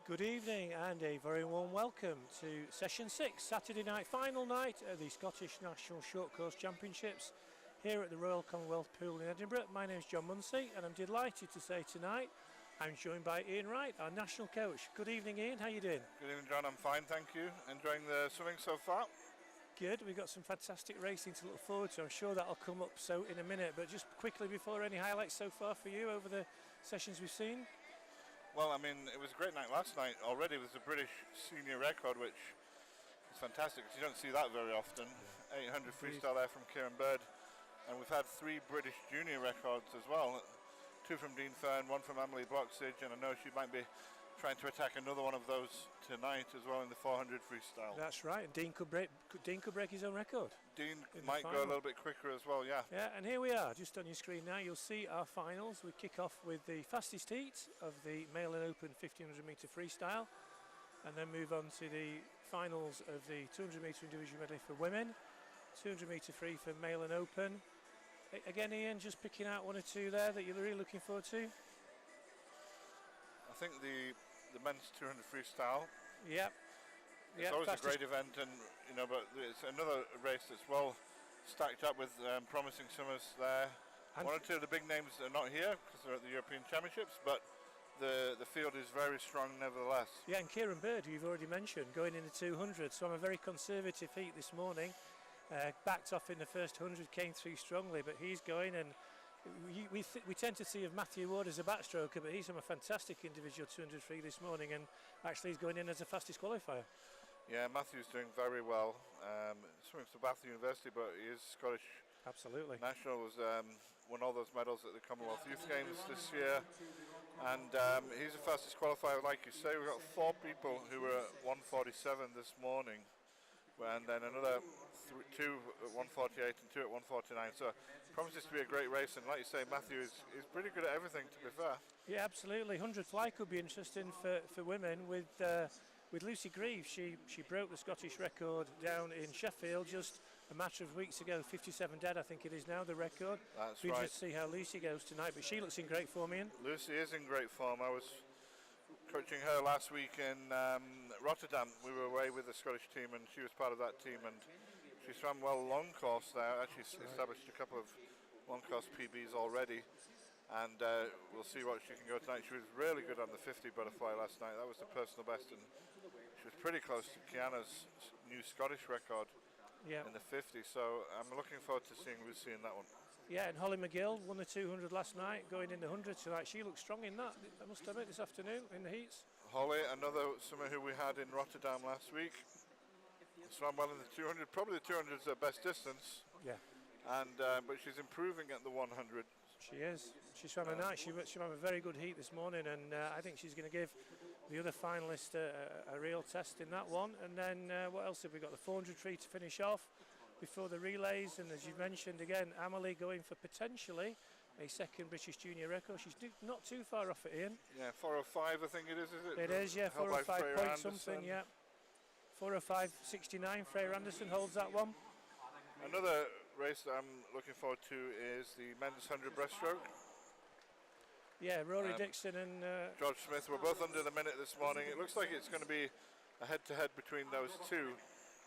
Good evening and a very warm welcome to Session 6, Saturday night final night of the Scottish National Short Course Championships here at the Royal Commonwealth Pool in Edinburgh. My name is John Munsey and I'm delighted to say tonight I'm joined by Ian Wright, our national coach. Good evening, Ian, how are you doing? Good evening, John, I'm fine, thank you. Enjoying the swimming so far? Good, we've got some fantastic racing to look forward to. I'm sure that'll come up so in a minute, but just quickly before, any highlights so far for you over the sessions we've seen? Well, I mean, it was a great night last night already with the British senior record, which is fantastic because you don't see that very often. 800 freestyle there from Kieran Bird. And we've had 3 British junior records as well. 2 from Dean Fern, 1 from Emily Bloxage, and I know she might be trying to attack another one of those tonight as well in the 400 freestyle. That's right, and Dean could break his own record. Dean might go a little bit quicker as well, yeah. Yeah, and here we are, just on your screen now, you'll see our finals. We kick off with the fastest heat of the male and open 1500 metre freestyle, and then move on to the finals of the 200 metre individual medley for women, 200 metre free for male and open. Again, Ian, just picking out 1 or 2 there that you're really looking forward to. I think the men's 200 freestyle. Yep. It's always a great event, and but it's another race that's well stacked up with promising swimmers there. And 1 or 2 of the big names are not here because they're at the European Championships, but the field is very strong nevertheless. Yeah, and Kieran Bird, who you've already mentioned, going in the 200. So I'm a very conservative heat this morning. Backed off in the first 100, came through strongly, but he's going, and we tend to see of Matthew Ward as a backstroker, but he's from a fantastic individual 200 free this morning, and actually he's going in as the fastest qualifier. Yeah, Matthew's doing very well. Swimming for Bath University, but he is Scottish. Absolutely. National was won all those medals at the Commonwealth Youth Games this year, and he's the fastest qualifier. Like you say, we've got 4 people who were at 147 this morning, and then another 2 at 148 and 2 at 149. So it promises to be a great race, and like you say, Matthew is pretty good at everything, to be fair. Yeah, absolutely. 100 fly could be interesting for women with Lucy Grieve. She broke the Scottish record down in Sheffield just a matter of weeks ago. 57 dead, I think it is now, the record. That's right. We'll just see how Lucy goes tonight, but she looks in great form, Ian. Lucy is in great form. I was coaching her last week in Rotterdam. We were away with the Scottish team, and she was part of that team, and she swam well long course there. Actually established a couple of long course PBs already, and we'll see what she can go tonight. She was really good on the 50 butterfly last night. That was the personal best, and she was pretty close to Kiana's new Scottish record in the 50, so I'm looking forward to seeing Lucy in that one. Yeah, and Holly McGill won the 200 last night, going in the 100 tonight. She looks strong in that, I must admit, this afternoon in the heats. Holly, another swimmer who we had in Rotterdam last week, swam well in the 200. Probably the 200 is her best distance. Yeah. And but she's improving at the 100. She is. She swam a night. She swam a very good heat this morning, and I think she's going to give the other finalist a real test in that one. And then what else have we got? The 400 free to finish off before the relays, and as you mentioned again, Amelie going for potentially a second British junior record. She's not too far off it, Ian. Yeah, 405 I think it is it? It is, yeah, 405 point something, yeah. 405.69, Freya Anderson holds that one. Another race that I'm looking forward to is the men's 100 breaststroke. Yeah, Rory Dixon and George Smith were both under the minute this morning. It looks like it's going to be a head-to-head between those 2.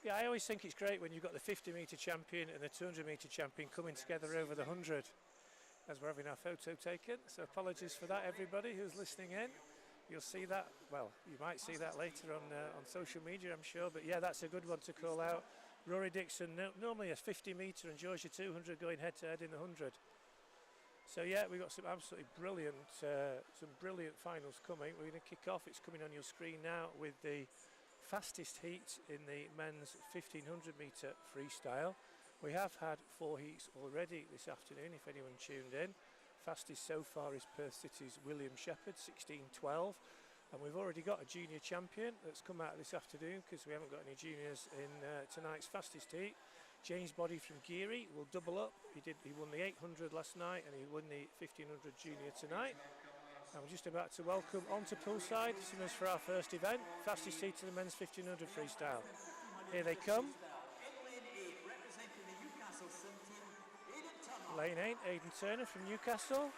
Yeah, I always think it's great when you've got the 50 metre champion and the 200 metre champion coming together over the 100, as we're having our photo taken. So apologies for that, everybody who's listening in. You'll see that, well, you might see that later on social media, I'm sure. But yeah, that's a good one to call out. Rory Dixon, normally a 50 metre, and Georgia 200 going head to head in the 100. So yeah, we've got some absolutely brilliant, finals coming. We're going to kick off. It's coming on your screen now with the fastest heat in the men's 1500 metre freestyle. We have had 4 heats already this afternoon, if anyone tuned in. Fastest so far is Perth City's William Shepherd, 16:12. And we've already got a junior champion that's come out this afternoon because we haven't got any juniors in tonight's fastest heat. James Body from Geary will double up. He won the 800 last night and he won the 1500 junior tonight. And we're just about to welcome onto poolside swimmers for our first event, fastest heat in the men's 1500 freestyle. Here they come. Lane 8, Aidan Turner from Newcastle.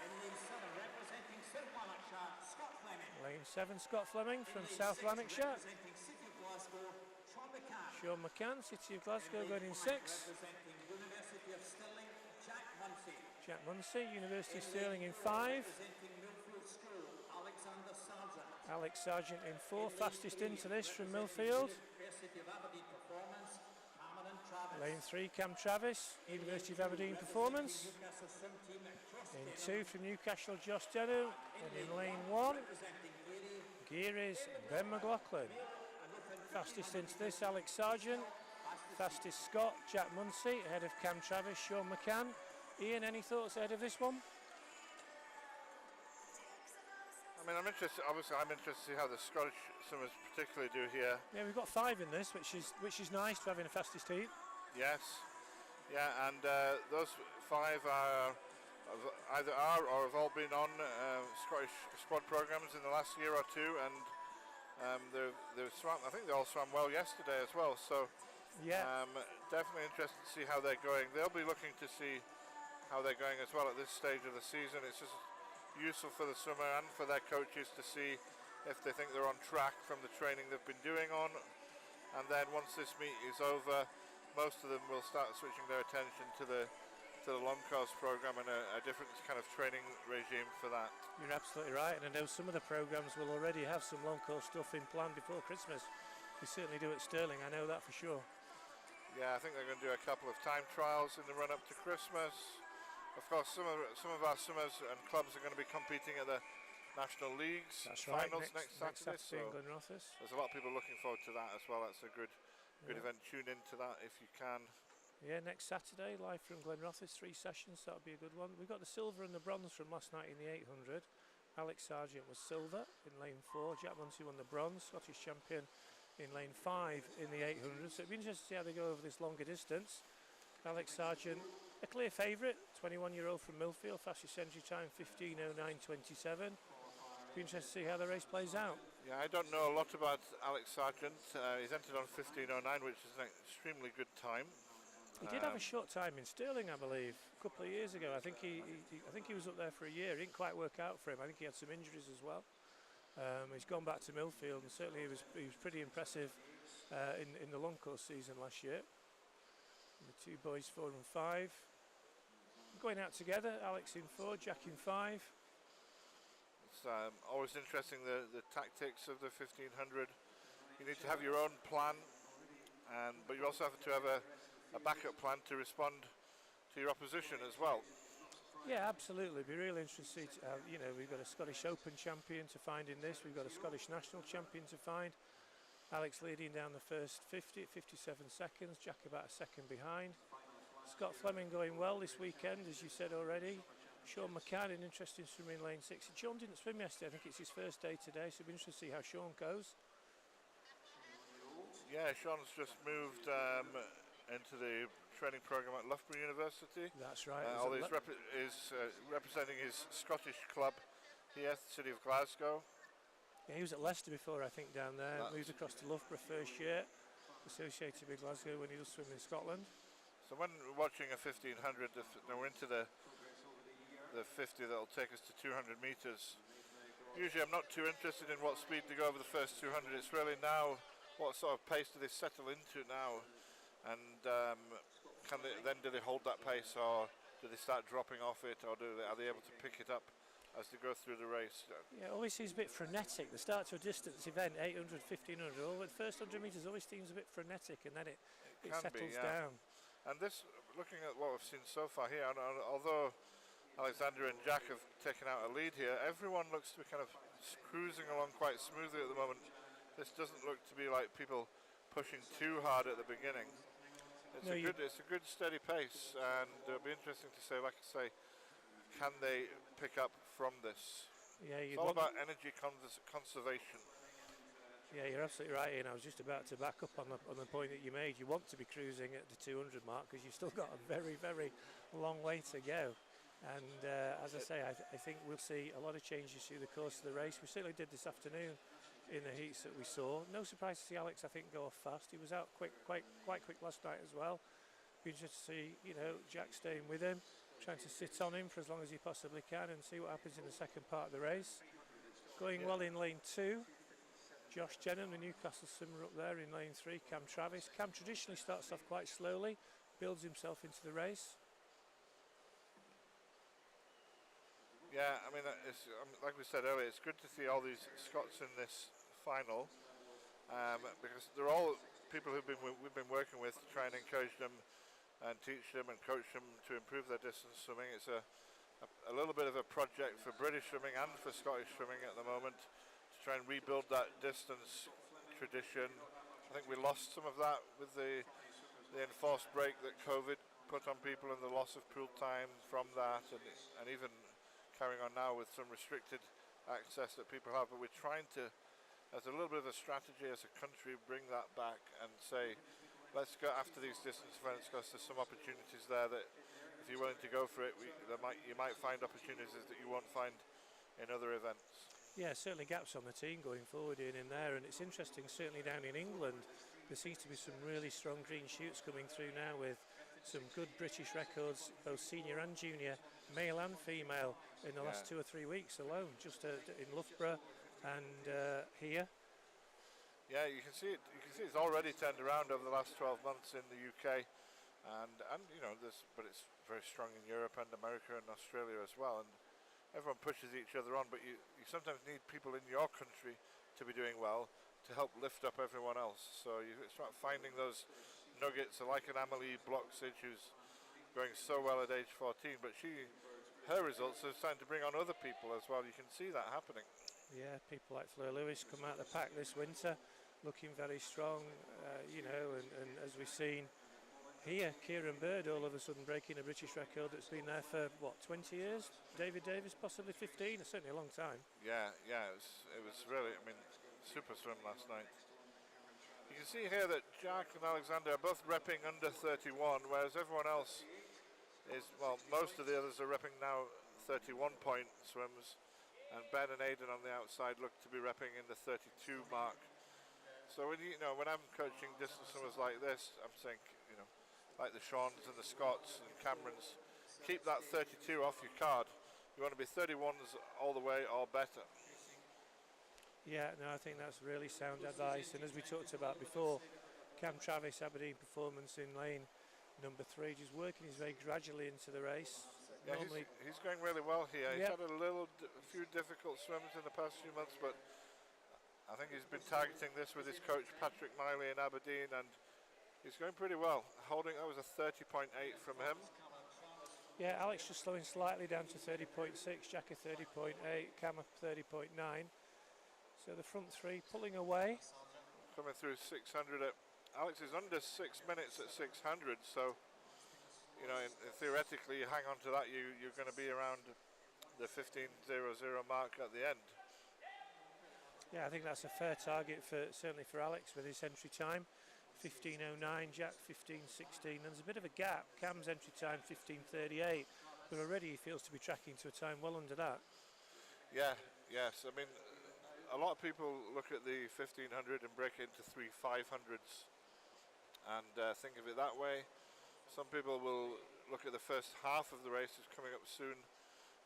Lane in 7, Scott Fleming from South Lanarkshire. Sean McCann, City of Glasgow, going in 6. Jack Munsey, University of Stirling, in 5. Alex Sargent in 4, fastest into this from Millfield. Lane 3, Cam Travis, University of Aberdeen Performance. In 2 from Newcastle, Josh Denham. And in lane 1, Geary's Ben McLaughlin. Fastest into this, Alex Sargent. Fastest Scott, Jack Munsey, ahead of Cam Travis, Sean McCann. Ian, any thoughts ahead of this one? I mean, I'm interested to see how the Scottish swimmers particularly do here. Yeah, we've got 5 in this, which is nice for having a fastest heat. Yes, yeah, and those 5 are either are or have all been on Scottish squad programs in the last year or 2, and they've swam. I think they all swam well yesterday as well. So yeah, definitely interested to see how they're going. They'll be looking to see how they're going as well at this stage of the season. It's just useful for the swimmer and for their coaches to see if they think they're on track from the training they've been doing on. And then once this meet is over, most of them will start switching their attention to the long course program and a different kind of training regime for that. You're absolutely right, and I know some of the programs will already have some long course stuff in plan before Christmas. We certainly do at Stirling, I know that for sure. Yeah, I think they're going to do a couple of time trials in the run up to Christmas. Of course, some of our swimmers and clubs are going to be competing at the National Leagues finals next Saturday. So in Glenrothes. There's a lot of people looking forward to that as well. That's a good event. Tune into that if you can. Yeah, next Saturday, live from Glenrothes, 3 sessions. That'll be a good one. We've got the silver and the bronze from last night in the 800. Alex Sargent was silver in lane 4. Jack Munsey won the bronze, Scottish champion in lane 5 in the 800. So it'll be interesting to see how they go over this longer distance. Alex Sargent, a clear favourite, 21-year-old from Millfield, fastest entry time 15:09:27. Be interested to see how the race plays out. Yeah, I don't know a lot about Alex Sargent. He's entered on 15:09, which is an extremely good time. He did have a short time in Stirling, I believe, a couple of years ago. I think he was up there for a year. It didn't quite work out for him. I think he had some injuries as well. He's gone back to Millfield, and certainly he was pretty impressive in the long course season last year. And the 2 boys, 4 and 5, going out together. Alex in 4, Jack in 5. It's always interesting the tactics of the 1500. You need to have your own plan, but you also have to have a backup plan to respond to your opposition as well. Yeah, absolutely. It'd be really interesting to have, we've got a Scottish Open champion to find in this. We've got a Scottish National champion to find. Alex leading down the first 50 at 57 seconds. Jack about a second behind. Scott Fleming going well this weekend, as you said already. Sean McCann, an interesting swimmer in lane 6. Sean didn't swim yesterday. I think it's his first day today, so it'll be interesting to see how Sean goes. Yeah, Sean's just moved into the training program at Loughborough University. That's right. He's representing his Scottish club here, the City of Glasgow. Yeah, he was at Leicester before, I think, down there. Moved across to Loughborough first year, associated with Glasgow when he does swim in Scotland. So when we're watching a 1500, we're into the 50 that'll take us to 200 metres. Usually I'm not too interested in what speed to go over the first 200. It's really now what sort of pace do they settle into now, and do they hold that pace, or do they start dropping off it, or are they able to pick it up as they go through the race? Yeah, it always seems a bit frenetic. The start to a distance event, 800, 1500, the first 100 metres always seems a bit frenetic, and then it settles down. And this, looking at what we've seen so far here, and although Alexander and Jack have taken out a lead here, everyone looks to be kind of cruising along quite smoothly at the moment. This doesn't look to be like people pushing too hard at the beginning. It's a good steady pace, and it'll be interesting to say, like I say, can they pick up from this? Yeah, it's all about energy conservation. Yeah, you're absolutely right, Ian. I was just about to back up on the point that you made. You want to be cruising at the 200 mark because you've still got a very, very long way to go. And as I say, I think we'll see a lot of changes through the course of the race. We certainly did this afternoon in the heats that we saw. No surprise to see Alex, I think, go off fast. He was out quite quick last night as well. Be interested to see, Jack staying with him, trying to sit on him for as long as he possibly can and see what happens in the second part of the race. Going well in lane 2. Josh Jenner, the Newcastle swimmer, up there in lane 3. Cam Travis. Cam traditionally starts off quite slowly, builds himself into the race. Yeah, I mean, like we said earlier, it's good to see all these Scots in this final, because they're all people we've been working with to try and encourage them and teach them and coach them to improve their distance swimming. It's a little bit of a project for British swimming and for Scottish swimming at the moment to try and rebuild that distance tradition. I think we lost some of that with the enforced break that COVID put on people and the loss of pool time from that, and even carrying on now with some restricted access that people have. But we're trying to, as a little bit of a strategy as a country, bring that back and say, let's go after these distance events because there's some opportunities there that if you're willing to go for it, you might find opportunities that you won't find in other events. Yeah, certainly gaps on the team going forward in there, and it's interesting, certainly down in England, there seems to be some really strong green shoots coming through now with some good British records, both senior and junior, male and female, in the last 2 or 3 weeks alone, just in Loughborough and here. Yeah, you can see it. You can see it's already turned around over the last 12 months in the UK, and you know but it's very strong in Europe and America and Australia as well. And everyone pushes each other on, but you sometimes need people in your country to be doing well to help lift up everyone else. So you start finding those nuggets, like an Amelie Bloxage, who's going so well at age 14, but her results are starting to bring on other people as well. You can see that happening. Yeah, people like Fleur Lewis come out of the pack this winter, looking very strong, you know, and as we've seen here, Kieran Bird all of a sudden breaking a British record that's been there for, what, 20 years? David Davis possibly 15, certainly a long time. Yeah, it was really, I mean, super swim last night. You can see here that Jack and Alexander are both repping under 31, whereas everyone else is, well, most of the others are repping now 31-point swims, and Ben and Aidan on the outside look to be repping in the 32 mark. So when I'm coaching distance swimmers like this, I'm saying, you know, like the Seans and the Scotts and Camerons, keep that 32 off your card. You want to be 31s all the way or better. Yeah, no, I think that's really sound advice. And as we talked about before, Cam Travis, Aberdeen performance in lane number 3, just working his way gradually into the race. Yeah, he's going really well here. Yep. He's had a few difficult swims in the past few months, but I think he's been targeting this with his coach Patrick Miley in Aberdeen, and he's going pretty well. That was a 30.8 from him. Yeah, Alex just slowing slightly down to 30.6, Jack a 30.8, Cam a 30.9. So the front 3 pulling away. Coming through 600 Alex is under 6 minutes at 600, so you know, theoretically, you hang on to that, you're going to be around the 15:00 mark at the end. Yeah, I think that's a fair target certainly for Alex with his entry time. 15:09, Jack 15:16. There's a bit of a gap. Cam's entry time 15:38, but already he feels to be tracking to a time well under that. Yeah, yes. I mean, a lot of people look at the 1500 and break it into 3 500s and think of it that way. Some people will look at the first half of the race is coming up soon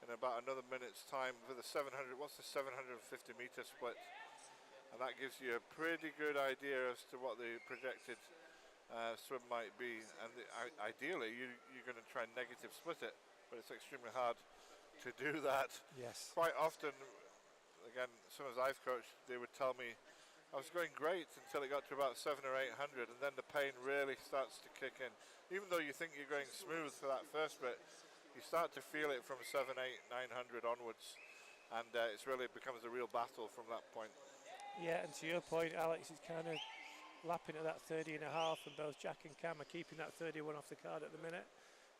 in about another minute's time for the 700. What's the 750 meter split? And that gives you a pretty good idea as to what the projected swim might be. And ideally, you're going to try and negative split it, but it's extremely hard to do that. Yes. Quite often, again, some as I've coached, they would tell me I was going great until it got to about 700 or 800, and then the pain really starts to kick in. Even though you think you're going smooth for that first bit, you start to feel it from 700, 800, 900 onwards, and it really becomes a real battle from that point. Yeah, and to your point, Alex is kind of lapping at that 30 and a half, and both Jack and Cam are keeping that 31 off the card at the minute.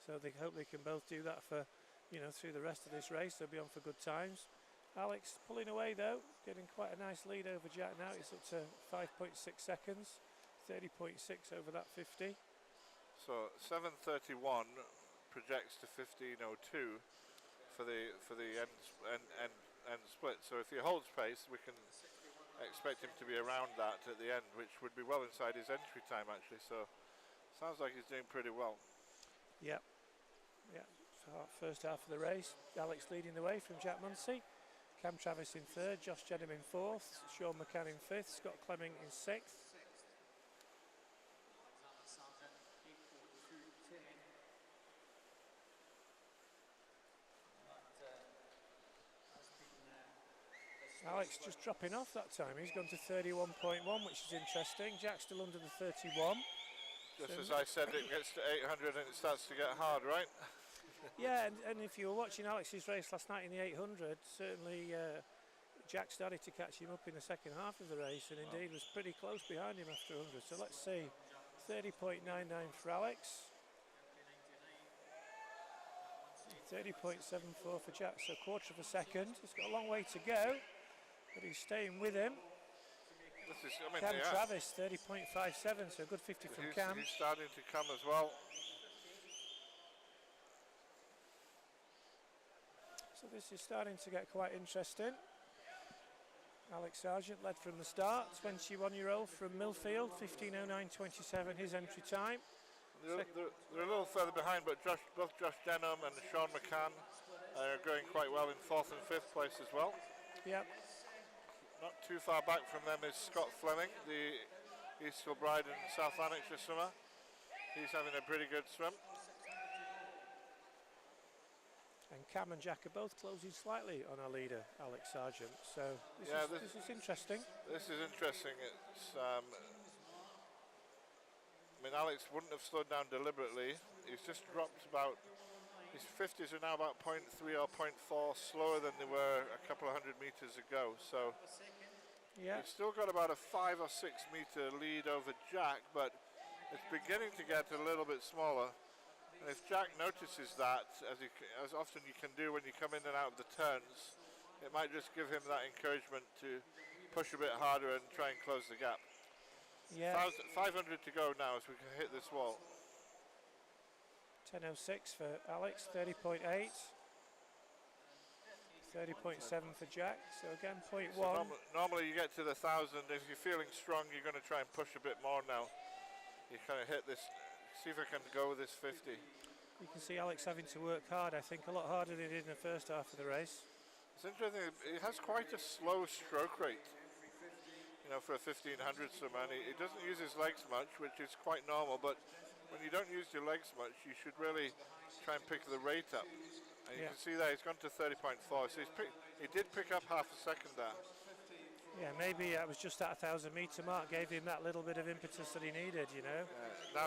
So they hope they can both do that for, you know, through the rest of this race. They'll be on for good times. Alex pulling away though, getting quite a nice lead over Jack now. He's up to 5.6 seconds, 30.6 over that 50. So 7:31 projects to 15:02 for the end split. So if he holds pace, we can expect him to be around that at the end, which would be well inside his entry time actually. So sounds like he's doing pretty well. Yep. Yeah. So first half of the race, Alex leading the way from Jack Munsey. Cam Travis in third, Josh Jenham in fourth, Sean McCann in fifth, Scott Fleming in sixth. Alex just dropping off that time. He's gone to 31.1, which is interesting. Jack's still under the 31. Just so as I said, it gets to 800 and it starts to get hard, right? Yeah, and if you were watching Alex's race last night in the 800, certainly Jack started to catch him up in the second half of the race, and indeed was pretty close behind him after 100. So let's see, 30.99 for Alex. 30.74 for Jack, so a quarter of a second. He's got a long way to go, but he's staying with him. This is, I mean, Cam Travis, 30.57, so a good 50 from Cam. He's starting to come as well. So this is starting to get quite interesting. Alex Sargent led from the start, 21-year-old from Millfield, 15:09.27 his entry time. They're a little further behind, but both Josh Denham and Sean McCann are going quite well in 4th and 5th place as well. Yep. Not too far back from them is Scott Fleming, the East Kilbride and South Lanarkshire swimmer. He's having a pretty good swim. And Cam and Jack are both closing slightly on our leader, Alex Sargent. So this is interesting. This is interesting. It's, I mean, Alex wouldn't have slowed down deliberately. He's just dropped about, his 50s are now about 0.3 or 0.4 slower than they were a couple of 100 meters ago. So yeah, he's still got about a 5 or 6 meter lead over Jack, but it's beginning to get a little bit smaller. And if Jack notices that, as often you can do when you come in and out of the turns, it might just give him that encouragement to push a bit harder and try and close the gap. Yeah. 500 to go now as we can hit this wall. 10:06 for Alex, 30.8. 30.7 for Jack, so again 0.1. So normally you get to the 1,000, if you're feeling strong you're going to try and push a bit more now. You kind of hit this, see if I can go with this 50. You can see Alex having to work hard, I think a lot harder than he did in the first half of the race. It's interesting, he has quite a slow stroke rate. You know, for a 1500 swimmer, and he doesn't use his legs much, which is quite normal, but when you don't use your legs much, you should really try and pick the rate up. And you can see there, he's gone to 30.4, so he did pick up half a second there. Yeah, maybe that was just that 1,000 metre mark, gave him that little bit of impetus that he needed, you know.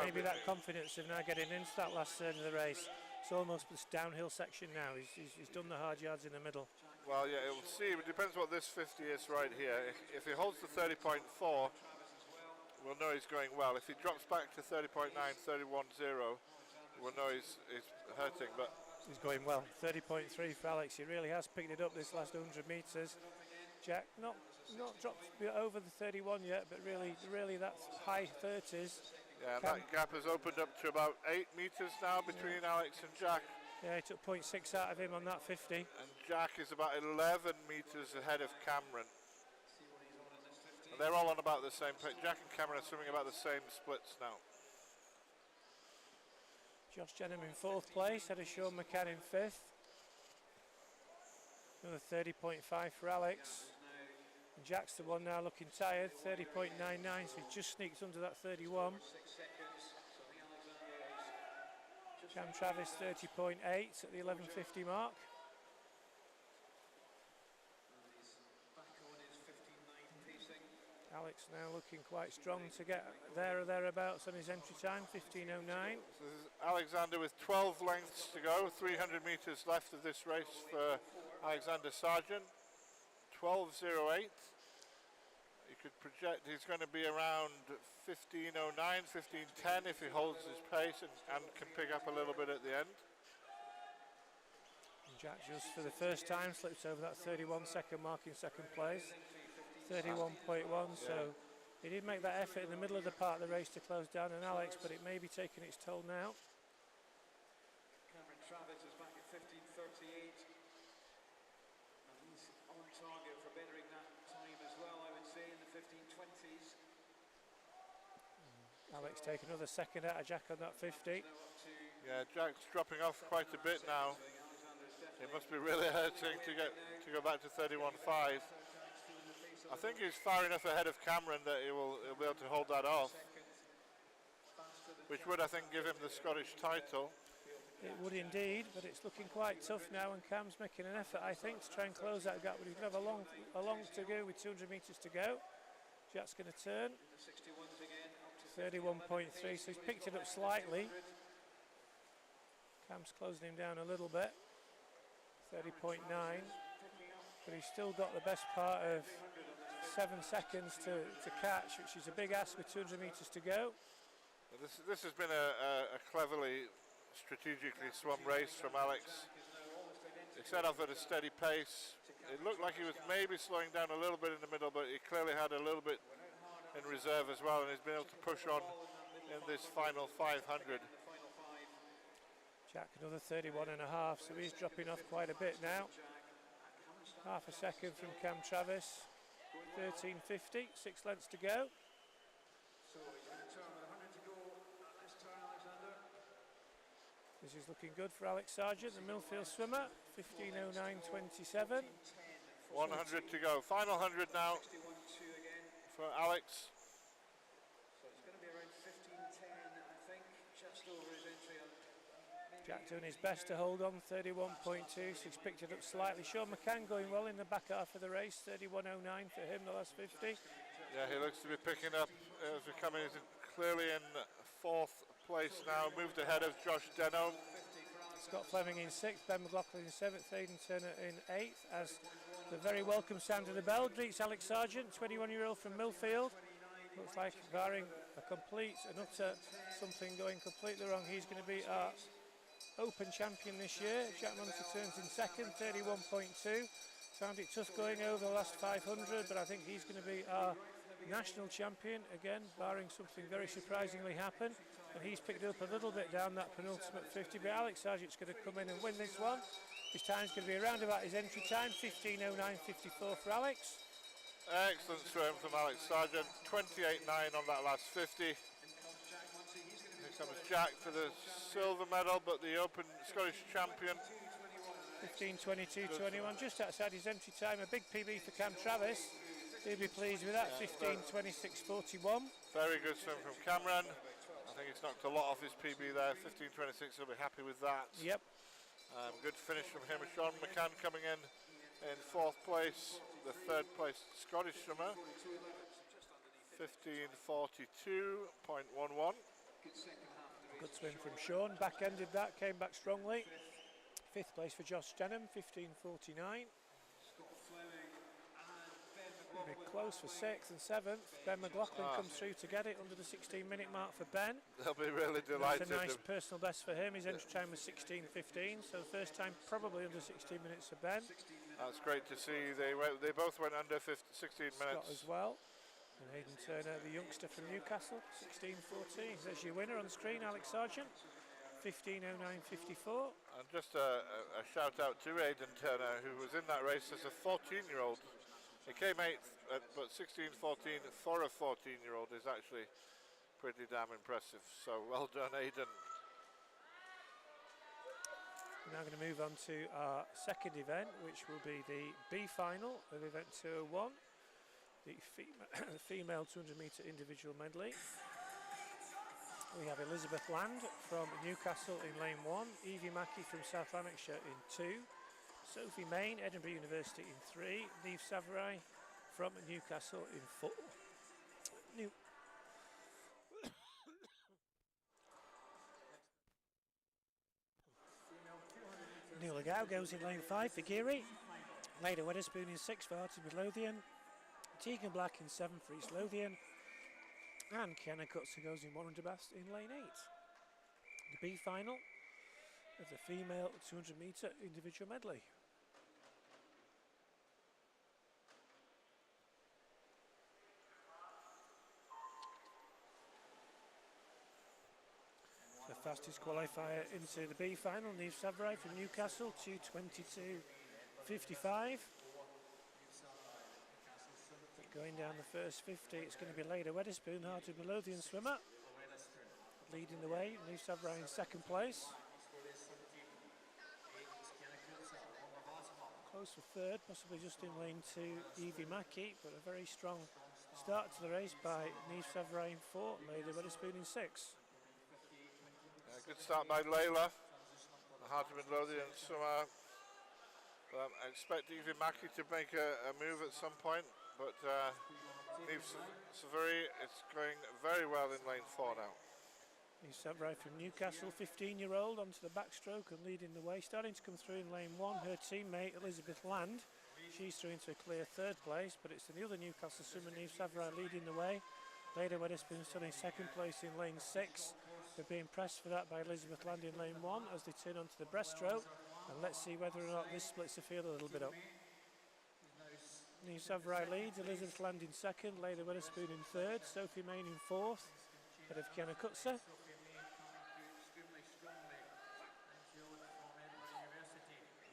Maybe that confidence of now getting into that last third of the race. It's almost this downhill section now, he's done the hard yards in the middle. Well, yeah, we'll see. It depends what this 50 is right here. If he holds the 30.4, we'll know he's going well. If he drops back to 30.9, 31.0, we'll know he's hurting. But he's going well. 30.3 for Alex. He really has picked it up this last 100 metres. Jack not dropped over the 31 yet, but really that's high 30s. Yeah, and that gap has opened up to about 8 metres now between Alex and Jack. Yeah, he took 0.6 out of him on that 50. And Jack is about 11 metres ahead of Cameron. And they're all on about the same pace. Jack and Cameron are swimming about the same splits now. Josh Jenham in 4th place, had a Sean McCann in 5th. Another 30.5 for Alex. And Jack's the one now looking tired, 30.99, so he just sneaks under that 31. Cam Travis 30.8 at the 11:50 mark. Alex now looking quite strong to get there or thereabouts on his entry time, 15:09. So this is Alexander with 12 lengths to go, 300 metres left of this race for Alexander Sargent. 12:08. You could project he's going to be around 15:09, 15:10 if he holds his pace and can pick up a little bit at the end. And Jack just for the first time slips over that 31-second mark in second place, 31.1. So he did make that effort in the middle of the part of the race to close down on Alex, but it may be taking its toll now. Cameron Travis is back at 15:38. And he's on target for bettering that time as well, I would say, in the 15:20s. Alex taking another second out of Jack on that 50. Yeah, Jack's dropping off quite a bit now. It must be really hurting to go back to 31.5. I think he's far enough ahead of Cameron that he'll be able to hold that off, which would, I think, give him the Scottish title. It would indeed, but it's looking quite tough now, and Cam's making an effort, I think, to try and close that gap. But he's going to have a long to go with 200 metres to go. Jack's going to turn. 31.3, so he's picked it up slightly. Cam's closing him down a little bit. 30.9, but he's still got the best part of 7 seconds to catch, which is a big ask with 200 metres to go. This has been a cleverly, strategically swum race from Alex. It set off at a steady pace. It looked like he was maybe slowing down a little bit in the middle, but he clearly had a little bit in reserve as well, and he's been able to push on in this final 500. Jack another 31.5, so he's dropping off quite a bit now. Half a second from Cam Travis. 13.50, 6 lengths to go. This is looking good for Alex Sargent, the Millfield swimmer. 15.09.27. 100 to go. Final 100 now for Alex. So it's going to be around 15.10, I think, just over his entry on. Jack doing his best to hold on, 31.2, so he's picked it up slightly. Sean McCann going well in the back half of the race, 31.09 for him, the last 50. Yeah, he looks to be picking up as we're coming. He's clearly in 4th place now, moved ahead of Josh Denholm. Scott Fleming in 6th, Ben McLaughlin in 7th, Aidan Turner in 8th, as the very welcome sound of the bell greets Alex Sargent, 21-year-old from Millfield. Looks like, barring a complete and utter something going completely wrong, he's going to be our Open champion this year. Jack Munster turns in 2nd, 31.2. Found it tough going over the last 500, but I think he's going to be our national champion again, barring something very surprisingly happen. And he's picked up a little bit down that penultimate 50, but Alex Sargent's going to come in and win this one. His time's going to be around about his entry time, 15.09.54 for Alex. Excellent swim from Alex Sargent, 28.9 on that last 50. Here comes Jack for the silver medal, but the Open Scottish champion. 15.22.21, just outside his entry time. A big PB for Cam Travis. He'll be pleased with that. 15.26.41. Very good swim from Cameron. I think he's knocked a lot off his PB there. 15.26, he'll be happy with that. Yep. Good finish from him. Sean McCann coming in 4th place. The 3rd place Scottish swimmer. 15.42.11. Good swim from Sean. Back-ended that, came back strongly. 5th place for Josh Denham, 15.49. Be close for 6th and 7th. Ben McLaughlin comes through to get it under the 16-minute mark for Ben. They'll be really delighted. That's a nice personal best for him. His entry time was 16.15, so first time probably under 16 minutes for Ben. That's great to see. They both went under 16 minutes. Scott as well. And Aidan Turner, the youngster from Newcastle, 16.14. There's your winner on the screen, Alex Sargent, 15.09.54. And just a shout out to Aidan Turner, who was in that race as a 14-year-old. He came 8th, but 16.14 for a 14-year-old is actually pretty damn impressive. So well done, Aidan. We're now going to move on to our second event, which will be the B final of event 201, the female 200-metre individual medley. We have Elizabeth Land from Newcastle in lane 1, Evie Mackey from South Lanarkshire in 2, Sophie Main, Edinburgh University in 3, Niamh Savarai from Newcastle in 4. Neil Legow goes in lane 5 for Geary, Leda Weatherspoon in 6 for Heart of Midlothian, Tegan Black in 7 for East Lothian, and Kiana Kutzer goes in 100 best in lane 8. The B final of the female 200-metre individual medley. The fastest qualifier into the B final, Niamh Savarai from Newcastle, 2:22.55. Going down the first 50, it's going to be Leda Weatherspoon, Heart of Midlothian swimmer, leading the way. Niamh Savarai in 2nd place. Close for third, possibly just in lane 2, Evie Mackey, but a very strong start to the race by Niamh Savray in 4, Lady Wetherspoon in 6. Good start by Layla, hard to Midlothian and Summer. I expect Evie Mackey to make a move at some point, but Niamh Savray is going very well in lane 4 now. Niamh Savray from Newcastle, 15-year-old, onto the backstroke and leading the way. Starting to come through in lane 1, her teammate Elizabeth Land. She's through into a clear third place, but it's the other Newcastle swimmer, Niamh Savray, leading the way. Lady Wetherspoon still in second place in lane 6. They're being pressed for that by Elizabeth Land in lane 1 as they turn onto the breaststroke. And let's see whether or not this splits the field a little bit up. Niamh Savray leads, Elizabeth Land in second, Lady Wetherspoon in third, Sophie Main in fourth, ahead of Kiana Kutzer.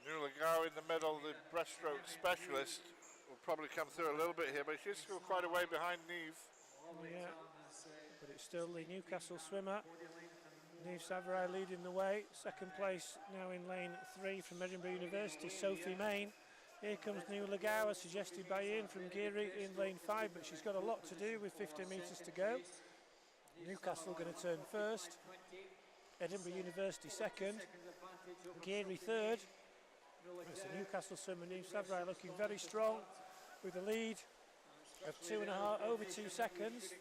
Nuala Gow in the middle, the breaststroke specialist, will probably come through a little bit here, but she's still quite a way behind Niamh. Yeah, but it's still the Newcastle swimmer. Niamh Savray leading the way. Second place now in lane 3 from Edinburgh University, Sophie Main. Here comes Nuala Gow, as suggested by Ian from Geary in lane 5, but she's got a lot to do with 50 metres to go. Newcastle going to turn first. Edinburgh University second. Geary third. It's the Newcastle swimmer, Niamh Savray, looking very strong with a lead of over 2 seconds.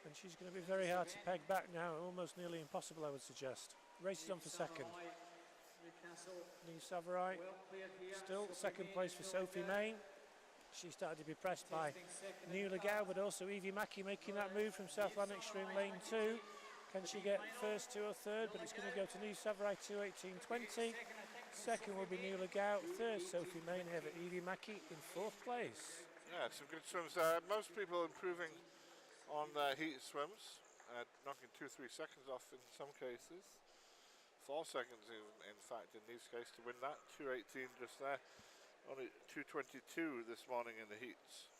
And she's going to be very hard to peg back now, almost nearly impossible, I would suggest. Race is on for second. Niamh Savray, still second place for Sophie Main. She started to be pressed by Nuala Gow, but also Evie Mackey making that move from South Lanarkshire in lane 2. Can she get first, 2 or third? But it's going to go to Niamh Savray, 2:18.20. Second will be Nuala Gow. Third, Sophie Main, ahead of Evie Mackey in 4th place. Yeah, some good swims. Most people improving on heat swims, knocking 2-3 seconds off in some cases. 4 seconds in fact in Niamh's case to win that. 2:18 just there. Only 2:22 this morning in the heats.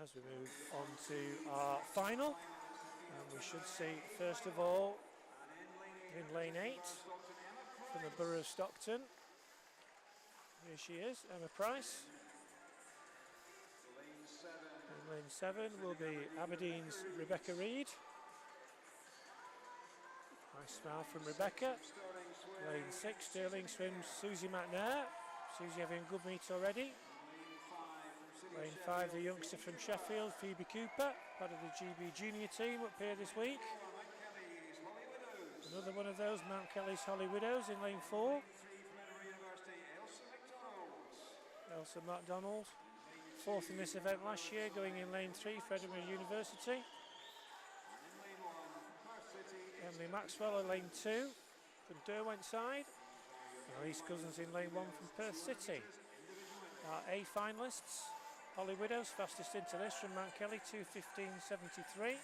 As we move on to our final, and we should see first of all in lane 8 from the Borough of Stockton. Here she is, Emma Price. In lane 7 will be Aberdeen's Rebecca Reid. Nice smile from Rebecca. Lane 6, Stirling swims Susie McNair. Susie having a good meet already. Lane 5, the youngster from Sheffield, Phoebe Cooper, part of the GB junior team up here this week. Another one of those, Mount Kelly's Holly Widows in lane 4. Elsa MacDonald, 4th in this event last year, going in lane 3 for Edinburgh University. Emily Maxwell in lane 2 from Derwent side. And Elise Cousins in lane 1 from Perth City. Our A finalists, Holly Widows, fastest into this from Mount Kelly, 2:15.73.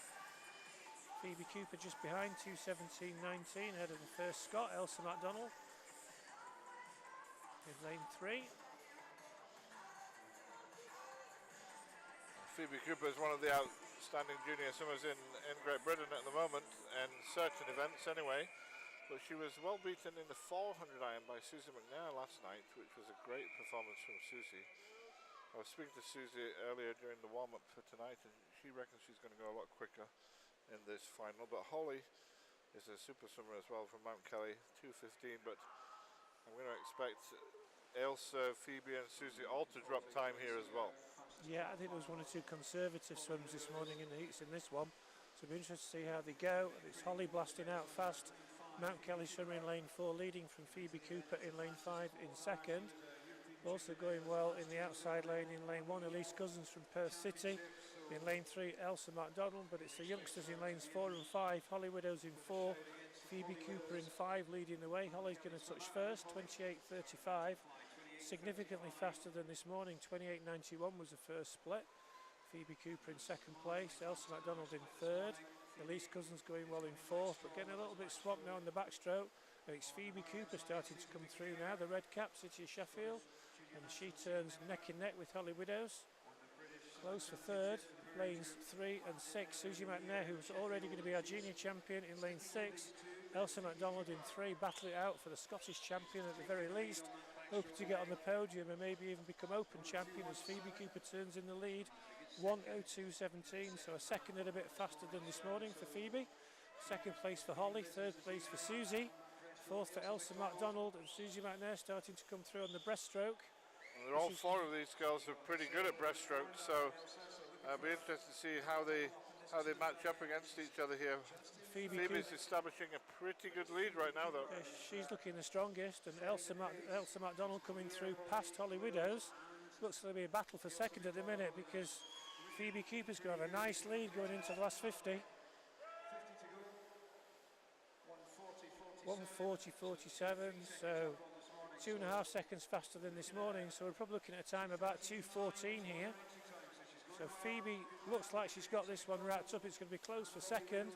Phoebe Cooper just behind, 2:17.19, ahead of the first Scot, Elsa MacDonald. In lane 3. Phoebe Cooper is one of the outstanding junior swimmers in Great Britain at the moment, and certain events anyway. But she was well beaten in the 400 iron by Susie McNair last night, which was a great performance from Susie. I was speaking to Susie earlier during the warm-up for tonight, and she reckons she's going to go a lot quicker in this final. But Holly is a super swimmer as well from Mount Kelly, 2:15. But I'm going to expect Ailsa, Phoebe and Susie all to drop time here as well. Yeah, I think there was 1 or 2 conservative swims this morning in the heats in this one. So it'll be interesting to see how they go. It's Holly blasting out fast. Mount Kelly swimmer in lane 4, leading from Phoebe Cooper in lane 5 in second. Also going well in the outside lane in lane 1, Elise Cousins from Perth City. In lane 3, Elsa MacDonald, but it's the youngsters in lanes 4 and 5. Holly Widows in 4, Phoebe Cooper in 5 leading the way. Holly's going to touch first, 28.35. Significantly faster than this morning, 28.91 was the first split. Phoebe Cooper in second place, Elsa MacDonald in third. Elise Cousins going well in 4th, but getting a little bit swamped now on the backstroke. And it's Phoebe Cooper starting to come through now, the red cap, City of Sheffield. And she turns neck and neck with Holly Widows. Close for third, lanes 3 and 6. Susie McNair, who's already going to be our junior champion in lane 6. Elsa MacDonald in 3, battle it out for the Scottish champion at the very least. hoping to get on the podium and maybe even become Open champion as Phoebe Cooper turns in the lead. 1:02.17, so a second and a bit faster than this morning for Phoebe. Second place for Holly, third place for Susie, fourth for Elsa MacDonald, and Susie McNair starting to come through on the breaststroke. Well, all four of these girls are pretty good at breaststroke, so it'll be interesting to see how they match up against each other here. Phoebe's establishing a pretty good lead right now, though. She's looking the strongest, and Elsa MacDonald coming through past Holly Widows. Looks like there'll be a battle for second at the minute because Phoebe Cooper's going to have a nice lead going into the last 50. 1:40.47, so 2.5 seconds faster than this morning, so we're probably looking at a time about 2:14 here. So Phoebe looks like she's got this one wrapped up. It's going to be close for second.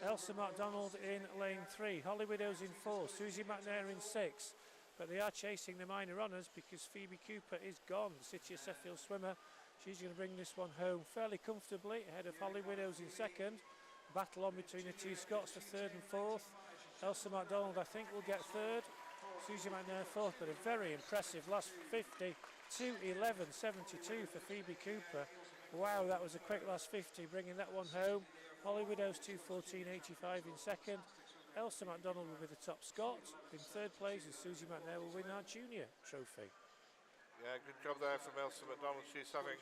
Elsa MacDonald in lane 3, Holly Widows in 4, Susie McNair in 6. But they are chasing the minor honours because Phoebe Cooper is gone, the City of Sheffield swimmer. She's going to bring this one home fairly comfortably ahead of Holly Widows in second. Battle on between the two Scots for third and fourth. Elsa MacDonald, I think, will get third. Susie McNair fourth, but a very impressive last 50. 2:11.72 for Phoebe Cooper. Wow, that was a quick last 50, bringing that one home. Holly Widows 2:14.85 in second. Elsa MacDonald will be the top Scot. In third place, and Susie McNair will win our junior trophy. Yeah, good job there from Elsa MacDonald. She's having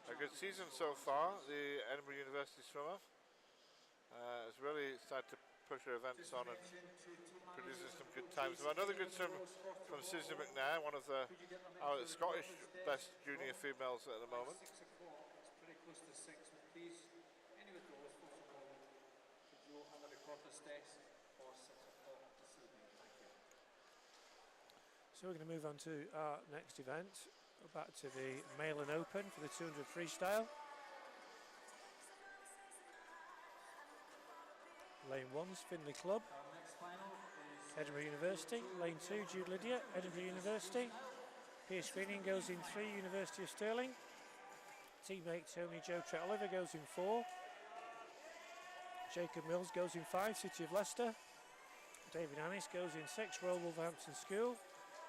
a good season so far. The Edinburgh University swimmer has really started to push her events on and produces some good times. Another good swim from Susie McNair, one of our Scottish best junior females at the moment. So we're going to move on to our next event, back to the Male and Open for the 200 freestyle. Lane 1's Finley Club, Edinburgh University. Lane 2, Jude Lydia, Edinburgh University. Peer screening goes in 3, University of Stirling. Teammate Tony Joe Trett Oliver goes in 4. Jacob Mills goes in 5, City of Leicester. David Annis goes in 6, Royal Wolverhampton School.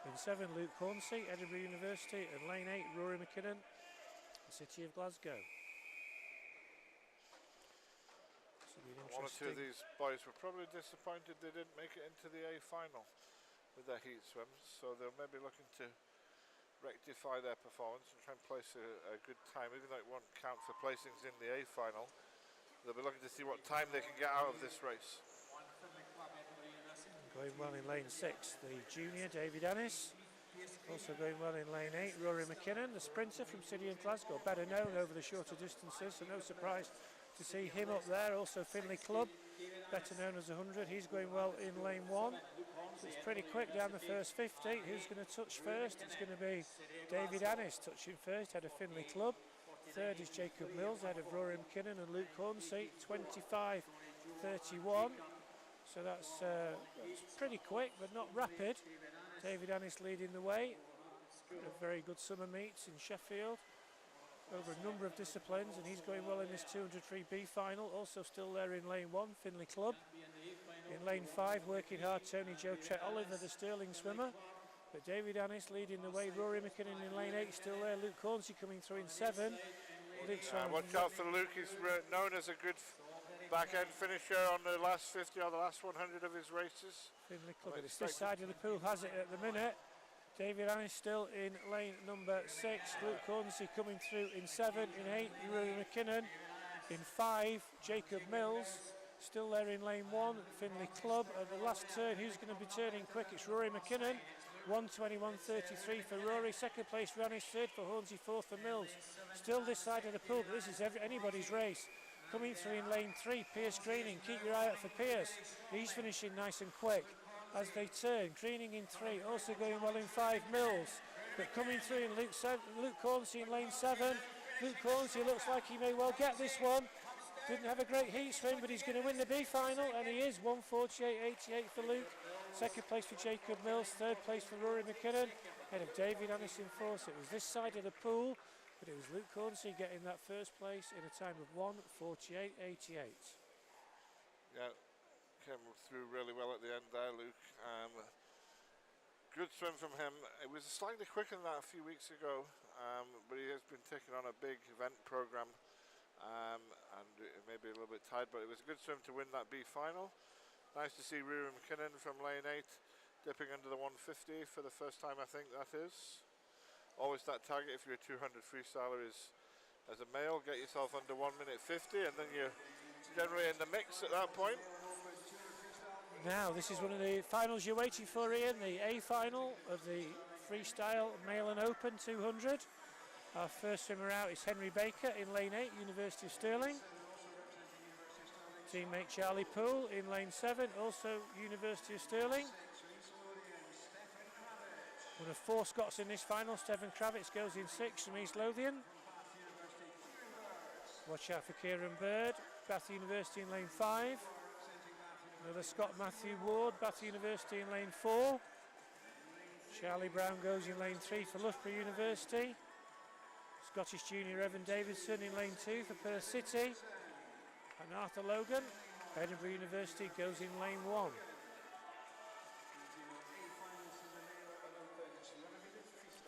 In 7, Luke Hornsey, Edinburgh University. And lane 8, Rory McKinnon, City of Glasgow. One or two of these boys were probably disappointed they didn't make it into the A final with their heat swims, so they're maybe looking to rectify their performance and try and place a good time, even though it won't count for placings in the A final. They'll be looking to see what time they can get out of this race. Going well in lane 6, the junior David Annis. Also going well in lane 8, Rory McKinnon, the sprinter from City of Glasgow, better known over the shorter distances, so no surprise to see him up there. Also Finley Club, better known as 100, he's going well in lane 1. It's pretty quick down the first 50. Who's going to touch first? It's going to be David Annis touching first, head of Finley Club. Third is Jacob Mills, head of Rory McKinnon and Luke Hornsey, 25.31. So that's pretty quick, but not rapid. David Annis leading the way. A very good summer meets in Sheffield over a number of disciplines, and he's going well in this 203B final. Also still there in lane 1, Finley Club. In lane 5, working hard, Tony Joe Trett Oliver, the Stirling swimmer. But David Annis leading the way, Rory McKinnon in lane 8 still there, Luke Hornsey coming through in 7. Watch out for Luke, he's known as a good back-end finisher on the last 50 or the last 100 of his races. Finley Club, it's this side of the pool has it at the minute. David Annis still in lane number 6, Luke Hornsey coming through in 7, in 8, Rory McKinnon, in 5, Jacob Mills, still there in lane 1, Finley Club. At the last turn, who's going to be turning quick? It's Rory McKinnon, 1:21.33 for Rory, second place for Annis, third for Hornsey, fourth for Mills. Still this side of the pool, but this is anybody's race. Coming through in lane 3, Pierce Greening, keep your eye out for Pierce, he's finishing nice and quick. As they turn, Greening in 3, also going well in 5, Mills. But coming through in Luke Hornsey in lane 7. Luke Hornsey looks like he may well get this one. Didn't have a great heat swim, but he's going to win the B final, and he is. 1:48.88 for Luke. Second place for Jacob Mills, third place for Rory McKinnon, ahead of David Annis in 4. So it was this side of the pool, but it was Luke Hornsey getting that first place in a time of 1:48.88. Yeah. Came through really well at the end there, Luke. Good good swim from him. It was slightly quicker than that a few weeks ago, but he has been taking on a big event program, and it may be a little bit tired, but it was a good swim to win that B final. Nice to see Riri McKinnon from lane 8 dipping under the 150 for the first time, I think that is. Always that target if you're a 200 freestyler is, as a male, get yourself under 1 minute 50, and then you're generally in the mix at that point. Now, this is one of the finals you're waiting for, Ian, the A final of the freestyle male and open 200. Our first swimmer out is Henry Baker in lane 8, University of Stirling. Teammate Charlie Poole in lane 7, also University of Stirling. One of 4 Scots in this final, Stephen Kravitz goes in 6 from East Lothian. Watch out for Kieran Bird, Bath University in lane 5. Another Scot, Matthew Ward, Bath University in lane 4. Charlie Brown goes in lane 3 for Loughborough University. Scottish junior Evan Davidson in lane 2 for Perth City. And Arthur Logan, Edinburgh University, goes in lane 1.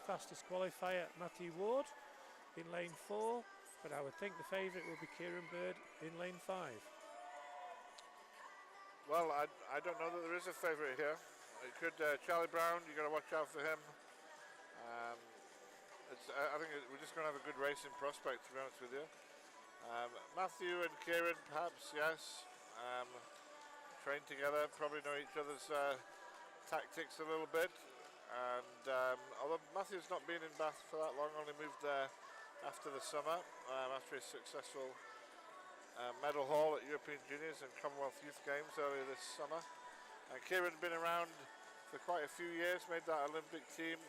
Fastest qualifier, Matthew Ward in lane 4. But I would think the favourite will be Kieran Bird in lane 5. Well, I don't know that there is a favourite here. It could Charlie Brown. You got to watch out for him. I think we're just going to have a good racing prospect, to be honest with you. Matthew and Kieran, perhaps, yes. Train together, probably know each other's tactics a little bit. And although Matthew's not been in Bath for that long, only moved there after the summer, after his successful medal haul at European Juniors and Commonwealth Youth Games earlier this summer. And Kieran's been around for quite a few years, made that Olympic team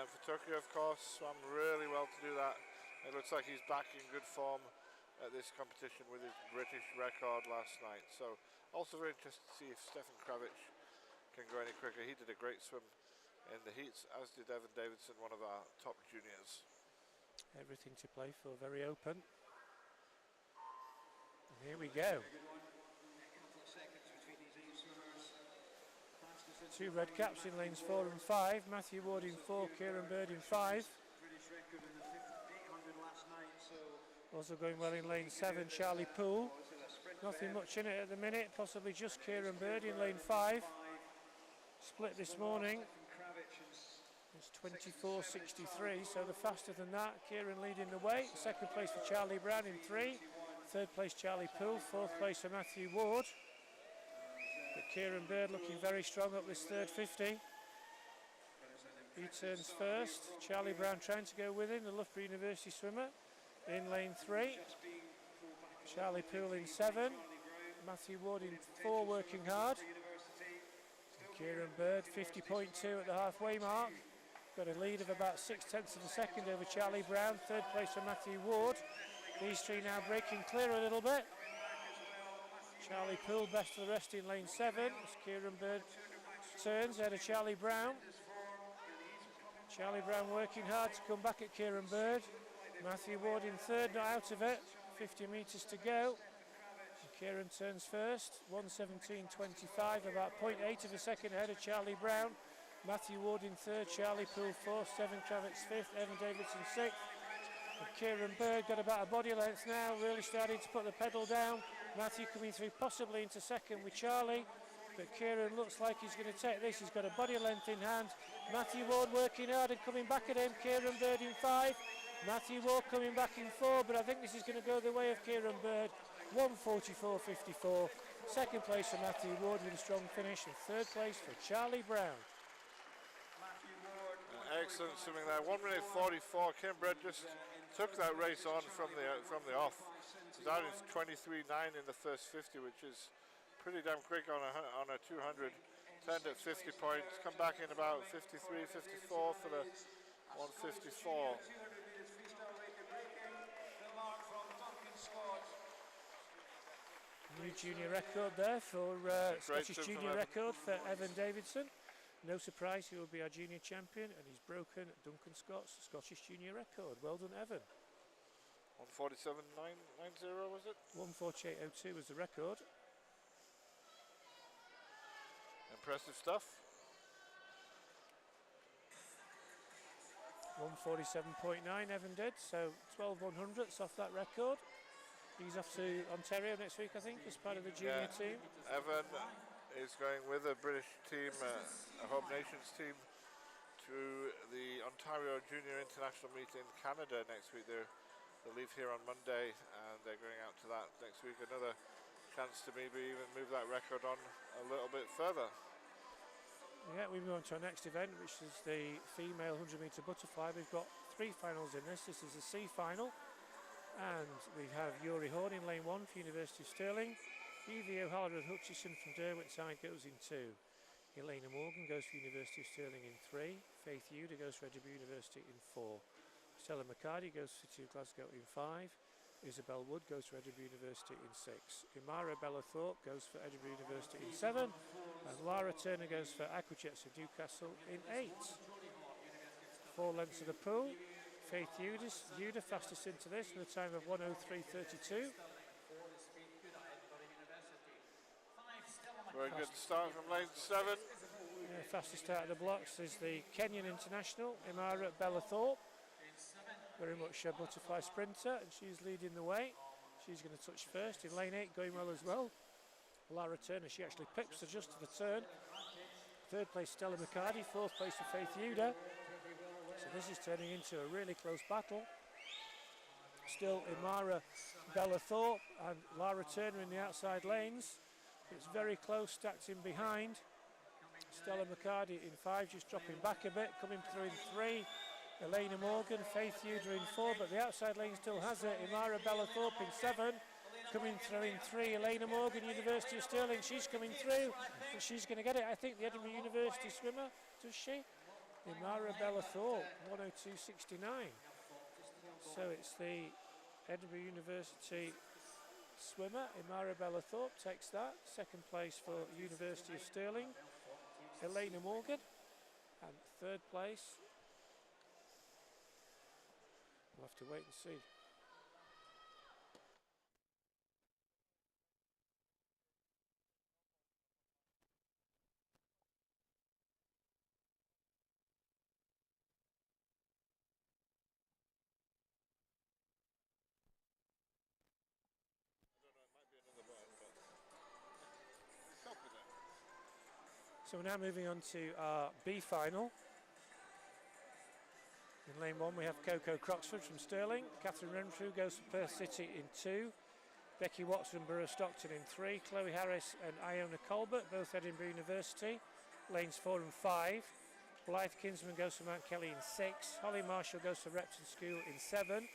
for Tokyo, of course, swam really well to do that. It looks like he's back in good form at this competition with his British record last night. So also very interested to see if Stephen Kravitz can go any quicker. He did a great swim in the heats, as did Evan Davidson, one of our top juniors. Everything to play for, very open. And here we go. 2 red caps in lanes 4 and 5. Matthew Ward in 4, Kieran Bird in 5. Also going well in lane 7, Charlie Poole. Nothing much in it at the minute, possibly just Kieran Bird in lane 5. Split this morning. It's 24.63, so the faster than that. Kieran leading the way. Second place for Charlie Brown in 3. Third place Charlie Poole. Fourth place for Matthew Ward. But Kieran Bird looking very strong up this third 50. He turns first. Charlie Brown trying to go with him, the Loughborough University swimmer, in lane 3. Charlie Poole in 7. Matthew Ward in 4, working hard. And Kieran Bird 50.2 at the halfway mark. Got a lead of about 0.6 of a second over Charlie Brown. Third place for Matthew Ward. These 3 now breaking clear a little bit. Charlie Poole best of the rest in lane 7 as Kieran Bird turns ahead of Charlie Brown. Charlie Brown working hard to come back at Kieran Bird. Matthew Ward in 3rd, not out of it. 50 metres to go. And Kieran turns first. 1:17.25, about 0.8 of a second ahead of Charlie Brown. Matthew Ward in 3rd, Charlie Poole 4th, Stephen Kravitz 5th, Evan Davidson 6th. And Kieran Bird got about a body length now, really starting to put the pedal down. Matthew coming through possibly into 2nd with Charlie, but Kieran looks like he's going to take this. He's got a body length in hand. Matthew Ward working hard and coming back at him. Kieran Bird in 5. Matthew Ward coming back in 4, but I think this is going to go the way of Kieran Bird. 1:44.54. Second place for Matthew Ward with a strong finish, and 3rd place for Charlie Brown. Excellent swimming there. 1:44. Kieran Bird just took that race on from the off. He's down in 23.9 in the first 50, which is pretty damn quick on a 200. Turned at 50 points. Come back in about 53, 54 for the 1:54. New junior record there for Scottish junior record for Evan Davidson. No surprise, he will be our junior champion, and he's broken Duncan Scott's Scottish junior record. Well done, Evan. 1:47.90 was it? 1:48.02 was the record. Impressive stuff. 1:47.9 Evan did, so 12 100ths off that record. He's off to Ontario next week, I think, as part of the junior team. Evan is going with a British team, a Home Nations team, to the Ontario Junior International Meet in Canada next week. They'll leave here on Monday and they're going out to that next week. Another chance to maybe even move that record on a little bit further. Yeah, we move on to our next event, which is the female 100-metre butterfly. We've got 3 finals in this. This is the C final. And we have Yuri Horn in lane 1 for University of Stirling. Evie O'Halloran Hutchison from Derwent side goes in 2. Elena Morgan goes for University of Stirling in 3. Faith Uda goes for Edinburgh University in 4. Stella McCarty goes for City of Glasgow in 5. Isabel Wood goes for Edinburgh University in 6. Imara Bellathorpe goes for Edinburgh University in 7. And Lara Turner goes for Aquajets of Newcastle in 8. 4 lengths of the pool. Faith Uda fastest into this with a time of 1:03.32. Very good start from lane 7. Fastest out of the blocks is the Kenyan international, Imara Bellathorpe. Very much a butterfly sprinter, and she's leading the way. She's going to touch first in lane 8, going well as well. Lara Turner, she actually pips her just to the turn. 3rd place Stella McCarty, 4th place for Faith Uda. So this is turning into a really close battle. Still Imara Bellathorpe and Lara Turner in the outside lanes. It's very close, stacked in behind. Stella McCarty in 5, just dropping back a bit, coming through in 3. Elena Morgan, Faith Uda in 4, but the outside lane still has it. Imara Bellathorpe in 7, coming through in 3. Elena Morgan, University of Stirling, she's coming through, and she's going to get it. I think the Edinburgh University swimmer, does she? Imara Bellathorpe, 1:02.69. So it's the Edinburgh University swimmer, Imara Bellathorpe takes that. 2nd place for University of Stirling, Elena Morgan, and 3rd place. We'll have to wait and see. So we're now moving on to our B final. In lane 1 we have Coco Croxford from Stirling. Catherine Renfrew goes for Perth City in 2. Becky Watson, Borough Stockton in 3. Chloe Harris and Iona Colbert, both Edinburgh University, lanes 4 and 5. Blythe Kinsman goes for Mount Kelly in 6. Holly Marshall goes for Repton School in 7.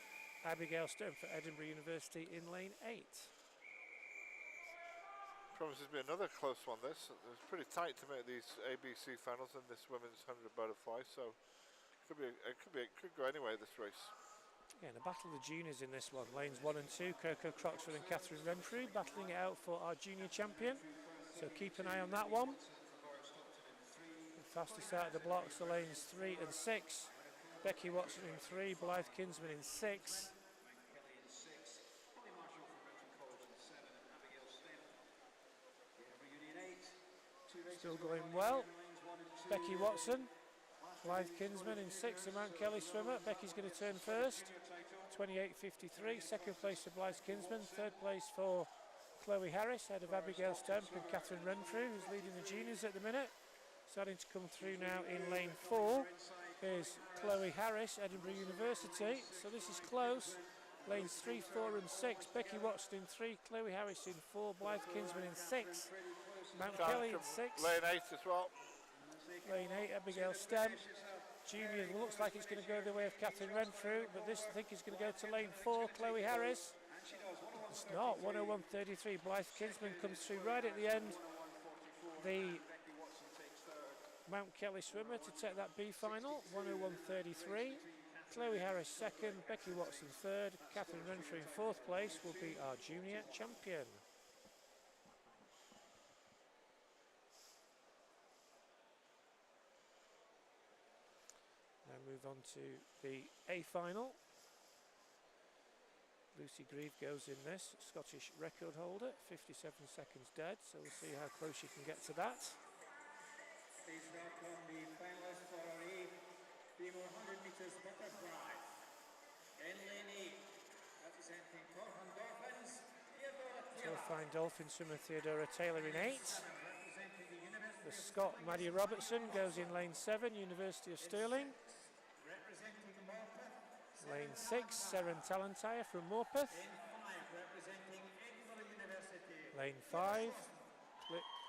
Abigail Stone for Edinburgh University in lane 8. Promises to be another close one. This it's pretty tight to make these ABC finals in this women's 100 butterfly, so it could go anyway this race. Yeah, and a battle of the juniors in this one. Lanes 1 and 2, Coco Croxford and Catherine Renfrew battling it out for our junior champion. So keep an eye on that one. The fastest out of the blocks are lanes 3 and 6. Becky Watson in 3, Blythe Kinsman in 6. Still going well. Becky Watson, Blythe Kinsman in 6, the Mount Kelly swimmer. Becky's going to turn first, 28.53. 2nd place for Blythe Kinsman. 3rd place for Chloe Harris, ahead of Abigail Stemp and Catherine Renfrew, who's leading the juniors at the minute. Starting to come through now in lane 4 is Chloe Harris, Edinburgh University. So this is close. Lanes 3, 4 and 6. Becky Watson in 3, Chloe Harris in 4, Blythe Kinsman in 6. Mount Kelly in 6. Lane 8 as well. Lane 8, Abigail Stemp. Junior looks like it's going to go the way of Catherine Renfrew, but this I think is going to go to lane 4, Chloe Harris. It's not, 1:01.33. Blythe Kinsman comes through right at the end. The Mount Kelly swimmer to take that B final, 1:01.33. Chloe Harris 2nd, Becky Watson 3rd, Catherine Renfrew in 4th place will be our junior champion. Now move on to the A final. Lucy Grieve goes in this, Scottish record holder, 57 seconds dead, so we'll see how close she can get to that. Please welcome the finalists for our A female 100 metres butterfly. In lane 8, representing Torfine Dolphins, Theodora Taylor. Torfine Dolphin swimmer Theodora Taylor in 8. Representing the University The of Scot Stirling, Maddie Robertson goes in lane 7, University of Stirling. representing Morpeth. Lane 6, Seren Talentire from Morpeth. Lane 5, representing Edinburgh University. Lane 5,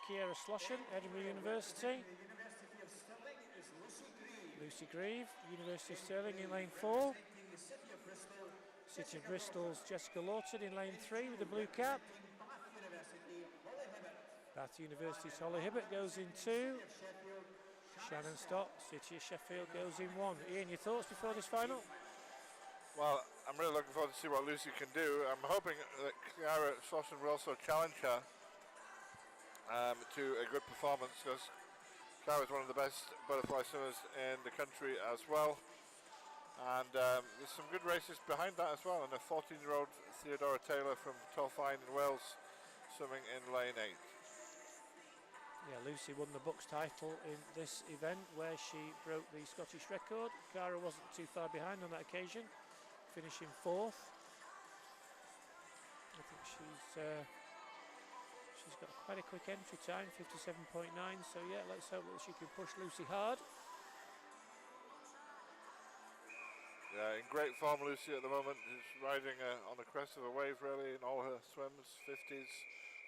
Kiera Sloshen, Edinburgh University. The University of Stirling is Lucy Grieve. Lucy Grieve, University of Stirling in lane 4. Representing the City of Bristol, City of Bristol's Jessica Lawton in lane 3 with the blue cap. Bath University, Holly Hibbert. Bath University's Holly Hibbert goes in 2. Sheffield, Shannon Stott, City of Sheffield goes in 1. Ian, your thoughts before this final? Well, I'm really looking forward to see what Lucy can do. I'm hoping that Kiara Slosson will also challenge her to a good performance, because Kiara is one of the best butterfly swimmers in the country as well. And there's some good races behind that as well. And a 14-year-old Theodora Taylor from Torfine in Wales swimming in lane 8. Yeah, Lucy won the Bucks title in this event where she broke the Scottish record. Cara wasn't too far behind on that occasion, finishing 4th. I think she's got quite a quick entry time, 57.9. So yeah, let's hope that she can push Lucy hard. Yeah, in great form, Lucy, at the moment. She's riding on the crest of a wave, really, in all her swims, 50s,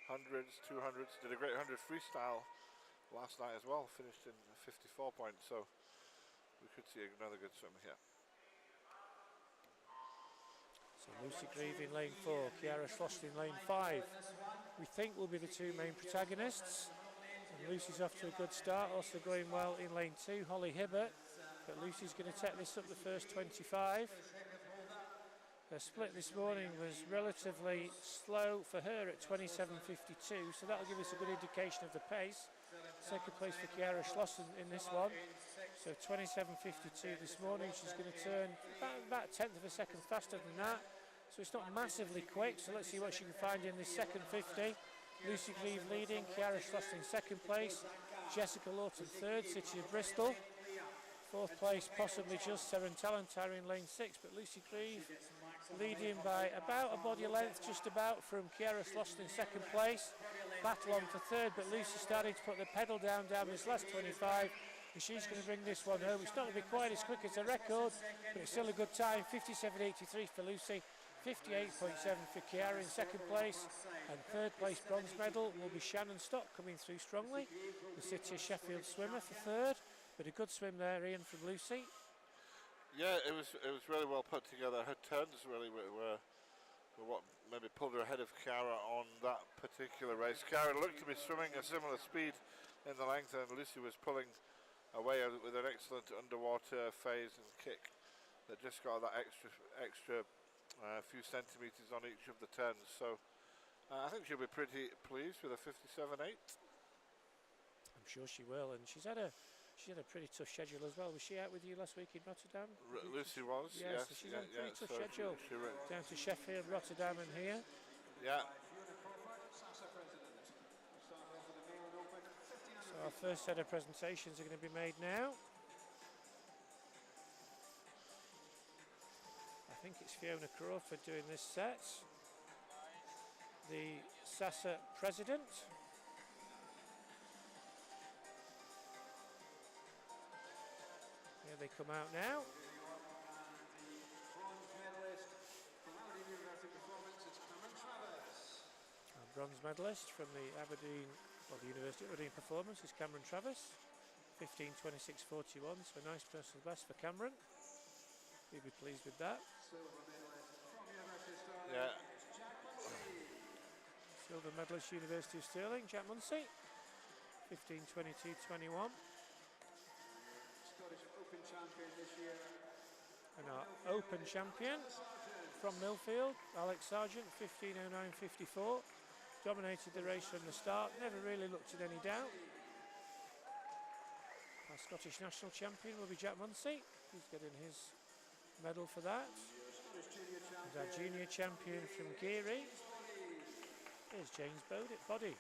100s, 200s. Did a great 100 freestyle last night as well, finished in 54 points, so we could see another good swim here. So Lucy Grieve in lane 4, Kiara Slosson in lane 5. We think will be the two main protagonists. And Lucy's off to a good start, also going well in lane 2, Holly Hibbert. But Lucy's going to take this up the first 25. Her split this morning was relatively slow for her at 27.52, so that'll give us a good indication of the pace. Second place for Kiara Slosson in this one. So 27.52 this morning. She's going to turn about a tenth of a second faster than that. So it's not massively quick, so let's see what she can find in this second 50. Lucy Grieve leading, Kiara Slosson in second place, Jessica Lawton third, City of Bristol. 4th place, possibly just Seren Talentire in lane 6, but Lucy Grieve leading by about a body length, just about, from Kiara Slosson in second place. Battle on for 3rd, but Lucy starting to put the pedal down this last 25, and she's going to bring this one home. It's not going to be quite as quick as her record, but it's still a good time. 57.83 for Lucy, 58.7 for Kiara in second place, and 3rd place bronze medal will be Shannon Stott coming through strongly, the City of Sheffield swimmer, for 3rd. But a good swim there, Ian, from Lucy. Yeah, it was really well put together. Her turns really were what maybe pulled her ahead of Kiara on that particular race. Kiara looked to be swimming a similar speed in the length, and Lucy was pulling away with an excellent underwater phase and kick that just got that extra few centimetres on each of the turns. So I think she'll be pretty pleased with a 57.8. I'm sure she will, and she had a pretty tough schedule as well. Was she out with you last week in Rotterdam? Lucy was, yes. yes. So she's had a pretty tough schedule. Down to Sheffield, Rotterdam and here. Yeah. So our first set of presentations are going to be made now. I think it's Fiona Crawford doing this set. The SASA president. Here they come out now. Our bronze medalist from the University of Aberdeen performance is Cameron Travis, 15.26.41, so a nice personal best for Cameron. He'll be pleased with that. Yeah. Silver medalist, University of Stirling, Jack Munsey, 15.22.21. Champion this year. And our Open champion from Millfield, Alex Sargent, 15.09.54. Dominated the race from the start, never really looked in any doubt. Our Scottish national champion will be Jack Munsey. He's getting his medal for that. And our junior champion from Geary is James Body.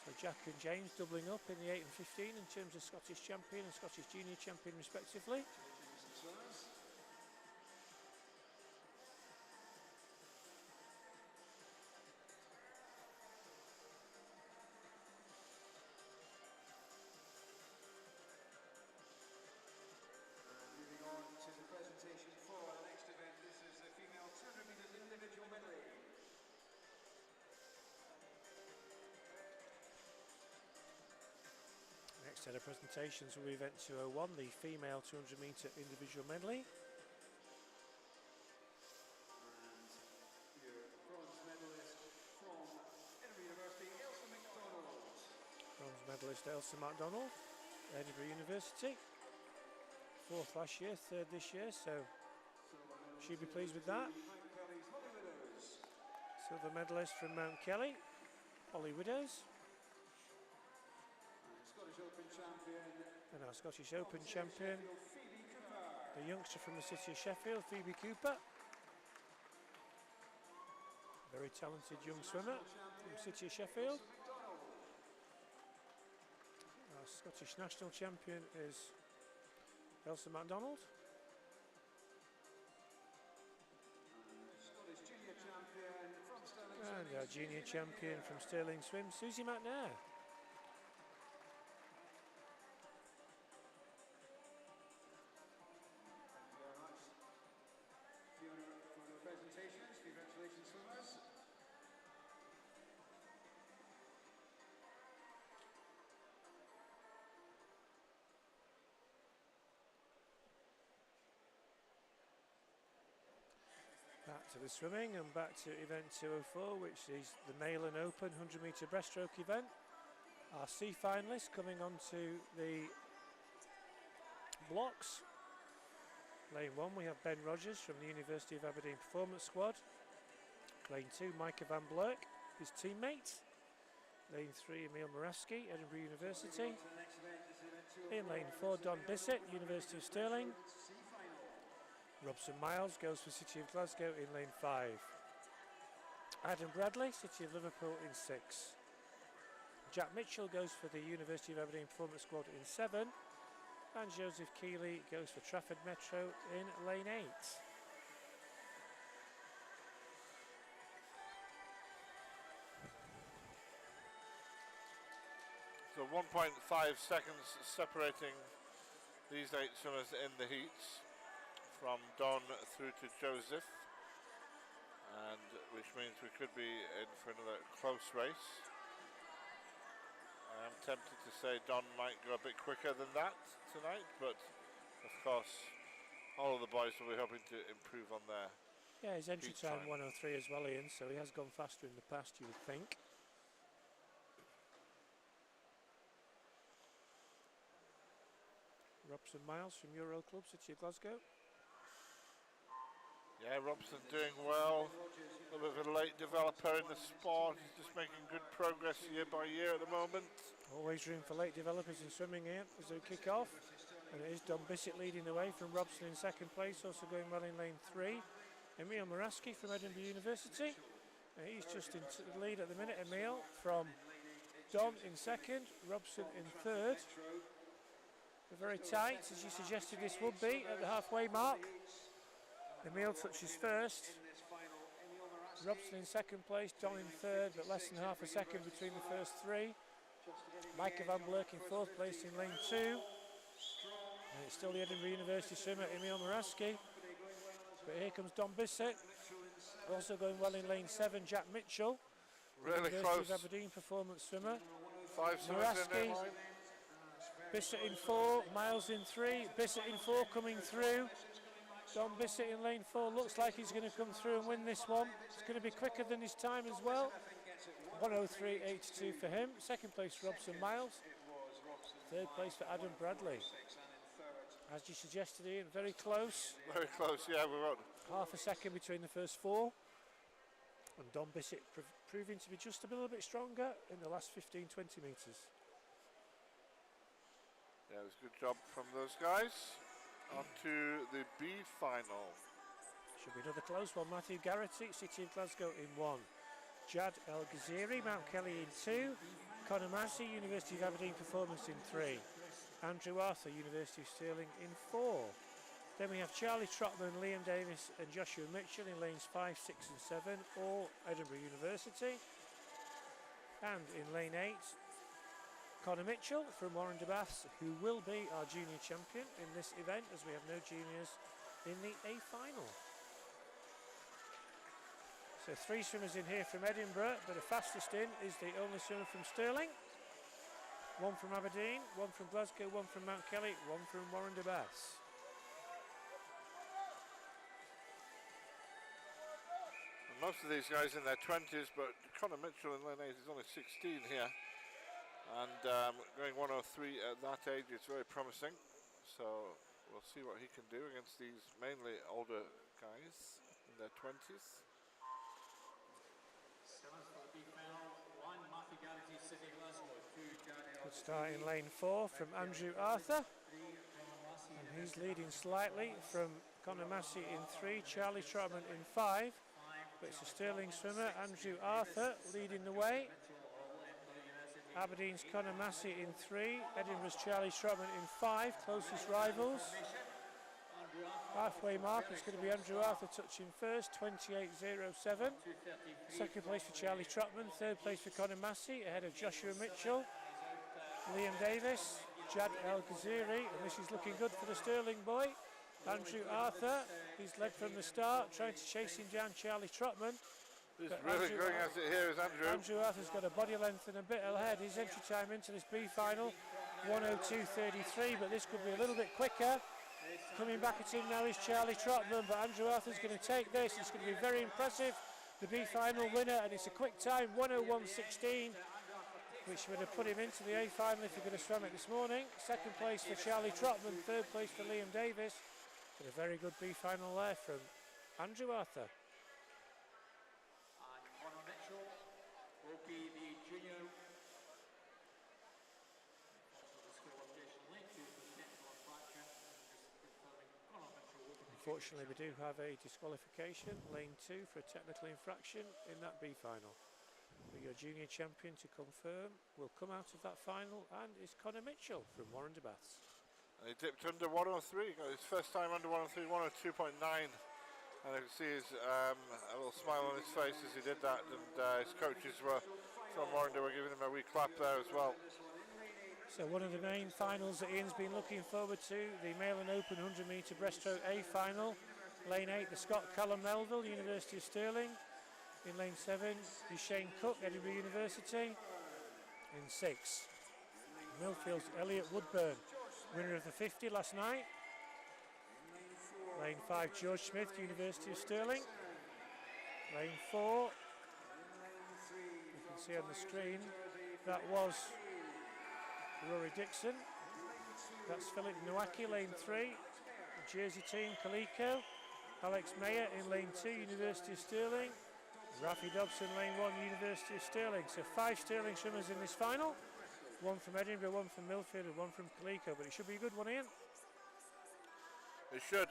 So Jack and James doubling up in the 8 and 15 in terms of Scottish champion and Scottish junior champion respectively. Set of presentations will be event 201, the female 200 metre individual medley. And your bronze medalist from Edinburgh University, Elsa McDonald. Bronze medalist Elsa MacDonald, Edinburgh University. 4th last year, 3rd this year, so she'll be pleased with that. Silver medalist from Mount Kelly, Holly Widows. Scottish Open champion. And our Scottish Open champion, the youngster from the city of Sheffield, Phoebe Cooper. Very talented young swimmer from the city of Sheffield. Our Scottish national champion is Elsa MacDonald. Scottish junior champion from Stirling. And our junior champion from Stirling Swim, Susie McNair. Presentations, congratulations swimmers. Back to the swimming and back to event 204, which is the male and open 100 metre breaststroke event. Our C finalists coming onto the blocks. Lane 1 we have Ben Rogers from the University of Aberdeen Performance Squad. Lane 2 Micah van Blerk, his teammate. Lane 3 Emil Moravsky, Edinburgh University. In lane 4 Don Bissett, University of Stirling. Robson Miles goes for City of Glasgow in lane 5. Adam Bradley, City of Liverpool in 6. Jack Mitchell goes for the University of Aberdeen Performance Squad in 7. And Joseph Keeley goes for Trafford Metro in lane 8. So 1.5 seconds separating these 8 swimmers in the heats, from Don through to Joseph, and which means we could be in for another close race. I'm tempted to say Don might go a bit quicker than that tonight, but of course all of the boys will be hoping to improve on their Yeah, his entry heat time 103 as well, Ian, so he has gone faster in the past, you would think. Robson Miles from Euro Club, City of Glasgow. Yeah, Robson doing well. A little bit of a late developer in the sport. He's just making good progress year by year at the moment. Always room for late developers in swimming here as they kick off. And it is Don Bissett leading the way from Robson in 2nd place, also going well in lane 3. Emil Moravsky from Edinburgh University. He's just in the lead at the minute, Emil, from Don in 2nd, Robson in 3rd. They're very tight, as you suggested this would be, at the halfway mark. Emil touches first. Robson in 2nd place, Don in 3rd, but less than half a second between the first 3. Micah van Blerk in 4th place in lane 2. And it's still the Edinburgh University swimmer, Emil Moravsky. But here comes Don Bissett. Also going well in lane 7, Jack Mitchell. Really University close. of Aberdeen performance swimmer. 5 swimmers in Moravsky. there. Bissett in 4, Miles in 3, Bissett in 4 coming through. Don Bissett in lane 4 looks like he's going to come through and win this one. It's going to be quicker than his time as well. 103.82 for him. 2nd place Robson Miles. 3rd place for Adam Bradley. As you suggested, Ian, very close. Very close, yeah, we're on. Half a second between the first 4. And Don Bissett proving to be just a little bit stronger in the last 15-20 metres. Yeah, it was a good job from those guys. On to the B final. Should be another close one. Matthew Garrity, City of Glasgow in 1. Jad El Ghaziri, Mount Kelly in 2. Conor Massey, University of Aberdeen Performance in 3. Andrew Arthur, University of Stirling in 4. Then we have Charlie Trotman, Liam Davis and Joshua Mitchell in lanes 5, 6 and 7, all Edinburgh University. And in lane 8, Conor Mitchell from Warren de Baths, who will be our junior champion in this event, as we have no juniors in the A final. So 3 swimmers in here from Edinburgh, but the fastest in is the only swimmer from Stirling. one from Aberdeen, one from Glasgow, one from Mount Kelly, one from Warren de Bass. Most of these guys in their 20s, but Conor Mitchell in lane 8 is only 16 here. And going 103 at that age is very promising. So we'll see what he can do against these mainly older guys in their 20s. Good start in lane 4 from Andrew Arthur. And he's leading slightly from Conor Massey in 3, Charlie Trotman in 5. But it's a sterling swimmer, Andrew Arthur, leading the way. Aberdeen's Conor Massey in 3, Edinburgh's Charlie Trotman in 5, closest rivals. Halfway mark, it's going to be Andrew Arthur touching first, 28.07. Second place for Charlie Trotman, third place for Conor Massey, ahead of Joshua Mitchell, Liam Davis, Jad El Ghaziri, and this is looking good for the Sterling boy. Andrew Arthur, he's led from the start, trying to chase him down, Charlie Trotman. He's really going at it here, is Andrew. Andrew Arthur's got a body length and a bit ahead. His entry time into this B final, 1:02.33, but this could be a little bit quicker. Coming back at him now is Charlie Trotman, but Andrew Arthur's going to take this. It's going to be very impressive. The B final winner, and it's a quick time, 1:01.16, which would have put him into the A final if you're going to swim it this morning. Second place for Charlie Trotman, third place for Liam Davis. But a very good B final there from Andrew Arthur. And Conor Mitchell will be the junior. Unfortunately, we do have a disqualification, lane 2, for a technical infraction in that B final. But your junior champion to confirm will come out of that final, and is Conor Mitchell from Warren de Bass. And he dipped under 103, got his first time under 103, 102.9. And I can see his, a little smile on his face as he did that, and his coaches were from Warren, they were giving him a wee clap there as well. So one of the main finals that Ian's been looking forward to, the male and open 100 metre breaststroke A final. Lane 8, the Scot Callum Melville, University of Stirling. In lane 7, Shane Cook, Edinburgh University. In 6, Millfield's Elliot Woodburn, winner of the 50 last night. Lane 5, George Smith, University of Stirling. Lane 4, you can see on the screen, that was Rory Dixon. That's Philip Nwaki, lane 3. The Jersey team, Coleco. Alex Mayer in lane 2, University of Stirling. Rafi Dobson, lane 1, University of Stirling. So 5 Stirling swimmers in this final. One from Edinburgh, one from Millfield, and one from Coleco. But it should be a good one, Ian. It should.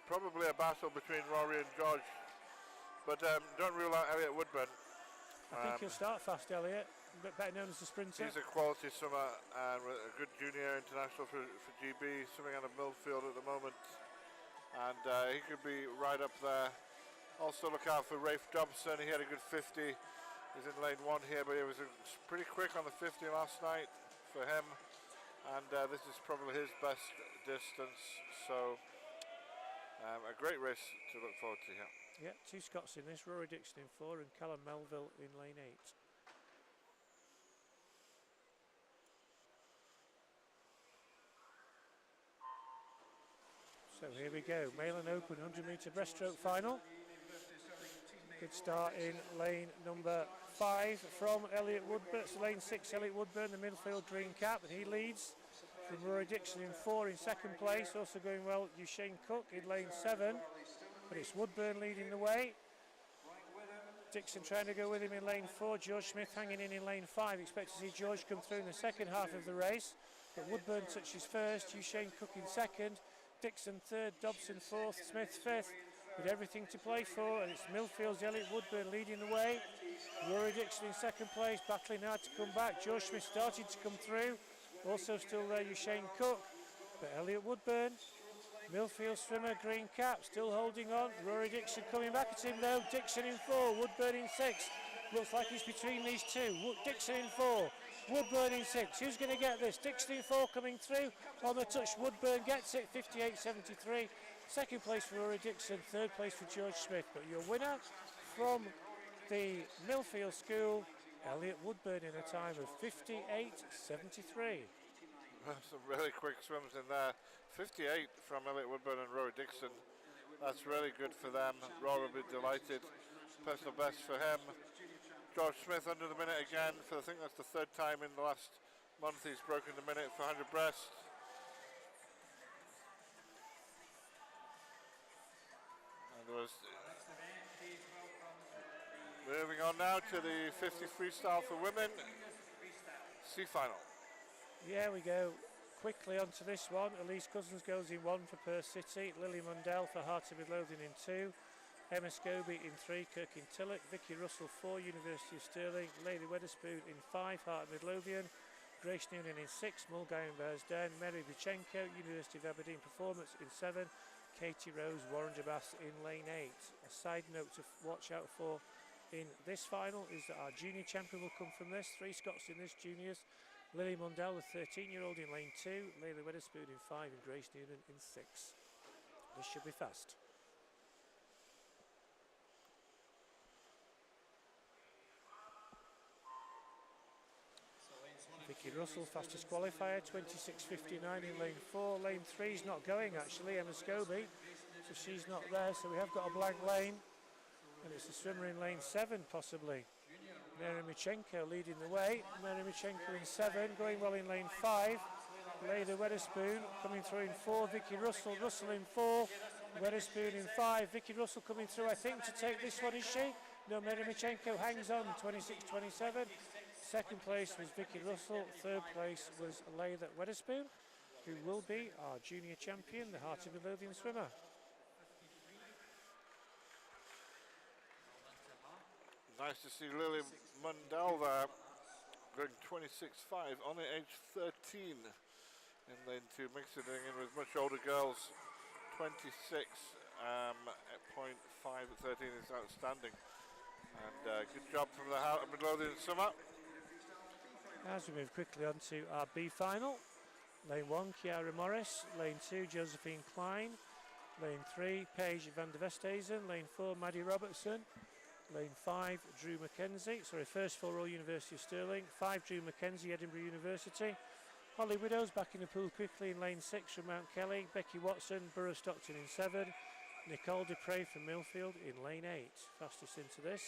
Probably a battle between Rory and George. But don't rule out Elliot Woodburn. I think he'll start fast, Elliot. Better known as the sprinter. He's a quality swimmer and a good junior international for GB, swimming out of Millfield at the moment. And he could be right up there. Also look out for Rafe Dobson. He had a good 50. He's in lane 1 here, but he was pretty quick on the 50 last night for him. And this is probably his best distance. So a great race to look forward to here. Yeah, 2 Scots in this, Rory Dixon in 4 and Callum Melville in lane 8. So here we go, male and open 100 metre breaststroke final. Good start in lane number 5 from Elliot Woodburn. So lane 6, Elliot Woodburn, the midfield green cap, and he leads from Rory Dixon in 4 in second place. Also going well, Shane Cook in lane 7, but it's Woodburn leading the way. Dixon trying to go with him in lane 4. George Smith hanging in lane 5. Expect to see George come through in the second half of the race, but Woodburn touches first. Shane Cook in second. Dixon third, Dobson fourth, Smith fifth, with everything to play for, and it's Millfield's Elliot Woodburn leading the way. Rory Dixon in second place, battling hard to come back. George Smith starting to come through, also still there, Shane Cook, but Elliot Woodburn, Millfield swimmer, green cap, still holding on. Rory Dixon coming back at him though. Dixon in 4, Woodburn in 6. Looks like it's between these two. Dixon in 4. Woodburn in 6. Who's going to get this? Dixon in 4 coming through on the touch. Woodburn gets it, 58.73. Second place for Rory Dixon, third place for George Smith. But your winner from the Millfield School Elliot Woodburn in a time of 58.73. Some really quick swims in there. 58 from Elliot Woodburn and Rory Dixon. That's really good for them. Rory will be delighted. Personal best for him. George Smith under the minute again. For I think that's the third time in the last month he's broken the minute for 100 breast. And there was moving on now to the 50 freestyle for women. C final. Yeah, we go quickly onto this one. Elise Cousins goes in 1 for Perth City. Lily Mundell for Heart of Midlothian in 2. Emma Scobie in 3, Kirkin-Tilloch. Vicky Russell 4, University of Stirling. Lady Weatherspoon in 5, Heart of Midlothian. Grace Noonan in 6, Mulgay and Bearsden. Mary Buchenko, University of Aberdeen Performance in 7. Katie Rose, Warren Jabas in lane 8. A side note to watch out for in this final is that our junior champion will come from this. 3 Scots in this juniors. Lily Mundell, the 13-year-old in lane 2, Layla Weatherspoon in 5 and Grace Noonan in 6. This should be fast. Vicky Russell, fastest qualifier, 26.59 in lane 4. Lane 3 is not going actually, Emma Scobie, so she's not there, so we have got a blank lane. And it's a swimmer in lane 7 possibly. Mary Michenko leading the way. Mary Michenko in 7, going well in lane 5. Leda Weatherspoon coming through in 4. Vicky Russell, Russell in 4. Weatherspoon in 5. Vicky Russell coming through, I think, to take this one, is she? No, Mary Michenko hangs on, 26.27. Second place was Vicky Russell. Third place was Leda Weatherspoon, who will be our junior champion, the Heart of Midlothian swimmer. Nice to see Lily Mundell there, going 26.5, only age 13 in lane 2, mixing it in with much older girls. 26 at 0.5 at 13 is outstanding. And good job from the Heart of Midlothian summer. As we move quickly on to our B final, lane 1, Chiara Morris, lane 2, Josephine Klein, lane 3, Paige van der Vesthuizen, lane 4, Maddie Robertson, lane 5, Drew Mackenzie, first 4 Royal University of Stirling, 5 Drew Mackenzie, Edinburgh University. Holly Widows back in the pool quickly in lane 6 from Mount Kelly, Becky Watson, Borough Stockton in 7, Nicole Dupre from Millfield in lane 8. Fastest into this,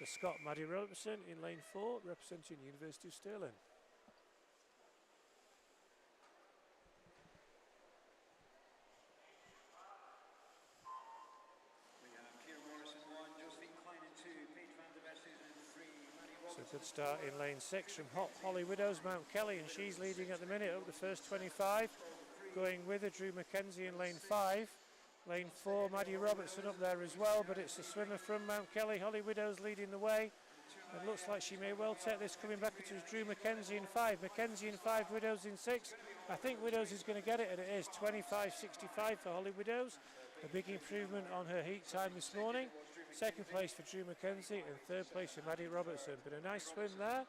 the Scot Maddie Robertson in lane 4, representing University of Stirling. So good start in lane 6 from Holly Widows, Mount Kelly, and she's leading at the minute up the first 25. Going with her, Drew Mackenzie in lane 5. Lane 4, Maddie Robertson up there as well, but it's the swimmer from Mount Kelly, Holly Widows, leading the way. It looks like she may well take this. Coming back, it was Drew Mackenzie in 5. Mackenzie in 5, Widows in 6. I think Widows is going to get it, and it is 25.65 for Holly Widows. A big improvement on her heat time this morning. Second place for Drew Mackenzie and third place for Maddie Robertson. But a nice swim there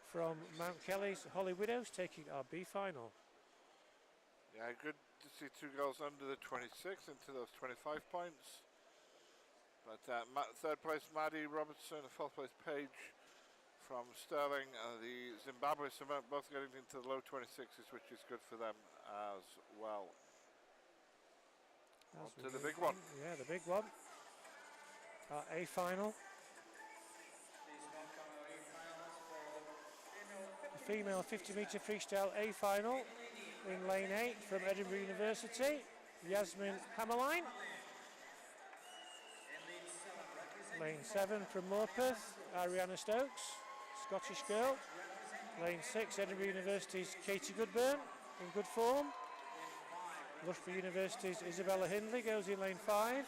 from Mount Kelly's Holly Widows, taking our B final. Yeah, good to see 2 girls under the 26 into those 25 points. But third place Maddie Robertson, fourth place Paige from Stirling. The Zimbabwe swimmer both getting into the low 26s, which is good for them as well. On to the big one. Yeah, the big one. Our A final. The female 50-metre freestyle A final in lane 8 from Edinburgh University, Yasmin Hammerline. Lane 7 from Morpeth, Ariana Stokes, Scottish girl. Lane 6, Edinburgh University's Katie Goodburn, in good form. Loughborough University's Isabella Hindley goes in lane 5.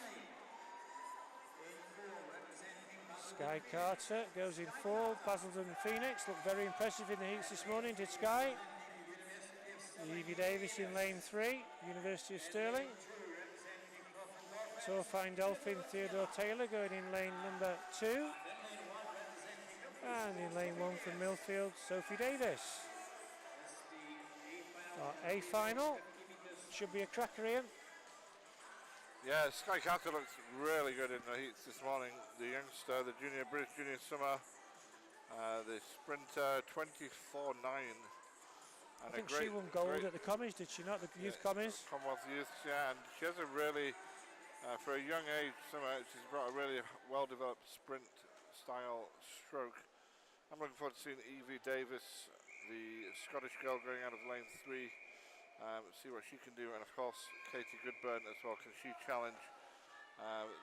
Sky Carter goes in 4. Basildon Phoenix looked very impressive in the heats this morning, did Sky. Evie Davis in lane 3, University of Stirling. Torfine Dolphin Theodore Taylor going in lane number 2. And in lane 1 from Millfield, Sophie Davis. Our A final should be a cracker, Ian. Yeah, Sky Carter looks really good in the heats this morning. The youngster, the British Junior Summer, The sprinter 24.9. I think she won gold at the commies, did she not? The youth commies? Commonwealth Youth, yeah, and she has a really, for a young age, she's brought a really well-developed sprint style stroke. I'm looking forward to seeing Evie Davis, the Scottish girl going out of lane 3, see what she can do, and of course Katie Goodburn as well. Can she challenge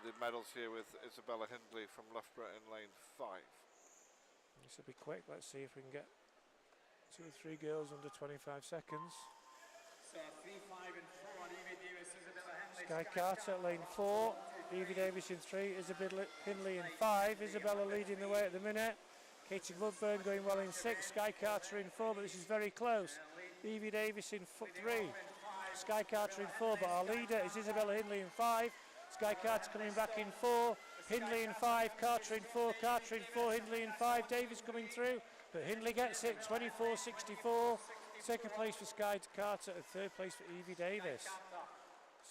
the medals here with Isabella Hindley from Loughborough in lane 5? This will be quick. Let's see if we can get 2 or 3 girls under 25 seconds. So 3, 5 and 4 on Evie Davis, Isabella Hindley. Sky Carter at lane 4, Evie Davis in 3, Isabella Hindley in 5. Isabella leading the way at the minute. Katie Woodburn going well in 6, Sky Carter in 4, but this is very close. Evie Davis in 3, Sky Carter in 4, but our leader is Isabella Hindley in 5. Sky Carter coming back in 4, Hindley in 5, Carter in 4, Carter in 4, Hindley in 5, Davis coming through, but Hindley gets it, 24.64. Second place for Sky Carter and third place for Evie Davis.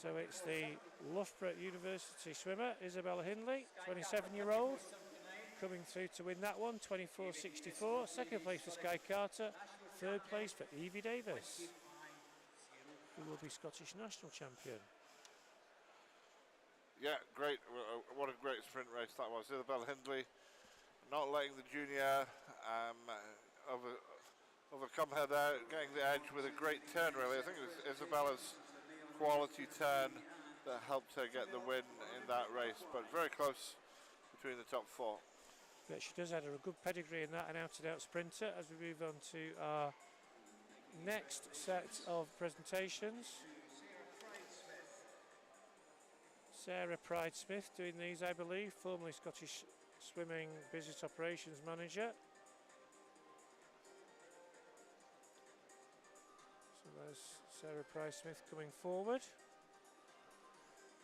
So it's the Loughborough University swimmer, Isabella Hindley, 27-year-old, coming through to win that one, 24.64. Second place for Sky Carter, third place for Evie Davis, who will be Scottish national champion. Yeah, great. What a great sprint race that was. Isabella Hindley not letting the junior overcome her there, getting the edge with a great turn, really. I think it was Isabella's quality turn that helped her get the win in that race, but very close between the top 4. But she does have a good pedigree in that, an out-and-out sprinter. As we move on to our next set of presentations. Sarah Pride-Smith doing these, I believe, formerly Scottish Swimming Business Operations Manager. So there's Sarah Pride-Smith coming forward.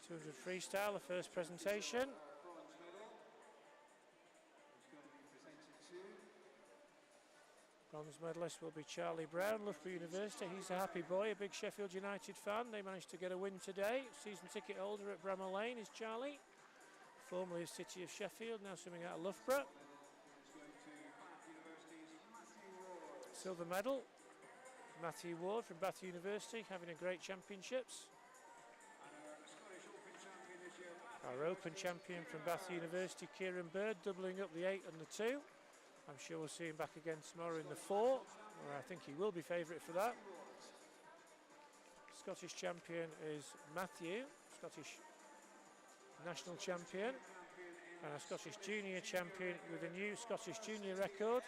200 freestyle, the first presentation. Bronze medalist will be Charlie Brown, Loughborough University. He's a happy boy, a big Sheffield United fan. They managed to get a win today. Season ticket holder at Bramall Lane is Charlie, formerly of City of Sheffield, now swimming out of Loughborough. Silver medal, Matthew Ward from Bath University, having a great championships. Our Open champion from Bath University, Kieran Bird, doubling up the 8 and the 2. I'm sure we'll see him back again tomorrow in the 4, where I think he will be favourite for that. Scottish champion is Matthew, Scottish national champion, and a Scottish junior champion with a new Scottish junior record,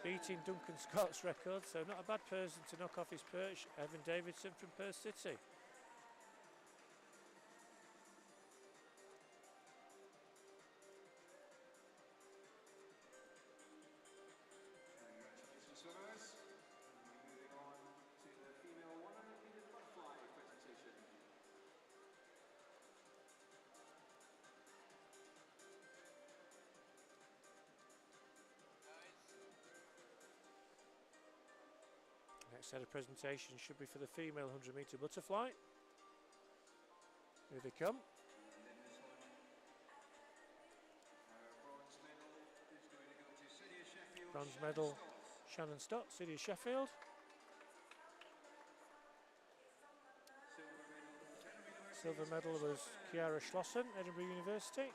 beating Duncan Scott's record, so not a bad person to knock off his perch, Evan Davidson from Perth City. Next set of presentations should be for the female 100-metre butterfly. Here they come. Bronze medal, Shannon Stott, City of Sheffield. Silver medal was Ciara Schlossen, Edinburgh University.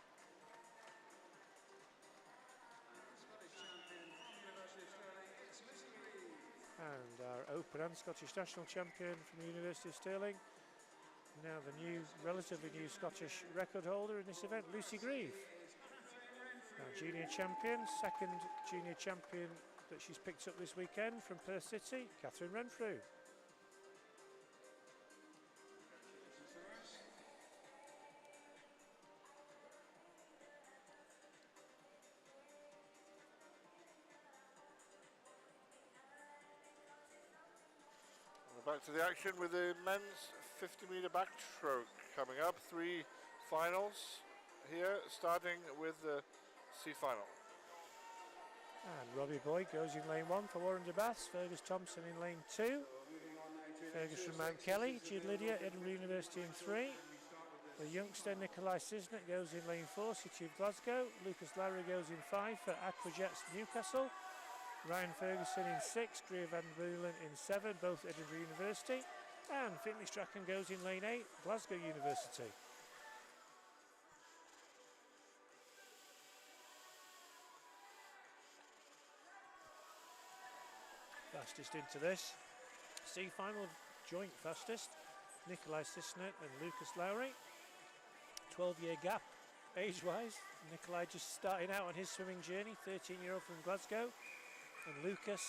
And our Open and Scottish national champion from the University of Stirling. Now the new, relatively new Scottish record holder in this event, Lucy Grieve. Our junior champion, second junior champion that she's picked up this weekend from Perth City, Catherine Renfrew. Back to the action with the men's 50-metre backstroke coming up. 3 finals here, starting with the C final. And Robbie Boyd goes in lane 1 for Warren de Bass. Fergus Thompson in lane 2. Fergus from Mount Kelly. Jude Lydia, Edinburgh University in 3. The youngster Nikolai Sisnet goes in lane 4, City of Glasgow. Lucas Lowry goes in 5 for Aquajets Newcastle. Ryan Ferguson in 6, Greer van Beulen in 7, both Edinburgh University. And Finley Strachan goes in lane 8, Glasgow University. Fastest into this. C final joint fastest. Nikolai Sisnet and Lucas Lowry. 12-year gap age-wise. Nikolai just starting out on his swimming journey, 13-year-old from Glasgow. And Lucas,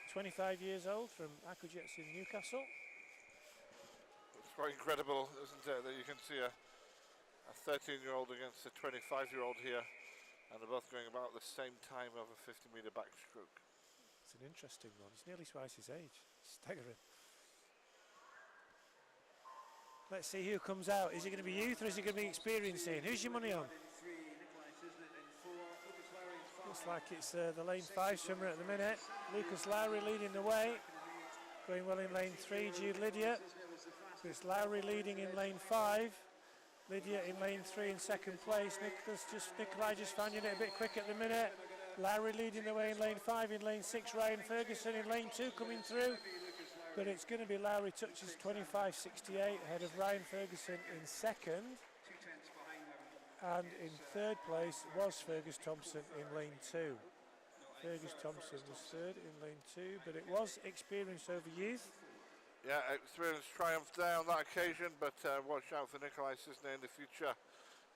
25 years old from Aquajets in Newcastle. It's quite incredible, isn't it, that you can see a 13-year-old against a 25-year-old here, and they're both going about the same time of a 50-metre backstroke. It's an interesting one. He's nearly twice his age. Staggering. Let's see who comes out. Is it going to be youth or is it going to be experience in? Who's your money on? Looks like it's the lane 5 swimmer at the minute. Lucas Lowry leading the way. Going well in lane 3, Jude Lydia. It's Lowry leading in lane 5. Lydia in lane 3 in second place. Nikolai just finding it a bit quick at the minute. Lowry leading the way in lane 5. In lane 6, Ryan Ferguson in lane 2 coming through. But it's going to be Lowry touches 25.68 ahead of Ryan Ferguson in second. And in third place was Fergus Thompson in lane 2. Fergus Thompson was third in lane 2, but it was experience over youth. Yeah, experience triumphed there on that occasion, but watch out for Nikolai Sisnet in the future.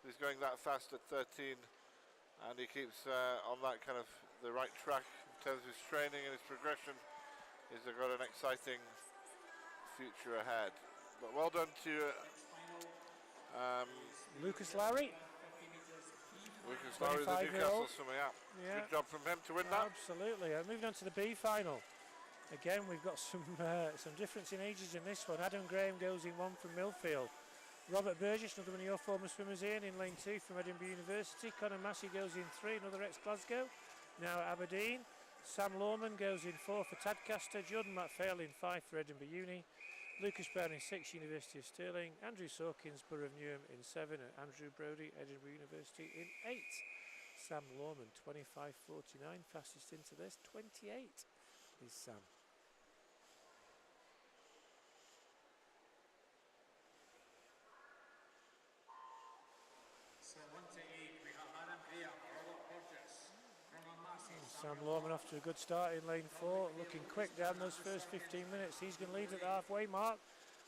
He's going that fast at 13, and he keeps on that kind of the right track in terms of his training and his progression. He's got an exciting future ahead. But well done to Lucas Lowry. Lucas Lowry, the Newcastle swimmer, yeah. Good job from him to win that. Absolutely. Moving on to the B final. Again, we've got some difference in ages in this one. Adam Graham goes in 1 from Millfield. Robert Burgess, another one of your former swimmers in lane 2 from Edinburgh University. Conor Massey goes in 3, another ex-Glasgow, now at Aberdeen. Sam Lawman goes in 4 for Tadcaster. Jordan McPhail in 5 for Edinburgh Uni. Lucas Brown in 6, University of Stirling. Andrew Sawkins, Borough of Newham in 7, and Andrew Brodie, Edinburgh University in 8. Sam Lawman, 25.49, fastest into this. 28 is Sam. Sam Lawman off to a good start in lane 4, looking quick down those first 15 minutes. He's going to lead at the halfway mark.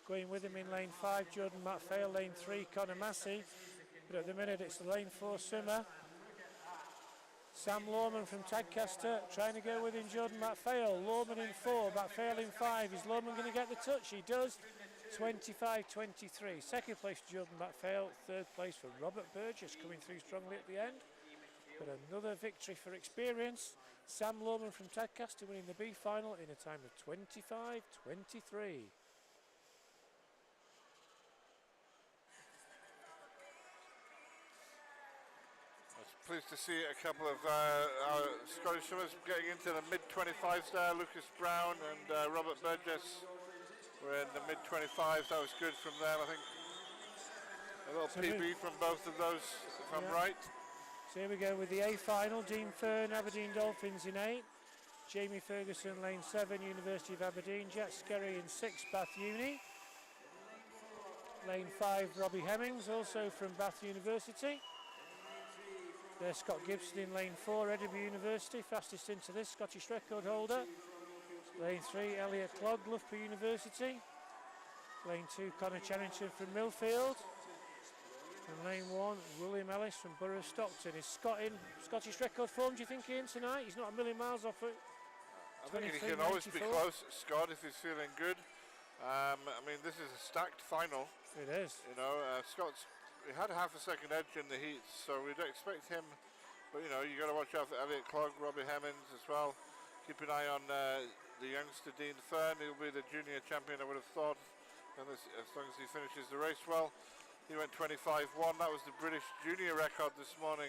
Going with him in lane 5, Jordan McPhail, lane 3, Conor Massey. But at the minute it's the lane 4 swimmer, Sam Lawman from Tadcaster, trying to go within Jordan McPhail. Lawman in 4, McPhail in 5. Is Lawman going to get the touch? He does. 25.23. Second place Jordan McPhail, third place for Robert Burgess, coming through strongly at the end. But another victory for experience. Sam Lawman from Tadcaster winning the B final in a time of 25.23. Pleased to see a couple of our Scottish swimmers getting into the mid-25s there. Lucas Brown and Robert Burgess were in the mid-25s. That was good from them. I think a little PB from both of those, if I'm right. So here we go with the A final. Dean Fern, Aberdeen Dolphins in 8. Jamie Ferguson, lane 7, University of Aberdeen. Jack Skerry in 6, Bath Uni. Lane 5, Robbie Hemmings, also from Bath University. There's Scott Gibson in lane 4, Edinburgh University, fastest into this, Scottish record holder. Lane 3, Elliot Clogg, Loughborough University. Lane 2, Conor Channington from Millfield. And lane 1, William Ellis from Borough of Stockton. Is Scott in Scottish record form, do you think, Ian, tonight? He's not a million miles off it. I think he can always be close, Scott, if he's feeling good. I mean, this is a stacked final. It is. You know, Scott's he had half a second edge in the heats, so we'd expect him. But you know, you got to watch out for Elliot Clogg, Robbie Hemmings as well. Keep an eye on the youngster Dean Fern. He'll be the junior champion, I would have thought, and as long as he finishes the race well. He went 25.1. That was the British junior record this morning.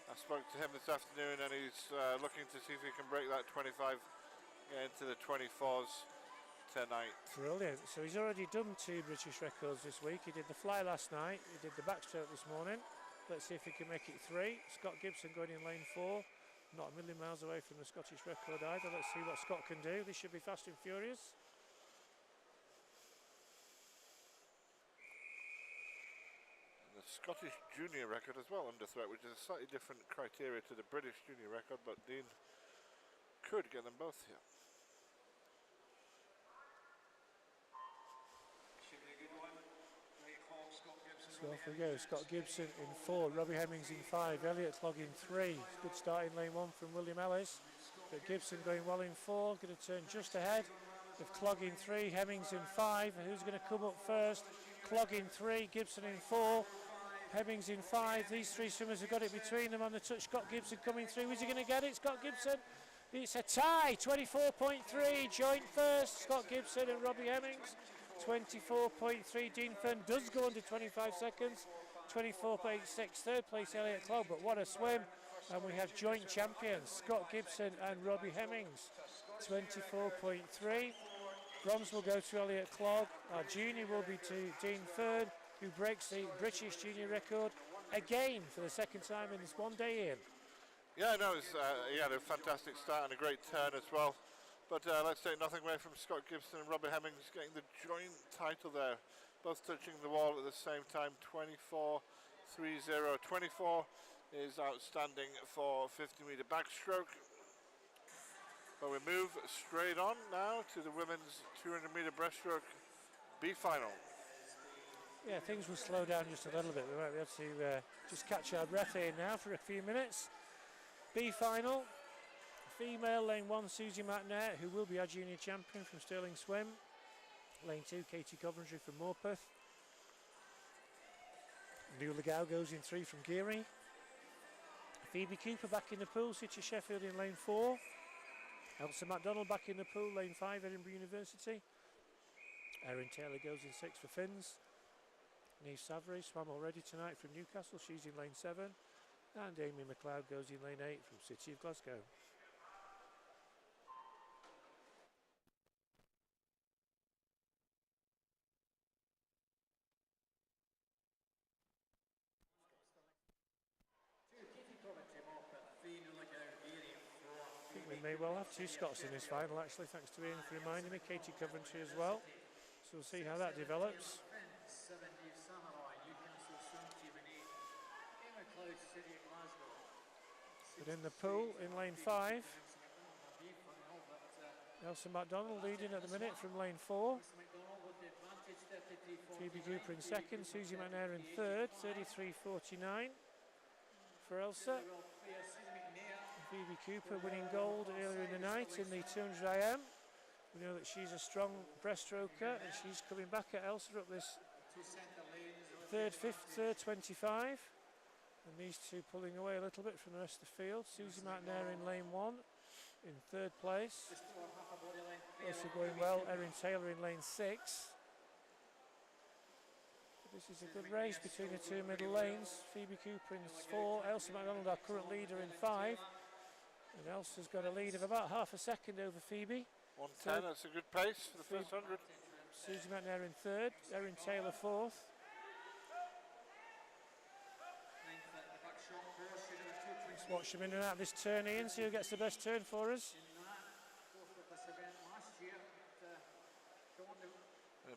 I spoke to him this afternoon, and he's looking to see if he can break that 25, get into the 24s tonight. Brilliant. So he's already done 2 British records this week. He did the fly last night. He did the backstroke this morning. Let's see if he can make it 3. Scott Gibson going in lane 4. Not a million miles away from the Scottish record either. Let's see what Scott can do. This should be fast and furious. The Scottish junior record as well under threat, which is a slightly different criteria to the British junior record, but Dean could get them both here. Should be a good one. Great call, Scott Gibson. So off we go. Scott Gibson in 4, Robbie Hemmings in 5, Elliot Clogg in 3. Good start in lane 1 from William Ellis. But Gibson going well in 4, going to turn just ahead of Clogg in 3, Hemmings in 5. Who's going to come up first? Clogg in 3, Gibson in 4, Hemmings in 5. These 3 swimmers have got it between them on the touch. Scott Gibson coming through. Is he going to get it? Scott Gibson. It's a tie. 24.3 joint first. Scott Gibson and Robbie Hemmings. 24.3. Dean Fern does go under 25 seconds. 24.86 third place Elliot Clogg. But what a swim. And we have joint champions Scott Gibson and Robbie Hemmings. 24.3. Bronze will go to Elliot Clogg. Our junior will be to Dean Fern, who breaks the British junior record again for the 2nd time in this one day in. Yeah, no, he had a fantastic start and a great turn as well. But let's take nothing away from Scott Gibson and Robbie Hemmings getting the joint title there. Both touching the wall at the same time, 24.30. 24 is outstanding for 50-metre backstroke. But we move straight on now to the women's 200-metre breaststroke B final. Yeah, things will slow down just a little bit. We might be able to just catch our breath here now for a few minutes. B final, female lane 1 Susie McNair, who will be our junior champion from Stirling Swim. Lane 2 Katie Coventry from Morpeth. Nuala Gow goes in 3 from Geary. Phoebe Cooper back in the pool, City Sheffield in lane 4. Elsa MacDonald back in the pool, lane 5 Edinburgh University. Erin Taylor goes in 6 for Finns. Neve Savary swam already tonight from Newcastle, she's in lane 7. And Amy McLeod goes in lane 8 from City of Glasgow. I think we may well have 2 Scots in this final actually, thanks to Ian for reminding me. Katie Coventry as well. So we'll see how that develops. But in the pool, in lane 5, Elsa MacDonald leading at the minute from lane 4. Phoebe Cooper in 2nd, Susie McNair in 3rd, 33.49 for Elsa. Phoebe Cooper winning gold earlier in the night in the 200 IM. We know that she's a strong breaststroker and she's coming back at Elsa up this 3rd, 5th, 3rd, 25. And these 2 pulling away a little bit from the rest of the field. Susie McNair in lane 1 in 3rd place. Also going well, Erin Taylor in lane 6. This is a good race between the 2 middle lanes. Phoebe Cooper in 4, Elsa MacDonald our current leader in 5. And Elsa's got a lead of about half a second over Phoebe. 1:10, that's a good pace for the first 100. Susie McNair in 3rd, Erin Taylor 4th. Let's watch them in and out of this turn, Ian, see who gets the best turn for us.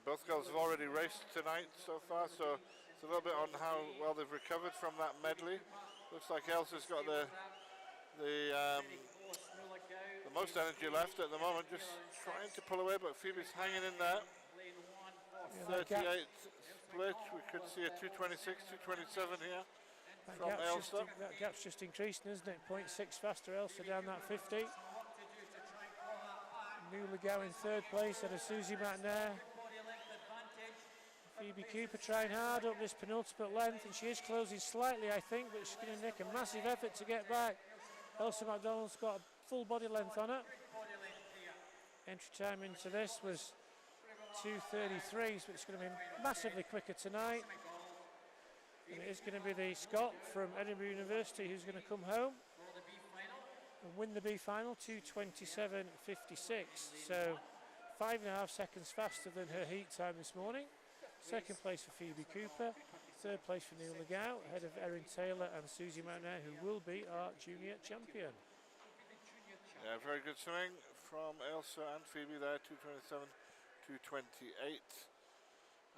Both girls have already raced tonight so far, so it's a little bit on how well they've recovered from that medley. Looks like Elsa's got the most energy left at the moment, just trying to pull away, but Phoebe's hanging in there. 38 split, we could see a 2:26, 2:27 here from Elsa. That gap's just increasing, isn't it? 0.6 faster Elsa down that 50. Nuala Gow in 3rd place and a Susie McNair. Phoebe Cooper trying hard up this penultimate length, and she is closing slightly, I think, but she's going to make a massive effort to get back. Elsa MacDonald's got a full body length on her. Entry time into this was 2:33, so it's going to be massively quicker tonight. And it is going to be the Scot from Edinburgh University who's going to come home and win the B final, 2:27.56. So 5.5 seconds faster than her heat time this morning. Second place for Phoebe Cooper. Third place for Neil Legout, ahead of Erin Taylor and Susie McNair, who will be our junior champion. Yeah, very good swimming from Ailsa and Phoebe there, 2:27, 2:28.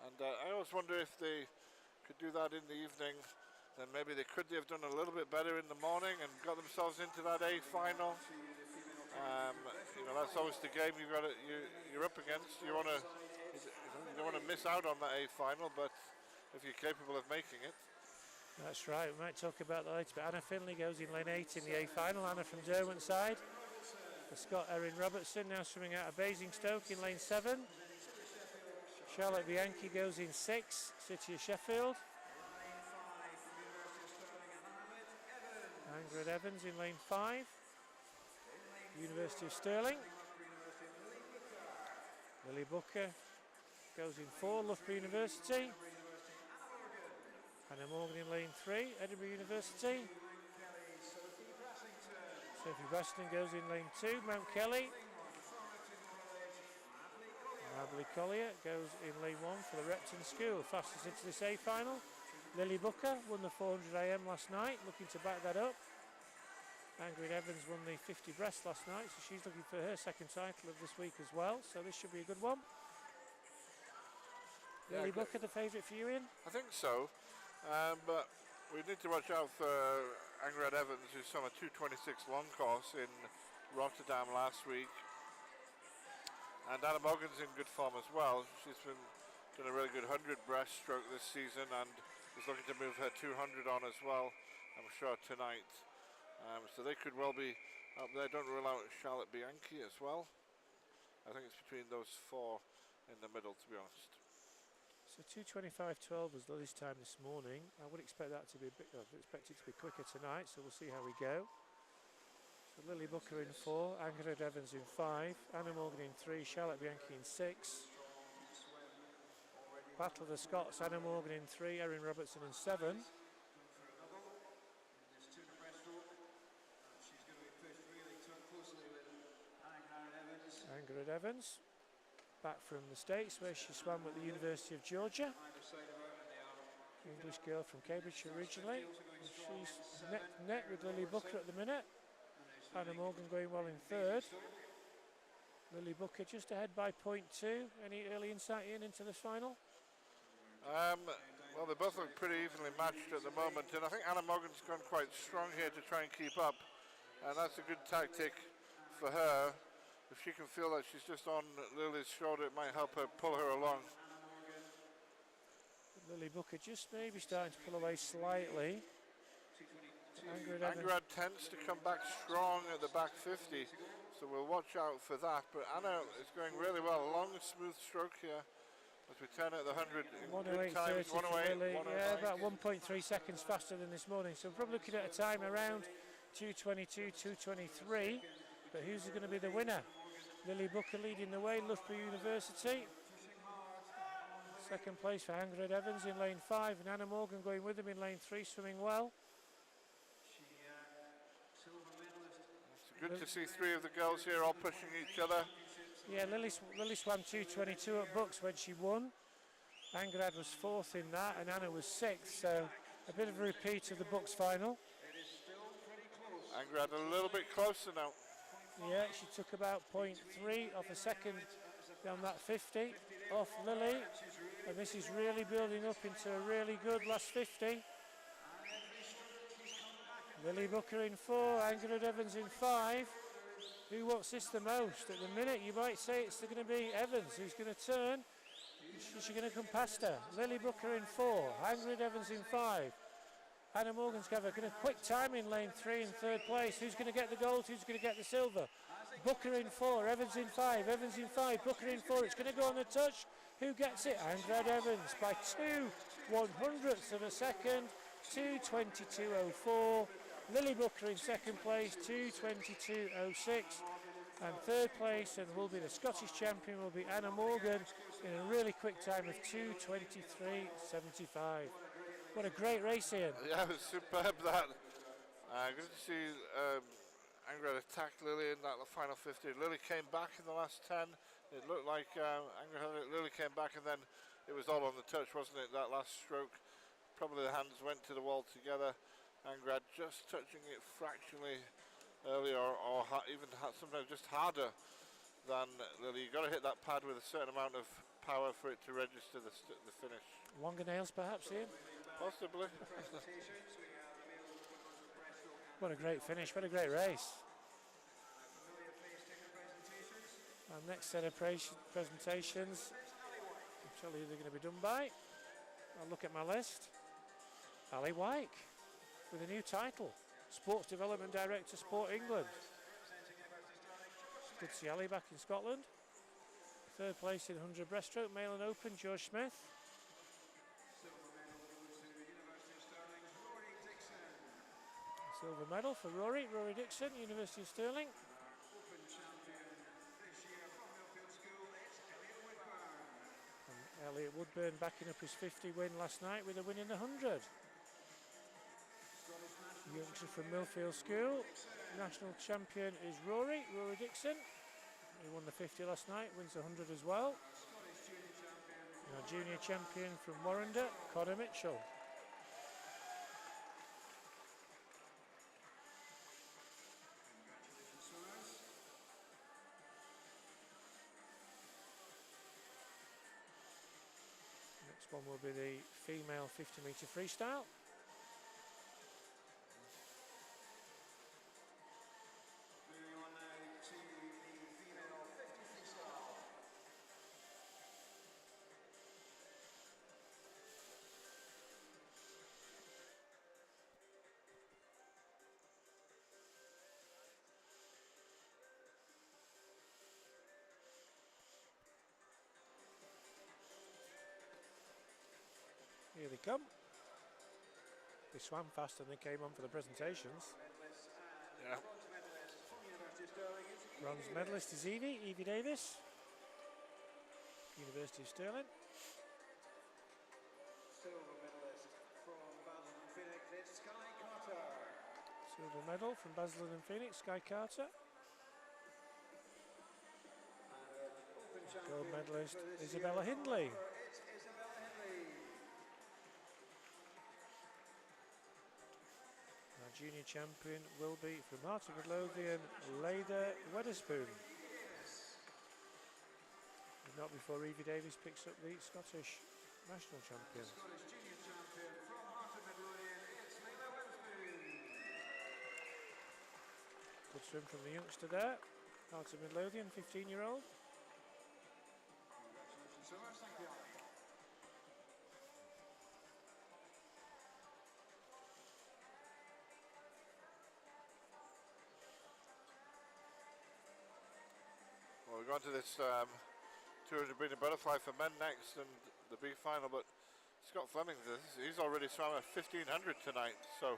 And I always wonder if they could do that in the evening, then maybe they could have done a little bit better in the morning and got themselves into that A final. You know, that's always the game you're up against. You don't want to miss out on that A final, but if you're capable of making it. That's right, we might talk about that later, but Anna Finley goes in lane 8 in the A final. Anna from Derwent side. The Scot Erin Robertson now swimming out of Basingstoke in lane 7. Charlotte Bianchi goes in 6, City of Sheffield. Ingrid Evans in lane 5, University of Stirling. Lily Booker goes in 4, Loughborough University. Hannah Morgan in lane 3, Edinburgh University. Sophie Baston goes in lane 2, Mount Kelly. Natalie Collier goes in lane 1 for the Repton School. Fastest into this A final. Lily Booker won the 400 AM last night, looking to back that up. Ingrid Evans won the 50 breast last night, so she's looking for her second title of this week as well, so this should be a good one. Yeah, Lily Booker, the favourite for you, Ian? I think so, but we need to watch out for Ingrid Evans, who swam a 2:26 long course in Rotterdam last week. And Anna Morgan's in good form as well. She's been doing a really good 100 breaststroke this season and is looking to move her 200 on as well, I'm sure, tonight. So they could well be up there. Don't rule out Charlotte Bianchi as well. I think it's between those 4 in the middle, to be honest. So 2:25.12 was Lily's time this morning. I would expect that to be a bit, I'd expect it to be quicker tonight, so we'll see how we go. So Lily Booker in 4, Ingrid Evans in 5, Anna Morgan in 3, Charlotte Bianchi in 6. Battle of the Scots, Anna Morgan in 3, Erin Robertson in 7. Ingrid Evans, back from the States where she swam at the University of Georgia. English girl from Cambridge originally. She's net with Lily Booker at the minute. Anna Morgan going well in 3rd. Lily Booker just ahead by 0.2. Any early insight into this final? Well, they both look pretty evenly matched at the moment, and I think Anna Morgan's gone quite strong here to try and keep up, and that's a good tactic for her. If she can feel that she's just on Lily's shoulder, it might help her pull her along. Lily Booker just maybe starting to pull away slightly. Ingrid tends to come back strong at the back 50, so we'll watch out for that. But Anna is going really well. A long, smooth stroke here as we turn at the 100 in good times. 108.30 yeah, about 1.3 seconds faster than this morning. So we're probably looking at a time around 2:22, 2:23. But who's going to be the winner? Lily Booker leading the way, Loughborough University. Second place for Ingrid Evans in lane 5, and Anna Morgan going with them in lane 3, swimming well. It's good to see 3 of the girls here all pushing each other. Yeah, Lily swam 2:22 at Bucks when she won. Ingrid was 4th in that, and Anna was 6th, so a bit of a repeat of the Bucks final. Ingrid a little bit closer now. Yeah, she took about 0.3 off a second down that 50 off Lily, and this is really building up into a really good last 50. Lily Booker in 4, Ingrid Evans in 5. Who wants this the most? At the minute, you might say it's going to be Evans who's going to turn. Is she going to come past her? Lily Booker in 4, Ingrid Evans in 5. Anna Morgan's got a quick time in lane 3 in 3rd place. Who's going to get the gold? Who's going to get the silver? Booker in 4, Evans in 5, Evans in 5, Booker in 4. It's going to go on the touch. Who gets it? Ingrid Evans by 2/100ths of a second, 2:22.04. Lily Booker in 2nd place, 2:22.06. And 3rd place, and will be the Scottish champion, will be Anna Morgan in a really quick time of 2:23.75. What a great race, Ian. Yeah, it was superb that. Good to see Ingrid attack Lily in that final 50. Lily came back in the last 10, It looked like Angela Lily came back, and then it was all on the touch, wasn't it? That last stroke, probably the hands went to the wall together. Angrad just touching it fractionally earlier, or sometimes just harder than Lily. You've got to hit that pad with a certain amount of power for it to register the finish. Longer nails, perhaps, Ian? Possibly. What a great finish, what a great race. Our next set of presentations, I'll tell you they're going to be done by. I'll look at my list. Ali Wyke with a new title, Sports Development Director, Sport England. Good to see Ali back in Scotland. Third place in 100 breaststroke, male and open, George Smith. Silver medal for Rory Dixon, University of Stirling. And Elliot Woodburn backing up his 50 win last night with a win in the 100. Youngster from Millfield School. National champion is Rory Dixon. He won the 50 last night, wins the 100 as well. And our junior champion from Warrender, Connor Mitchell. Next one will be the female 50 metre freestyle. Here they come. They swam fast and they came on for the presentations. Yeah. Bronze medalist is Evie Davis, University of Stirling. Silver medalist from Basel and Phoenix, it's Sky Carter. Silver medal from Basel and Phoenix, Sky Carter. Gold medalist Isabella Hindley. Our junior champion will be from Martin Midlothian, Leither Weatherspoon. Not before Evie Davis picks up the Scottish national champion. Scottish junior champion from Martin Midlothian, it's Leither Weatherspoon. Good swim from the youngster there, Martin Midlothian, 15-year-old. Congratulations, swimmers. Thank you. Well, we're going to this 200 metre butterfly for men next, and the big final. But Scott Fleming, he's already swam a 1500 tonight, so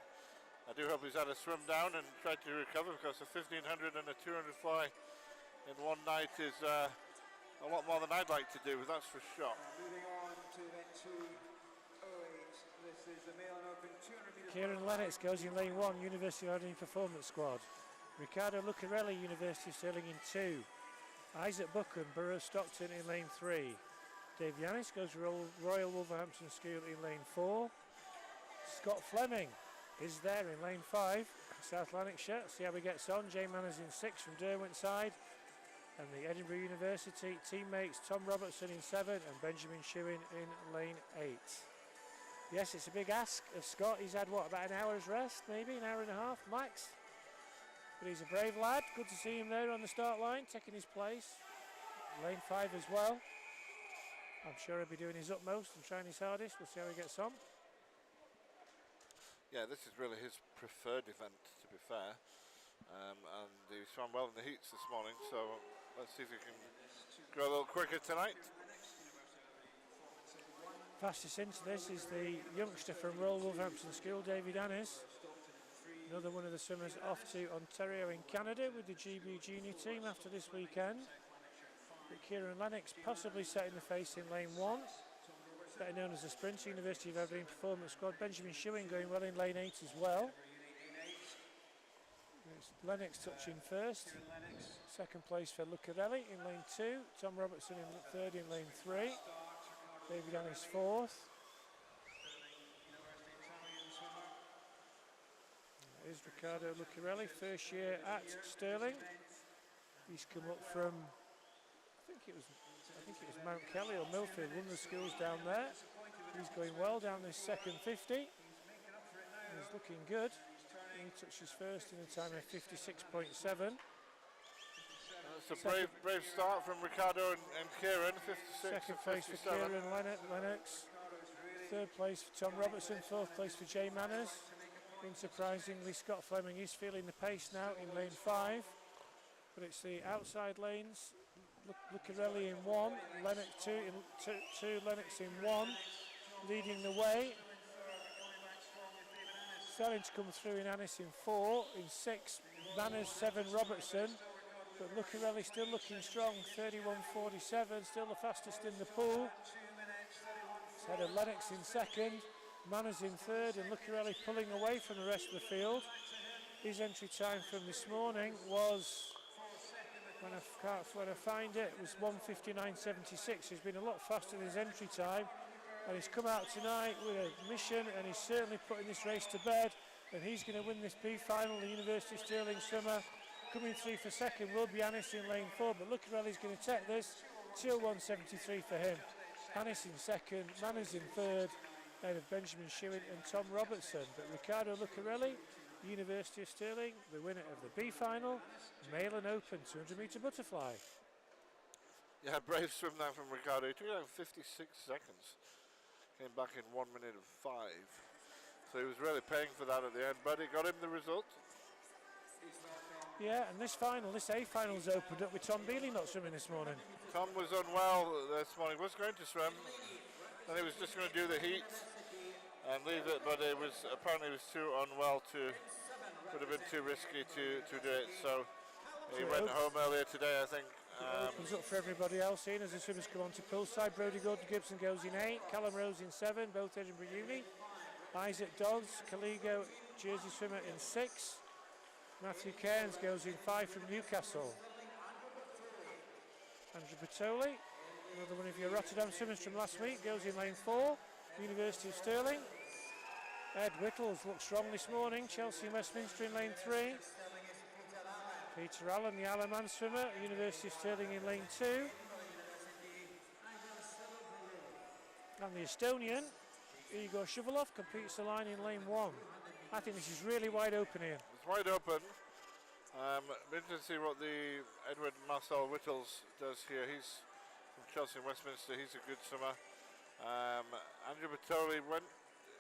I do hope he's had a swim down and tried to recover, because a 1500 and a 200 fly in one night is a lot more than I'd like to do, that's for sure. Moving on to event 208. This is the male and open 200 metres. Kieran Lennox goes in lane 1, University of Aberdeen Performance Squad. Ricardo Lucarelli, University of Stirling in 2. Isaac Buchan, Borough of Stockton in lane 3. Dave Yanis goes Royal Wolverhampton School in lane 4. Scott Fleming is there in lane 5, South Lanarkshire. See how he gets on. Jay Manners in 6 from Derwent side. And the Edinburgh University teammates Tom Robertson in 7 and Benjamin Shewin in lane 8. Yes, it's a big ask of Scott. He's had, what, about an hour's rest, maybe, an hour and a half max? But he's a brave lad. Good to see him there on the start line, taking his place. Lane 5 as well. I'm sure he'll be doing his utmost and trying his hardest. We'll see how he gets on. Yeah, this is really his preferred event, to be fair. And he swam well in the heats this morning, so let's see if he can go a little quicker tonight. Fastest into this is the youngster from Royal Wolverhampton School, David Annis. Another one of the swimmers off to Ontario in Canada with the GB junior team after this weekend. But Kieran Lennox possibly setting the face in lane 1. Better known as the Sprinter, University of Aberdeen Performance Squad. Benjamin Shewin going well in lane 8 as well. It's Lennox touching first. Second place for Lucarelli in lane 2. Tom Robertson in third in lane 3. David Annis fourth. Here's Riccardo Lucarelli, first year at Stirling. He's come up from, I think it was Mount Kelly or Millfield, one of the schools down there. He's going well down this second 50. He's looking good. He touches first in a time of 56.7. It's a brave start from Ricardo and Kieran, 56 Second and place 57. for Kieran Lennox. Third place for Tom Robertson. Fourth place for Jay Manners. Unsurprisingly, Scott Fleming is feeling the pace now in lane 5. But it's the outside lanes. Lucarelli in 1, Lennox 2, Lennox in 1, leading the way. Starting to come through in Annis in 4, in 6, Manners 7, Robertson. But Lucarelli still looking strong, 31.47, still the fastest in the pool. It's had a Lennox in second, Manners in third, and Lucarelli pulling away from the rest of the field. His entry time from this morning was, when I find it, was 1:59.76. He's been a lot faster than his entry time, and he's come out tonight with a mission, and he's certainly putting this race to bed, and he's going to win this B final, the University of Stirling Summer. Coming through for second will be Annis in lane 4, but Lucarelli's going to take this. 2:01.73 for him. Annis in second, Manners in third, ahead of Benjamin Shewitt and Tom Robertson. But Riccardo Lucarelli, University of Stirling, the winner of the B final, Male and Open 200 metre butterfly. Yeah, brave swim there from Riccardo. He took it out 56 seconds. Came back in 1 minute and 5. So he was really paying for that at the end, but it got him the result. Yeah, and this final, this A final's opened up with Tom Bealey not swimming this morning. Tom was unwell this morning, was going to swim, and he was just going to do the heat and leave it, but it was apparently he was too unwell to, would have been too risky to do it, so he went home earlier today, I think. Opens up for everybody else in as the swimmers come on to poolside. Brody Gordon Gibson goes in 8, Callum Rose in 7, both Edinburgh Uni. Isaac Dodds, Caligo, Jersey swimmer in 6. Matthew Cairns goes in 5 from Newcastle. Andrew Bertoli, another one of your Rotterdam swimmers from last week, goes in lane 4, University of Stirling. Ed Whittles looks strong this morning, Chelsea and Westminster in lane 3. Peter Allen, the Alaman swimmer, University of Stirling in lane 2. And the Estonian, Igor Shuvalov, completes the line in lane 1. I think this is really wide open here. It's wide open. Be interested to see what the Edward Marcel Whittles does here. He's from Chelsea and Westminster. He's a good swimmer. Andrew Bertoli went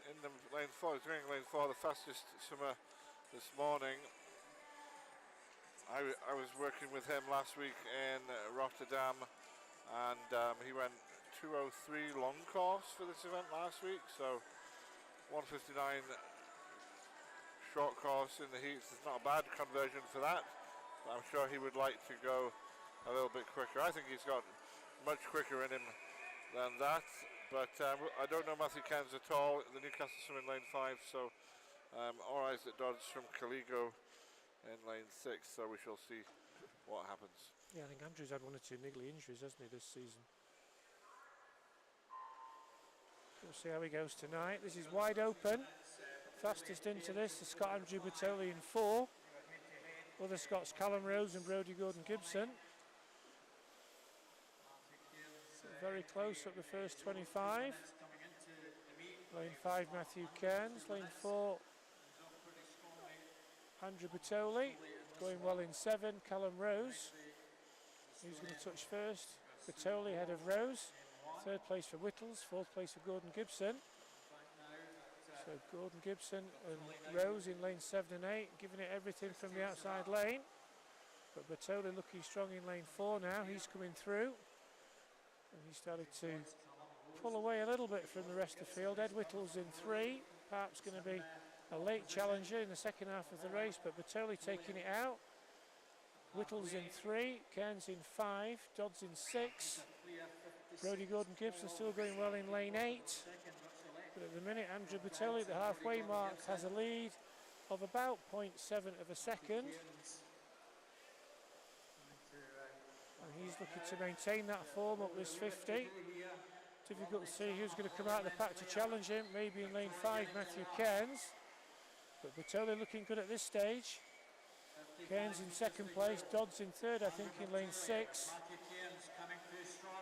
in the lane 4. He's going in lane 4, the fastest swimmer this morning. I was working with him last week in Rotterdam, and he went 2:03 long course for this event last week, so 1:59 short course in the heats is not a bad conversion for that, but I'm sure he would like to go a little bit quicker. I think he's got much quicker in him than that, but I don't know Matthew Cairns at all. The Newcastle swim in lane 5, so or Isaac Dodds from Caligo in lane 6, so we shall see what happens. Yeah, I think Andrew's had 1 or 2 niggly injuries, hasn't he, this season? We'll see how he goes tonight. This is wide open. Fastest into this, the Scot Andrew Bertoli in 4. Other Scots, Callum Rose and Brody Gordon Gibson. So very close up the first 25. Lane 5, Matthew Cairns. Lane 4, Andrew Bertoli. Going well in 7, Callum Rose. Who's going to touch first? Bertoli ahead of Rose. Third place for Whittles, 4th place for Gordon Gibson. So Gordon Gibson and Rose in lane 7 and 8, giving it everything from the outside lane. But Bertoli looking strong in lane 4 now, he's coming through. And he started to pull away a little bit from the rest of the field. Ed Whittles in 3, perhaps going to be a late challenger in the second half of the race, but Bertoli taking it out. Whittles in 3, Cairns in 5, Dodds in 6. Brody Gordon Gibson still going well in lane 8. But at the minute, Andrew Bertoli at the halfway mark has a lead of about 0.7 of a second. he's looking to maintain that form up this 50. Difficult to see who's going to come out of the pack to challenge him. Maybe in lane 5, Matthew Cairns. But Bertoli looking good at this stage. Cairns in second place, Dodds in third, I think, in lane 6.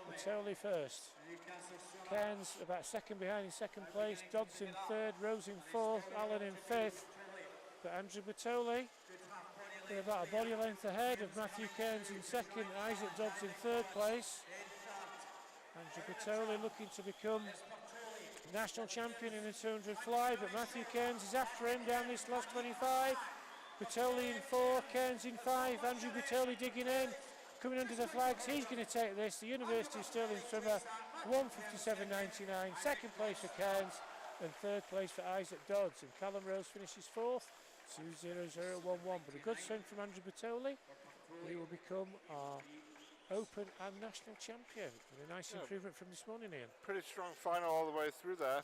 Bertoli first. Cairns about second behind in second place, Dodds in third, Rose in fourth, Allen in fifth. But Andrew Bertoli, they're about a body length ahead of Matthew Cairns in second, Isaac Dodds in third place. Andrew Bertoli looking to become national champion in the 200 fly, but Matthew Cairns is after him down this last 25. Bertoli in 4, Cairns in 5, Andrew Bertoli digging in, coming under the flags. He's going to take this. The University of Stirling swimmer, 1:57.99. Second place for Cairns and third place for Isaac Dodds. And Callum Rose finishes fourth, 2:00.11. But a good swim from Andrew Bertoli. He will become our Open and national champion. And a nice improvement from this morning, Ian. Pretty strong final all the way through there.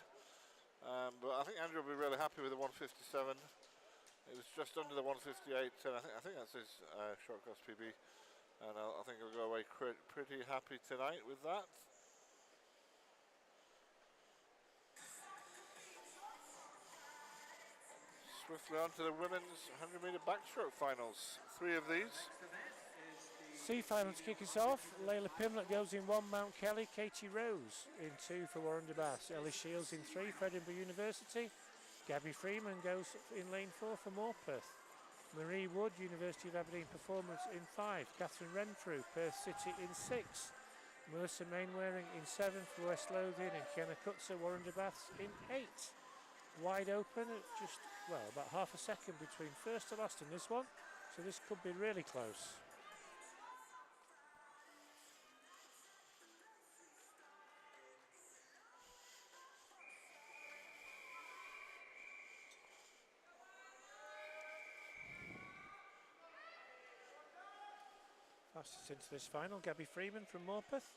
But I think Andrew will be really happy with the 1:57. It was just under the 1:58, and I think that's his short course PB. And I think he'll go away pretty happy tonight with that. Swiftly on to the women's 100-metre backstroke finals. 3 of these. C final to kick us off. Layla Pimlett goes in 1, Mount Kelly. Katie Rose in 2 for Warren de Bass. Ellie Shields in 3 for Edinburgh University. Gabby Freeman goes in lane 4 for Morpeth. Marie Wood, University of Aberdeen Performance in 5. Catherine Renfrew, Perth City in 6. Melissa Mainwaring in 7 for West Lothian, and Kiana Kutzer, Warren de Bath in 8. Wide open at just, well, about half a second between first to last in this one. So this could be really close. Fastest into this final, Gabby Freeman from Morpeth.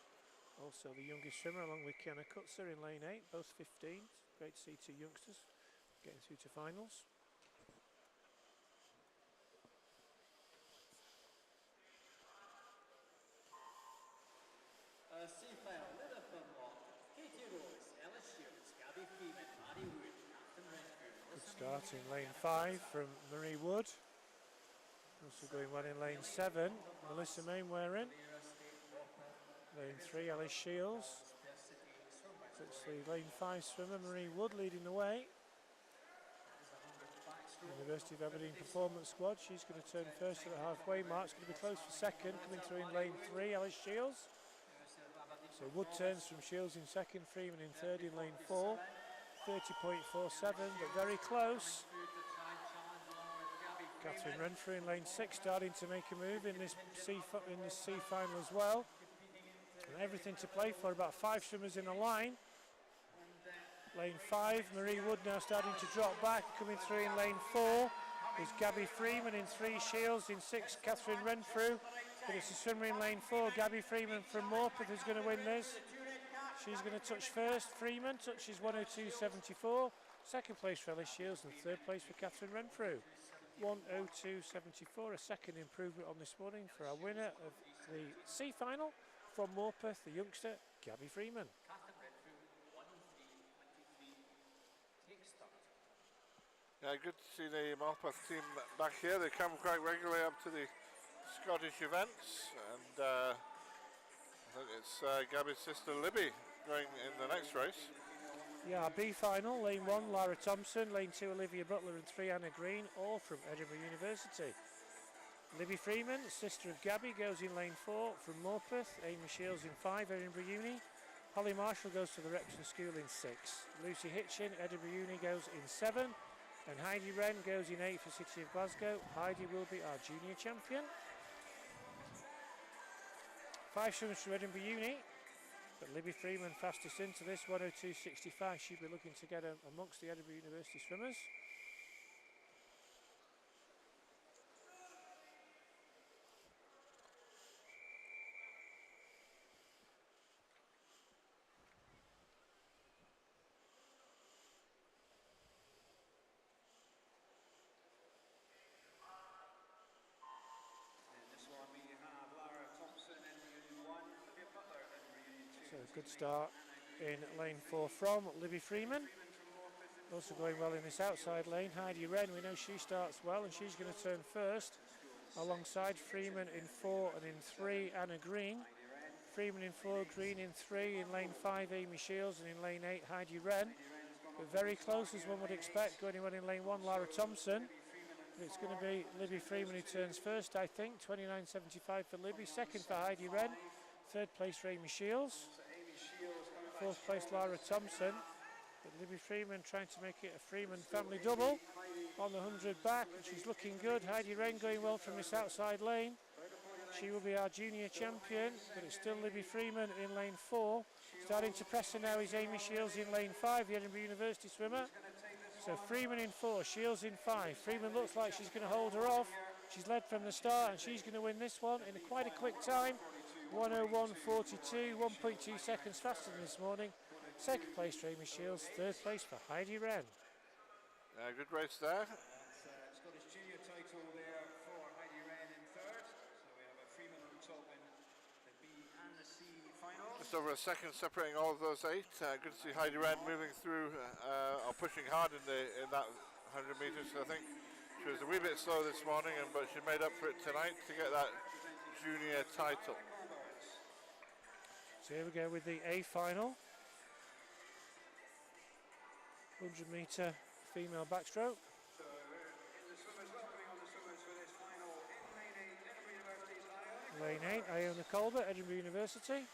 Also the youngest swimmer along with Kiana Kutzer in lane 8, both 15. Great to see 2 youngsters getting through to finals. C-final, Lila Pimlett, Katie Rose, Ellis Shields, Gabby Freeman, Marie Wood, Catherine Renfrew. Good start in lane 5 from Marie Wood. Also going well in lane 7, Melissa Mainwaring. Lane 3, Alice Shields. It's the lane 5 swimmer, Marie Wood, leading the way. University of Aberdeen Performance Squad. She's going to turn first at the halfway mark. It's going to be close for second. Coming through in lane 3, Alice Shields. So Wood turns from Shields in second, Freeman in third in lane 4. 30.47, but very close. Catherine Renfrew in lane 6, starting to make a move in this C final as well. And everything to play for, about 5 swimmers in a line. Lane 5, Marie Wood now starting to drop back. Coming through in lane 4 is Gabby Freeman in 3, Shields in 6, Catherine Renfrew. But it's a swimmer in lane 4, Gabby Freeman from Morpeth, who's going to win this. She's going to touch first. Freeman touches 1:02.74. Second place for Ellis Shields and third place for Catherine Renfrew. 1:02.74, a second improvement on this morning for our winner of the C final from Morpeth, the youngster Gabby Freeman. Yeah, good to see the Morpeth team back here. They come quite regularly up to the Scottish events, and I think it's Gabby's sister Libby going in the next race. Yeah, our B final, lane 1, Lara Thompson, lane 2, Olivia Butler, and 3, Anna Green, all from Edinburgh University. Libby Freeman, sister of Gabby, goes in lane 4 from Morpeth. Amy Shields in 5, Edinburgh Uni. Holly Marshall goes to the Repton School in 6. Lucy Hitchin, Edinburgh Uni, goes in 7. And Heidi Wren goes in 8 for City of Glasgow. Heidi will be our junior champion. 5 swimmers from Edinburgh Uni. But Libby Freeman fastest into this, 1:02.65. She'll be looking to get amongst the Edinburgh University swimmers. In this one we have Lara Thompson, Edinburgh good start in lane 4 from Libby Freeman. Also going well in this outside lane, Heidi Wren. We know she starts well and she's going to turn first. Alongside Freeman in 4 and in 3, Anna Green. Freeman in 4, Green in 3, in lane 5, Amy Shields, and in lane 8, Heidi Wren. But very close as one would expect, going well in lane 1, Lara Thompson. But it's going to be Libby Freeman who turns first, I think. 29.75 for Libby, second for Heidi Wren, third place for Amy Shields, fourth place Lara Thompson. But Libby Freeman trying to make it a Freeman family double on the 100 back, and she's looking good. Heidi Wren going well from this outside lane. She will be our junior champion, but it's still Libby Freeman in lane 4. Starting to press her now is Amy Shields in lane 5, the Edinburgh University swimmer. So Freeman in 4, Shields in 5. Freeman looks like she's going to hold her off. She's led from the start and she's going to win this one in quite a quick time. 1:01.42, 1.2 seconds faster than this morning. Second place for Amy Shields, third place for Heidi Wren. Good race there. Scottish junior title there for Heidi Wren in third. So we have a Freeman on top in the B and the C finals. Just over a second separating all of those 8. Good to see Heidi Wren moving through, or pushing hard in that 100 metres. I think she was a wee bit slow this morning, but she made up for it tonight to get that junior title. So here we go with the A final. 100 metre female backstroke. So in the swimmers, welcoming on the swimmers for this final in lane 8, Edinburgh University's Iona. Lane 8, Iona Colbert, Edinburgh University.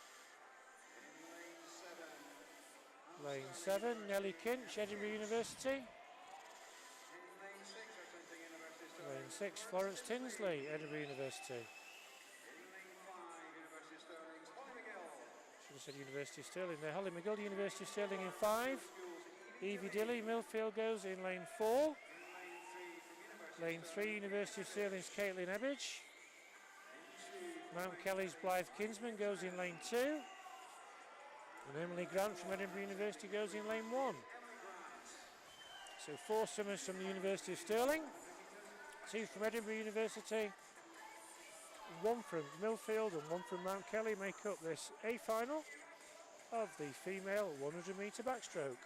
In Lane 7, Nellie Kinch, Edinburgh University. lane 6, representing University of Lane 6, Florence Tinsley, Edinburgh University. lane 5, University of Stirling's Holly McGill. Should have said University of Stirling there. Holly McGill, University of Stirling in 5. Evie Dilly, Millfield goes in lane 4. Lane 3, University of Stirling's Caitlin Ebbage. Mount Kelly's Blythe Kinsman goes in lane 2. And Emily Grant from Edinburgh University goes in lane 1. So 4 swimmers from the University of Stirling, 2 from Edinburgh University, 1 from Millfield and 1 from Mount Kelly make up this A final of the female 100 metre backstroke.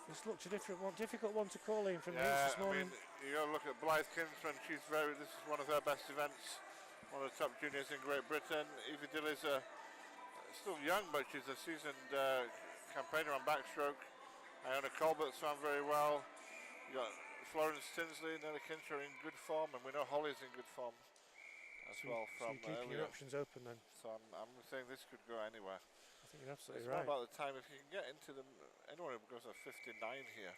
This looks a difficult one to call in from the this morning. You got to look at Blythe Kinsman. This is one of her best events. One of the top juniors in Great Britain. Evie Dilly's still young, but she's a seasoned campaigner on backstroke. Iona Colbert swam very well. You got Florence Tinsley, Nellie Kinch are in good form, and we know Holly's in good form as well from so keeping your options open then. So I'm saying this could go anywhere. I think you're absolutely it's right. About the time if you can get into them. Anyone who goes at 59 here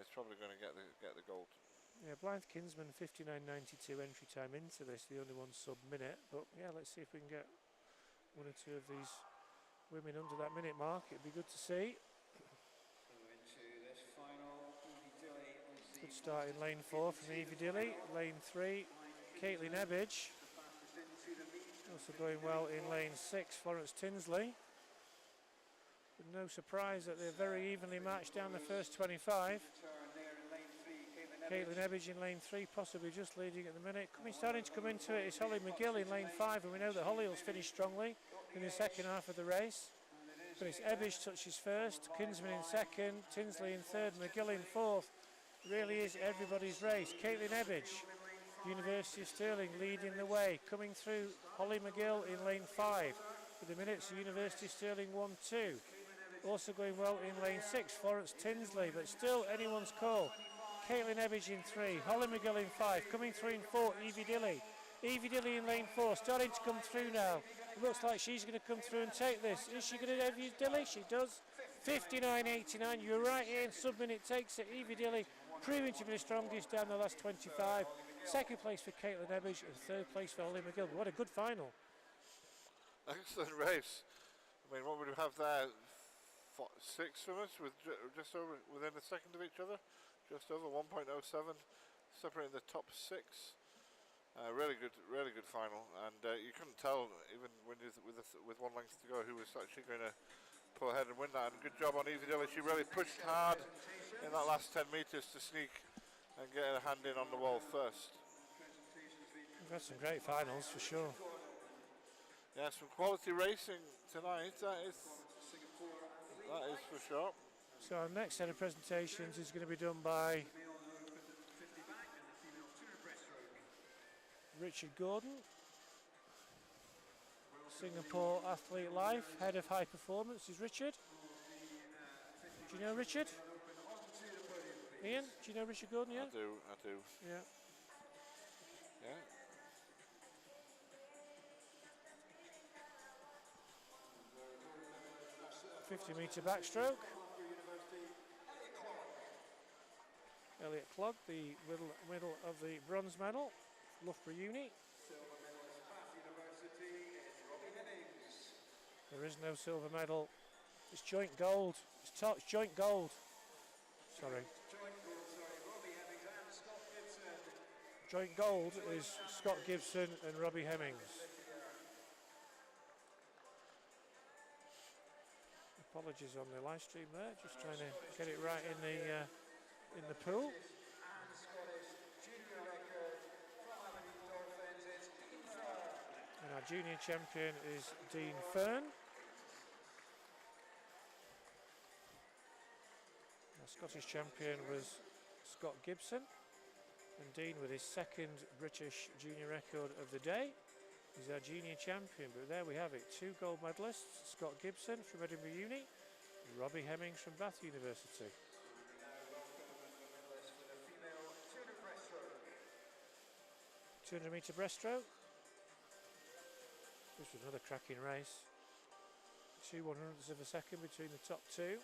is probably going to get the gold. Yeah, Blythe Kinsman 59.92 entry time into this, the only one sub-minute. But yeah, let's see if we can get 1 or 2 of these women under that minute mark. It'd be good to see. Into this final, Evie Dilly is the Good start in lane 4 from Evie Dilly. Lane 3, Caitlin Ebbage. fastest into the meet. Also going well in lane 6, Florence Tinsley. But no surprise that they're very evenly matched down the first 25. Turn there in lane 3, Caitlin Ebbage in lane 3, possibly just leading at the minute. Starting to come into it is Holly McGill in lane 5, and we know that Holly will finish strongly in the second half of the race. But it's Ebbage touches first, Kinsman in second, Tinsley in third, McGill in fourth. Really is everybody's race. Caitlin Ebbage, University of Stirling leading the way. Coming through, Holly McGill in lane 5. For the minutes, University of Stirling 1-2. Also going well in lane 6, Florence Tinsley, but still anyone's call. Caitlin Ebbage in 3, Holly McGill in 5, coming through in 4, Evie Dilly. Evie Dilly in lane 4, starting to come through now. It looks like she's going to come through and take this. Is she going to Evie Dilly? She does. 59.89, you're right, Ian, sub-minute takes it. Evie Dilly proving to be the strongest down the last 25. Second place for Caitlin Ebbage and third place for Holly McGill. What a good final. Excellent race. I mean, what would we have there? 6 swimmers with just over within a second of each other, just over 1.07, separating the top 6. Really good final, and you couldn't tell even when with 1 length to go who was actually going to pull ahead and win that. And good job on Evie Dilly. She really pushed hard in that last 10 metres to sneak and get her hand in on the wall first. We've had some great finals for sure. Yeah, some quality racing tonight, that is for sure. So our next set of presentations is going to be done by Richard Gordon, Singapore Athlete Life, Head of High Performance is Richard. Do you know Richard? Ian, do you know Richard Gordon, yeah? I do. Yeah. Yeah. 50-metre backstroke. Elliot Clogg, the middle of the bronze medal, Loughborough Uni. There is no silver medal. It's joint gold. It's joint gold. Sorry. Joint gold is Scott Gibson and Robbie Hemmings. Apologies on the live stream there. Just trying to get it right in the pool. And our junior champion is Dean Fern. Our Scottish champion was Scott Gibson, and Dean, with his second British junior record of the day, is our junior champion. But there we have it, 2 gold medalists, Scott Gibson from Edinburgh Uni, Robbie Hemmings from Bath University. 200-metre breaststroke. This was another cracking race. 2 100ths of a second between the top 2.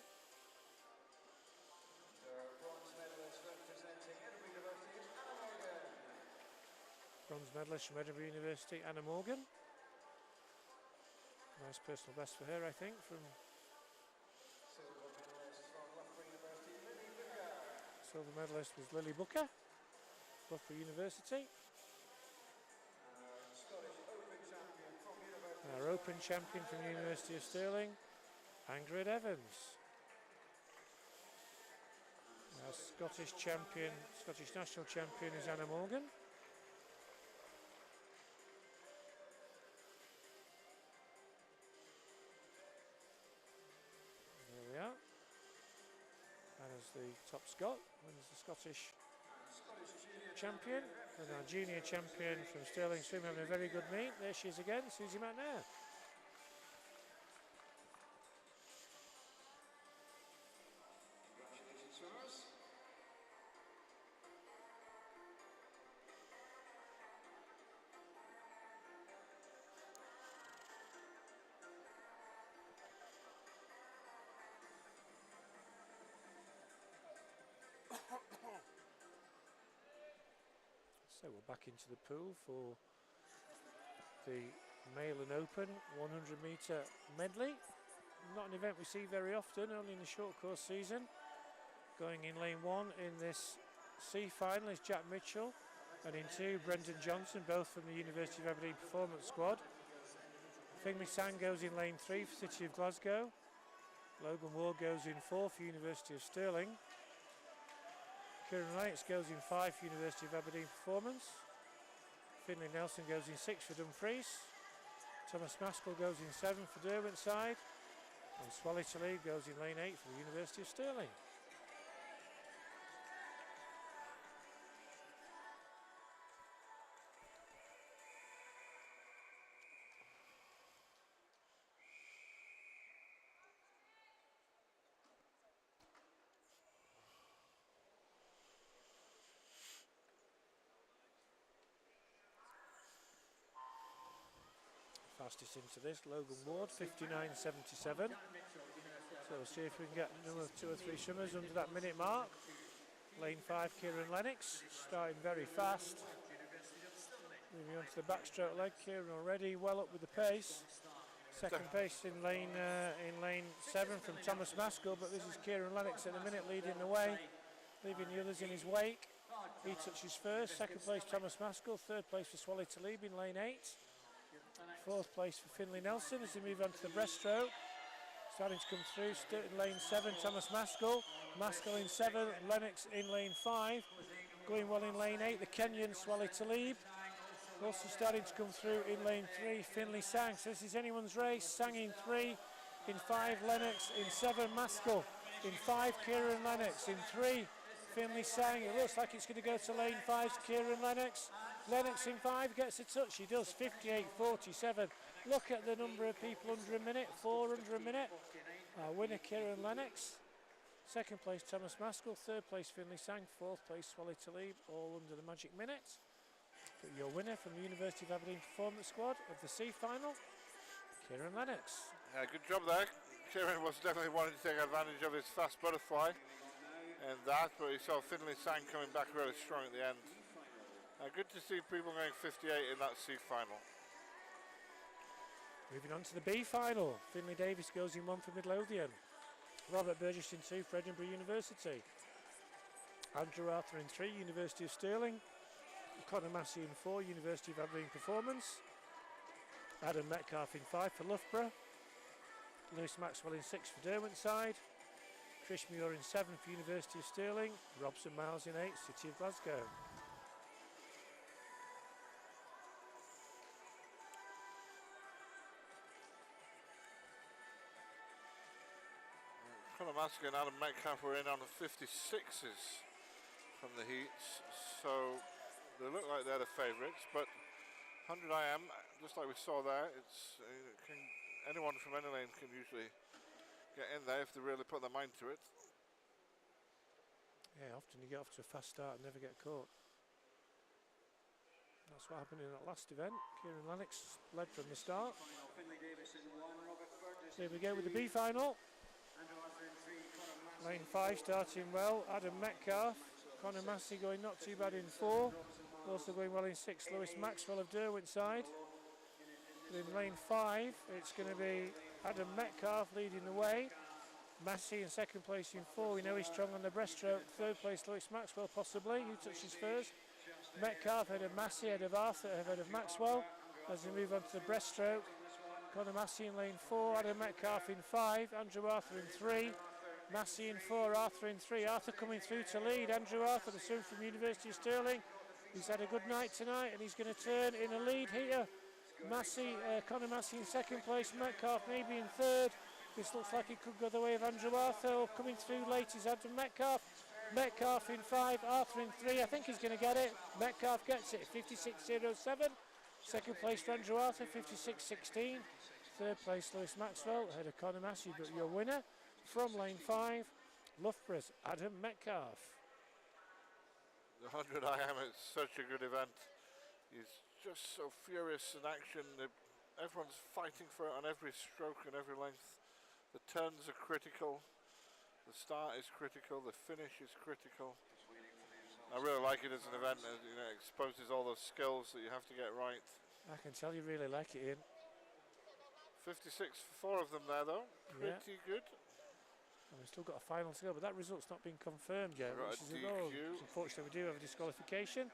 Bronze medalist from Edinburgh University, Anna Morgan. Nice personal best for her, I think, from silver medalist was Lily Booker, Loughborough University. Our Open champion from the University of Stirling, Angrid Evans. Our Scottish champion, Scottish national champion is Anna Morgan. There we are. Anna's the top Scot, wins the Scottish champion, and our junior champion from Stirling Swim having a very good meet. There she is again, Susie McNair. So we're back into the pool for the Male and Open 100-metre medley. Not an event we see very often, only in the short course season. Going in lane 1 in this C final is Jack Mitchell, and in 2 Brendan Johnson, both from the University of Aberdeen Performance Squad. Fingmi Sang goes in lane 3 for City of Glasgow. Logan Ward goes in 4 for University of Stirling. Kieran Lennox goes in 5 for University of Aberdeen Performance. Finlay Nelson goes in 6 for Dumfries. Thomas Maskell goes in 7 for Derwentside. And Swally Talib goes in lane 8 for the University of Stirling. Fastest into this, Logan Ward, 59.77. So we'll see if we can get another 2 or 3 swimmers under that minute mark. Lane 5, Kieran Lennox, starting very fast. Moving on to the backstroke leg, Kieran already well up with the pace. Second pace in lane 7 from Thomas Maskell, but this is Kieran Lennox at the minute leading the way, leaving the others in his wake. He touches first, second place Thomas Maskell, third place for Swally Talib in lane 8. Fourth place for Finlay Nelson as they move on to the breaststroke. Starting to come through, in lane 7, Thomas Maskell. Maskell in 7, Lennox in lane 5. Going well in lane 8, the Kenyan Swally Talib. Also starting to come through in lane 3, Finley Sang. So this is anyone's race. Sang in 3, in 5, Lennox, in 7, Maskell, in 5, Kieran Lennox, in 3, Finley Sang. It looks like it's going to go to lane 5, Kieran Lennox. Lennox in 5 gets a touch. He does 58.47. Look at the number of people under a minute, 4 under a minute. Winner Kieran Lennox. Second place Thomas Maskell. Third place Finley Sang. Fourth place Swally Talib, all under the magic minute. But your winner from the University of Aberdeen Performance Squad of the C final, Kieran Lennox. Yeah, good job there. Kieran was definitely wanting to take advantage of his fast butterfly and that, but he saw Finley Sang coming back really strong at the end. Good to see people going 58 in that C final. Moving on to the B final. Finley Davis goes in 1 for Midlothian. Robert Burgess in 2 for Edinburgh University. Andrew Arthur in 3, University of Stirling. Conor Massey in 4, University of Aberdeen Performance. Adam Metcalf in 5 for Loughborough. Lewis Maxwell in 6 for Derwentsside. Chris Muir in 7 for University of Stirling. Robson Miles in 8, City of Glasgow. Conor Massey and Adam Metcalf were in on the 56s from the heats, so they look like they're the favourites, but 100 IM, just like we saw there, it's anyone from any lane can usually get in there if they really put their mind to it. Yeah, often you get off to a fast start and never get caught. That's what happened in that last event. Kieran Lennox led from the start. Here we go with the B final. Lane 5 starting well. Adam Metcalf. Conor Massey going not too bad in 4. Also going well in 6, Lewis Maxwell of Derwentsside. But in lane 5, it's going to be Adam Metcalf leading the way. Massey in second place in 4. We know he's strong on the breaststroke. Third place, Lewis Maxwell possibly. Who touches first? Metcalf ahead of Massey, ahead of Arthur, ahead of Maxwell. As we move on to the breaststroke, Conor Massey in lane 4, Adam Metcalf in 5, Andrew Arthur in 3. Massey in 4, Arthur in 3. Arthur coming through to lead. Andrew Arthur, the son from University of Stirling. He's had a good night tonight and he's going to turn in a lead here. Conor Massey in second place, Metcalf maybe in third. This looks like it could go the way of Andrew Arthur. Coming through late is Adam Metcalf. Metcalf in 5, Arthur in 3. I think he's going to get it. Metcalf gets it, 56.07. Second place for Andrew Arthur, 56.16. Third place, Lewis Maxwell, ahead of Conor Massey. But your winner from lane 5, Loughborough's Adam Metcalf. The 100 IM is such a good event. He's just so furious in action. Everyone's fighting for it on every stroke and every length. The turns are critical. The start is critical. The finish is critical. I really like it as an event. It exposes all those skills that you have to get right. I can tell you really like it, Ian. 56 for 4 of them there, though. Pretty good. And we've still got a final to go, but that result's not been confirmed yet. Which is a goal. Unfortunately, we do have a disqualification.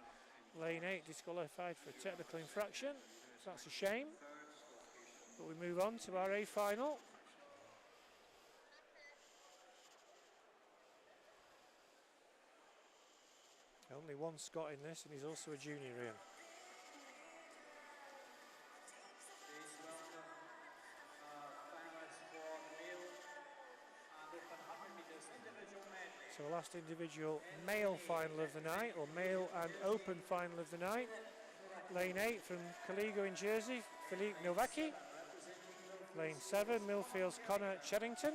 Lane 8 disqualified for a technical infraction. So that's a shame. But we move on to our A final. Only one Scot in this, and he's also a junior, Ian. So the last individual male final of the night, or male and open final of the night. Lane 8 from Caligo in Jersey, Philippe Novacki. Lane 7, Millfield's Connor Cheddington.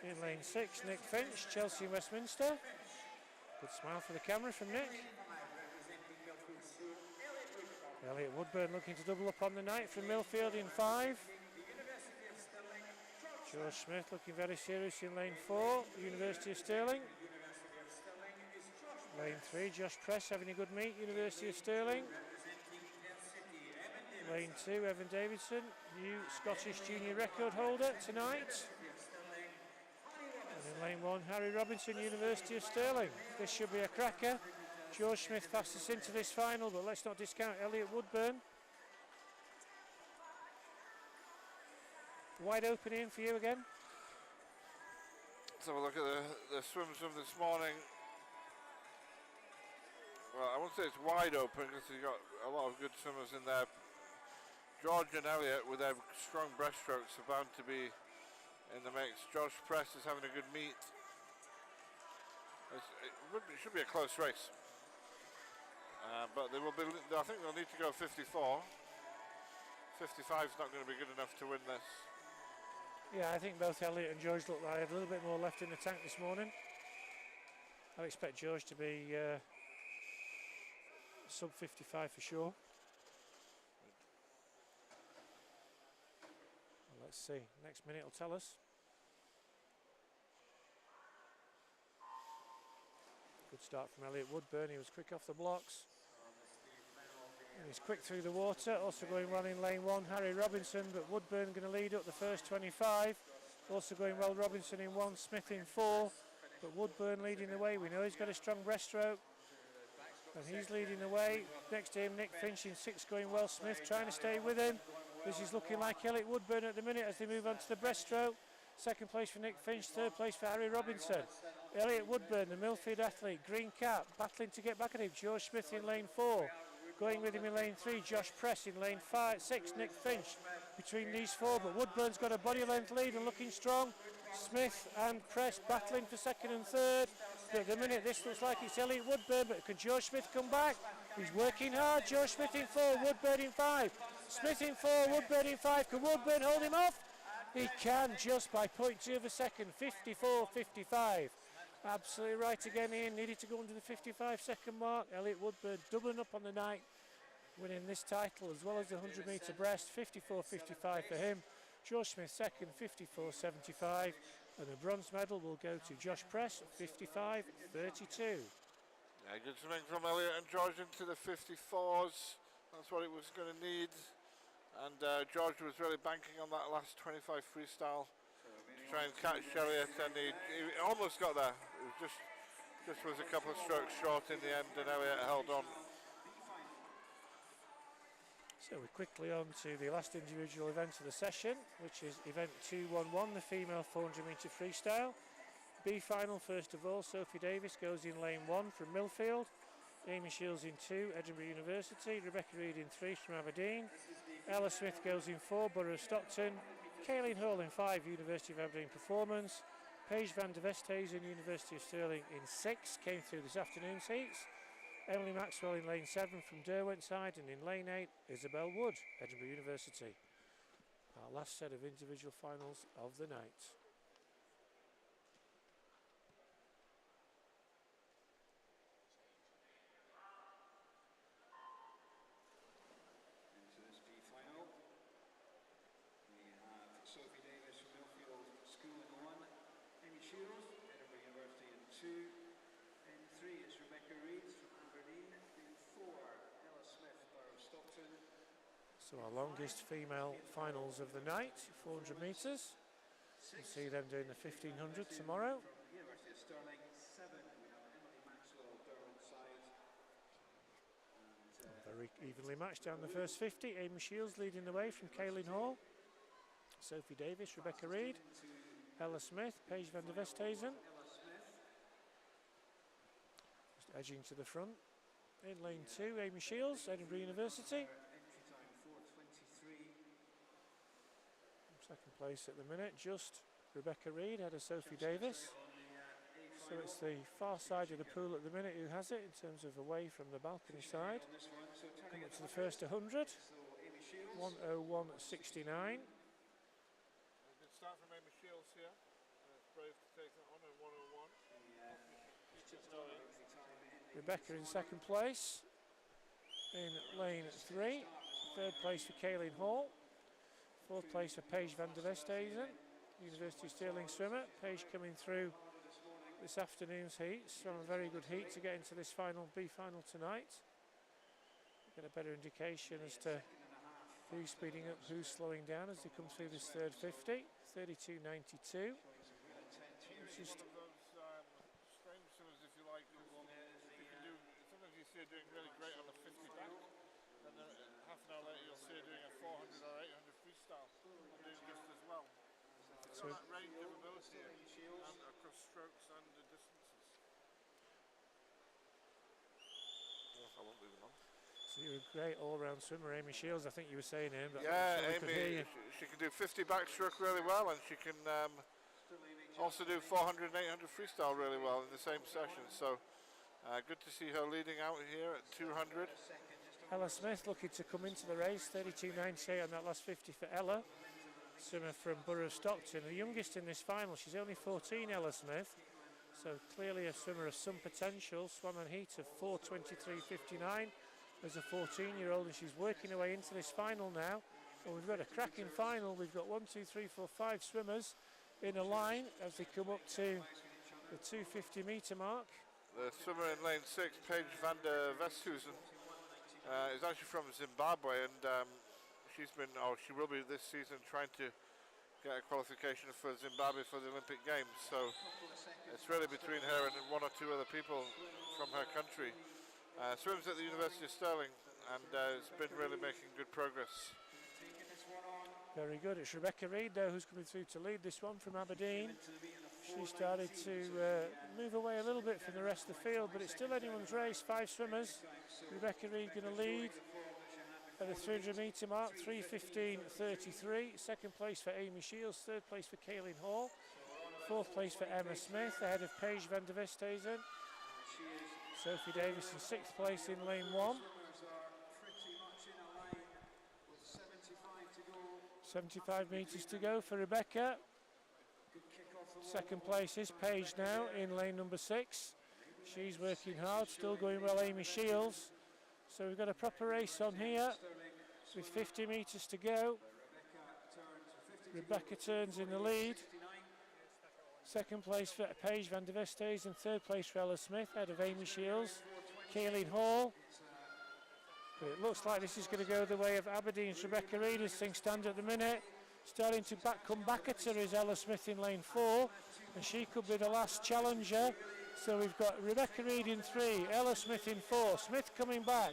In lane 6, Nick Finch, Chelsea and Westminster. Good smile for the camera from Nick. Elliot Woodburn looking to double up on the night from Millfield in 5. George Smith looking very serious in lane 4, University of Stirling. Lane 3, Josh Press having a good meet, University of Stirling. Lane 2, Evan Davidson, new Scottish junior record holder tonight. And in lane 1, Harry Robinson, University of Stirling. This should be a cracker. George Smith fastest into this final, but let's not discount Elliot Woodburn. Wide open in for you again. Let's have a look at the swims from this morning. well, I won't say it's wide open because he's got a lot of good swimmers in there. George and Elliot with their strong breaststrokes are bound to be in the mix. Josh Press is having a good meet. It should be a close race. But they will be, I think they'll need to go 54. 55 is not going to be good enough to win this. Yeah, I think both Elliot and George look like they had a little bit more left in the tank this morning. I expect George to be sub 55 for sure. Well, let's see. Next minute will tell us. Good start from Elliot Woodburn. He was quick off the blocks. And he's quick through the water. Also going well in lane 1, Harry Robinson, but Woodburn going to lead up the first 25. Also going well, Robinson in 1, Smith in 4. But Woodburn leading the way. We know he's got a strong breaststroke. And he's leading the way. Next to him, Nick Finch in 6 going well. Smith trying to stay with him. This is looking like Elliot Woodburn at the minute as they move on to the breaststroke. Second place for Nick Finch, third place for Harry Robinson. Elliot Woodburn, the Millfield athlete, green cap, battling to get back at him. George Smith in lane 4. Going with him in lane 3, Josh Press in lane 6, Nick Finch between these 4. But Woodburn's got a body length lead and looking strong. Smith and Press battling for second and third. But at the minute this looks like it's Elliot Woodburn, but can George Smith come back? He's working hard. George Smith in 4, Woodburn in 5. Smith in 4, Woodburn in 5. Can Woodburn hold him off? He can, just by 0.2 of a second, 54.55. Absolutely right again, Ian. Needed to go under the 55-second mark. Elliot Woodburn doubling up on the night, winning this title as well as the 100-metre breast. 54.55 for him. George Smith second, 54.75. And the bronze medal will go to Josh Press, 55.32. Yeah, good swimming from Elliot and George into the 54s. That's what it was going to need. And George was really banking on that last 25 freestyle to try and catch Elliot, and he almost got there. It was just was a couple of strokes short in the end, and Elliot held on. So we're quickly on to the last individual event of the session, which is event 211, the female 400-metre freestyle. B final, first of all, Sophie Davis goes in lane 1 from Millfield. Amy Shields in 2, Edinburgh University. Rebecca Reid in 3 from Aberdeen. Ella Smith goes in 4, Borough of Stockton. Kayleen Hall in 5, University of Aberdeen Performance. Paige van der Vesthuizen, University of Stirling in 6, came through this afternoon's heats. Emily Maxwell in lane 7 from Derwentside, and in lane 8, Isabel Wood, Edinburgh University. Our last set of individual finals of the night. Into this B final, we have Sophie Davis from Millfield School in 1, Amy Shields, Edinburgh University in 2, in 3 is Rebecca Reid from Aberdeen, in 4 Ella Smith, Borough of Stockton. So our longest female finals of the night, 400 metres. We'll see them doing the 1500 tomorrow. From University of Stirling, 7 we have Emily Maxwell, Derwentside. Very evenly matched down the first 50. Amy Shields leading the way from Kayleen Hall. Sophie Davis, Rebecca Reid, Ella Smith, Paige van der Vesthuizen. Just edging to the front. In lane 2, Amy Shields, Edinburgh University. Entry time 4:23. Second place at the minute, just Rebecca Reid ahead of Sophie Davis. So it's the far side of the pool at the minute who has it in terms of away from the balcony side. Come up to the first 100, 101.69. Good start from Amy Shields here. It's brave to take that on at 101. Rebecca in second place in lane 3. Third place for Kayleen Hall. Fourth place for Paige van der Vesthuizen, University of Stirling swimmer. Paige coming through this afternoon's heats from a very good heat to get into this final B final tonight. Get a better indication as to who's speeding up, who's slowing down as they come through this third 50. 32.92. Just One of those strange swimmers, if you like. You can do, sometimes you see her doing really great on the 50 back, and then half an hour later you'll see her doing a 400 or 800 freestyle and doing just as well. It's got that range of ability and across strokes and the distances. I won't leave it on. So you're a great all-round swimmer, Amy Shields. I think you were saying, Ian. But Yeah, I'm sure we could hear Amy, you. she can do 50 backstroke really well, and she can also do 400 and 800 freestyle really well in the same session. So good to see her leading out here at 200. Ella Smith looking to come into the race, 32.98 on that last 50 for Ella. Swimmer from Borough of Stockton, the youngest in this final. She's only 14, Ella Smith. So clearly a swimmer of some potential. Swam a heat of 4:23.59 as a 14-year-old, and she's working her way into this final now. Well, we've got a cracking final. We've got 1, 2, 3, 4, 5 swimmers in a line as they come up to the 250-metre mark. The swimmer in lane 6, Paige van der Westhuizen, is actually from Zimbabwe, and she will be this season trying to get a qualification for Zimbabwe for the Olympic Games. So it's really between her and 1 or 2 other people from her country. Swims at the University of Stirling, and it's been really making good progress. Very good. It's Rebecca Reid though who's coming through to lead this one from Aberdeen. She started to move away a little bit from the rest of the field, but it's still anyone's race. 5 swimmers. Rebecca Reid going to lead at the 300-metre mark, 3:15.33. Second place for Amy Shields, third place for Kaylin Hall, fourth place for Emma Smith, ahead of Paige van der Westhuizen. Sophie Davis in sixth place in lane 1. 75 metres to go for Rebecca. Second place is Paige now in lane number 6. She's working hard, still going well, Amy Shields. So we've got a proper race on here with 50 metres to go. Rebecca turns in the lead. Second place for Paige van der Westhuizen, third place for Ella Smith, ahead of Amy Shields, Kaylin Hall. But it looks like this is going to go the way of Aberdeen's Rebecca Reid as things stand at the minute. Starting to come back at her is Ella Smith in lane 4, and she could be the last challenger. So we've got Rebecca Reid in 3, Ella Smith in 4, Smith coming back,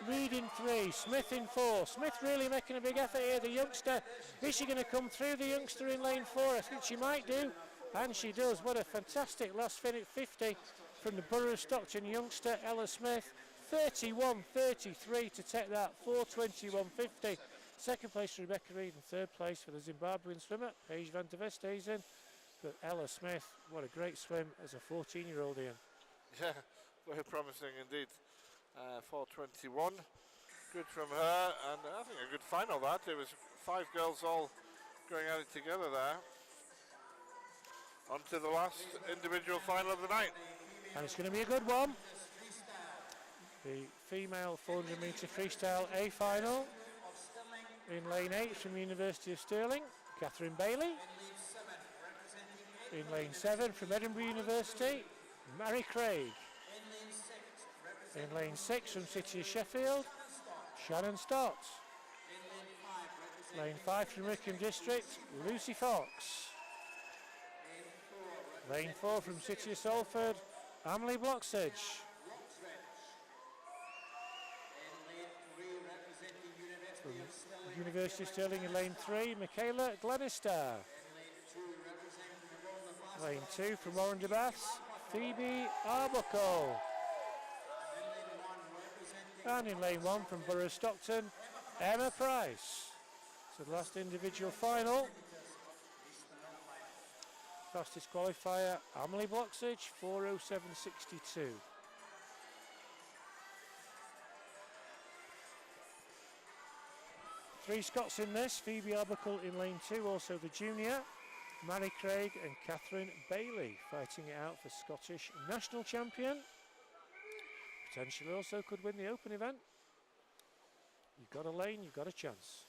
Reid in 3, Smith in 4. Smith really making a big effort here, the youngster. Is she going to come through, the youngster in lane 4? I think she might do, and she does. What a fantastic last 50 from the Borough of Stockton youngster, Ella Smith. 31.33 to take that, 4:21.50. Second place for Rebecca Reid, and third place for the Zimbabwean swimmer, Paige van der Westhuizen. But Ella Smith, what a great swim as a 14-year-old, Ian. Yeah, very promising indeed. 4:21, good from her, and I think a good final that. It was 5 girls all going at it together there. On to the last individual final of the night. And it's going to be a good one. The female 400-metre freestyle A final. In lane 8 from the University of Stirling, Catherine Bailey. In lane 7 from Edinburgh University, Mary Craig. In lane 6 from City of Sheffield, Shannon Stott. Lane 5 from Wickham District, Lucy Fox. Lane 4 from City of Salford, Emily Bloxage. From University of Stirling in lane 3, Michaela Glenister. Lane 2 from Warren de Baths, Phoebe Arbuckle. And in lane 1 from Borough of Stockton, Emma Price. So the last individual final. Fastest qualifier, Emily Bloxage, 4:07.62. Three Scots in this, Phoebe Arbuckle in lane 2, also the junior, Mary Craig and Catherine Bailey fighting it out for Scottish national champion. Potentially also could win the open event. You've got a lane, you've got a chance.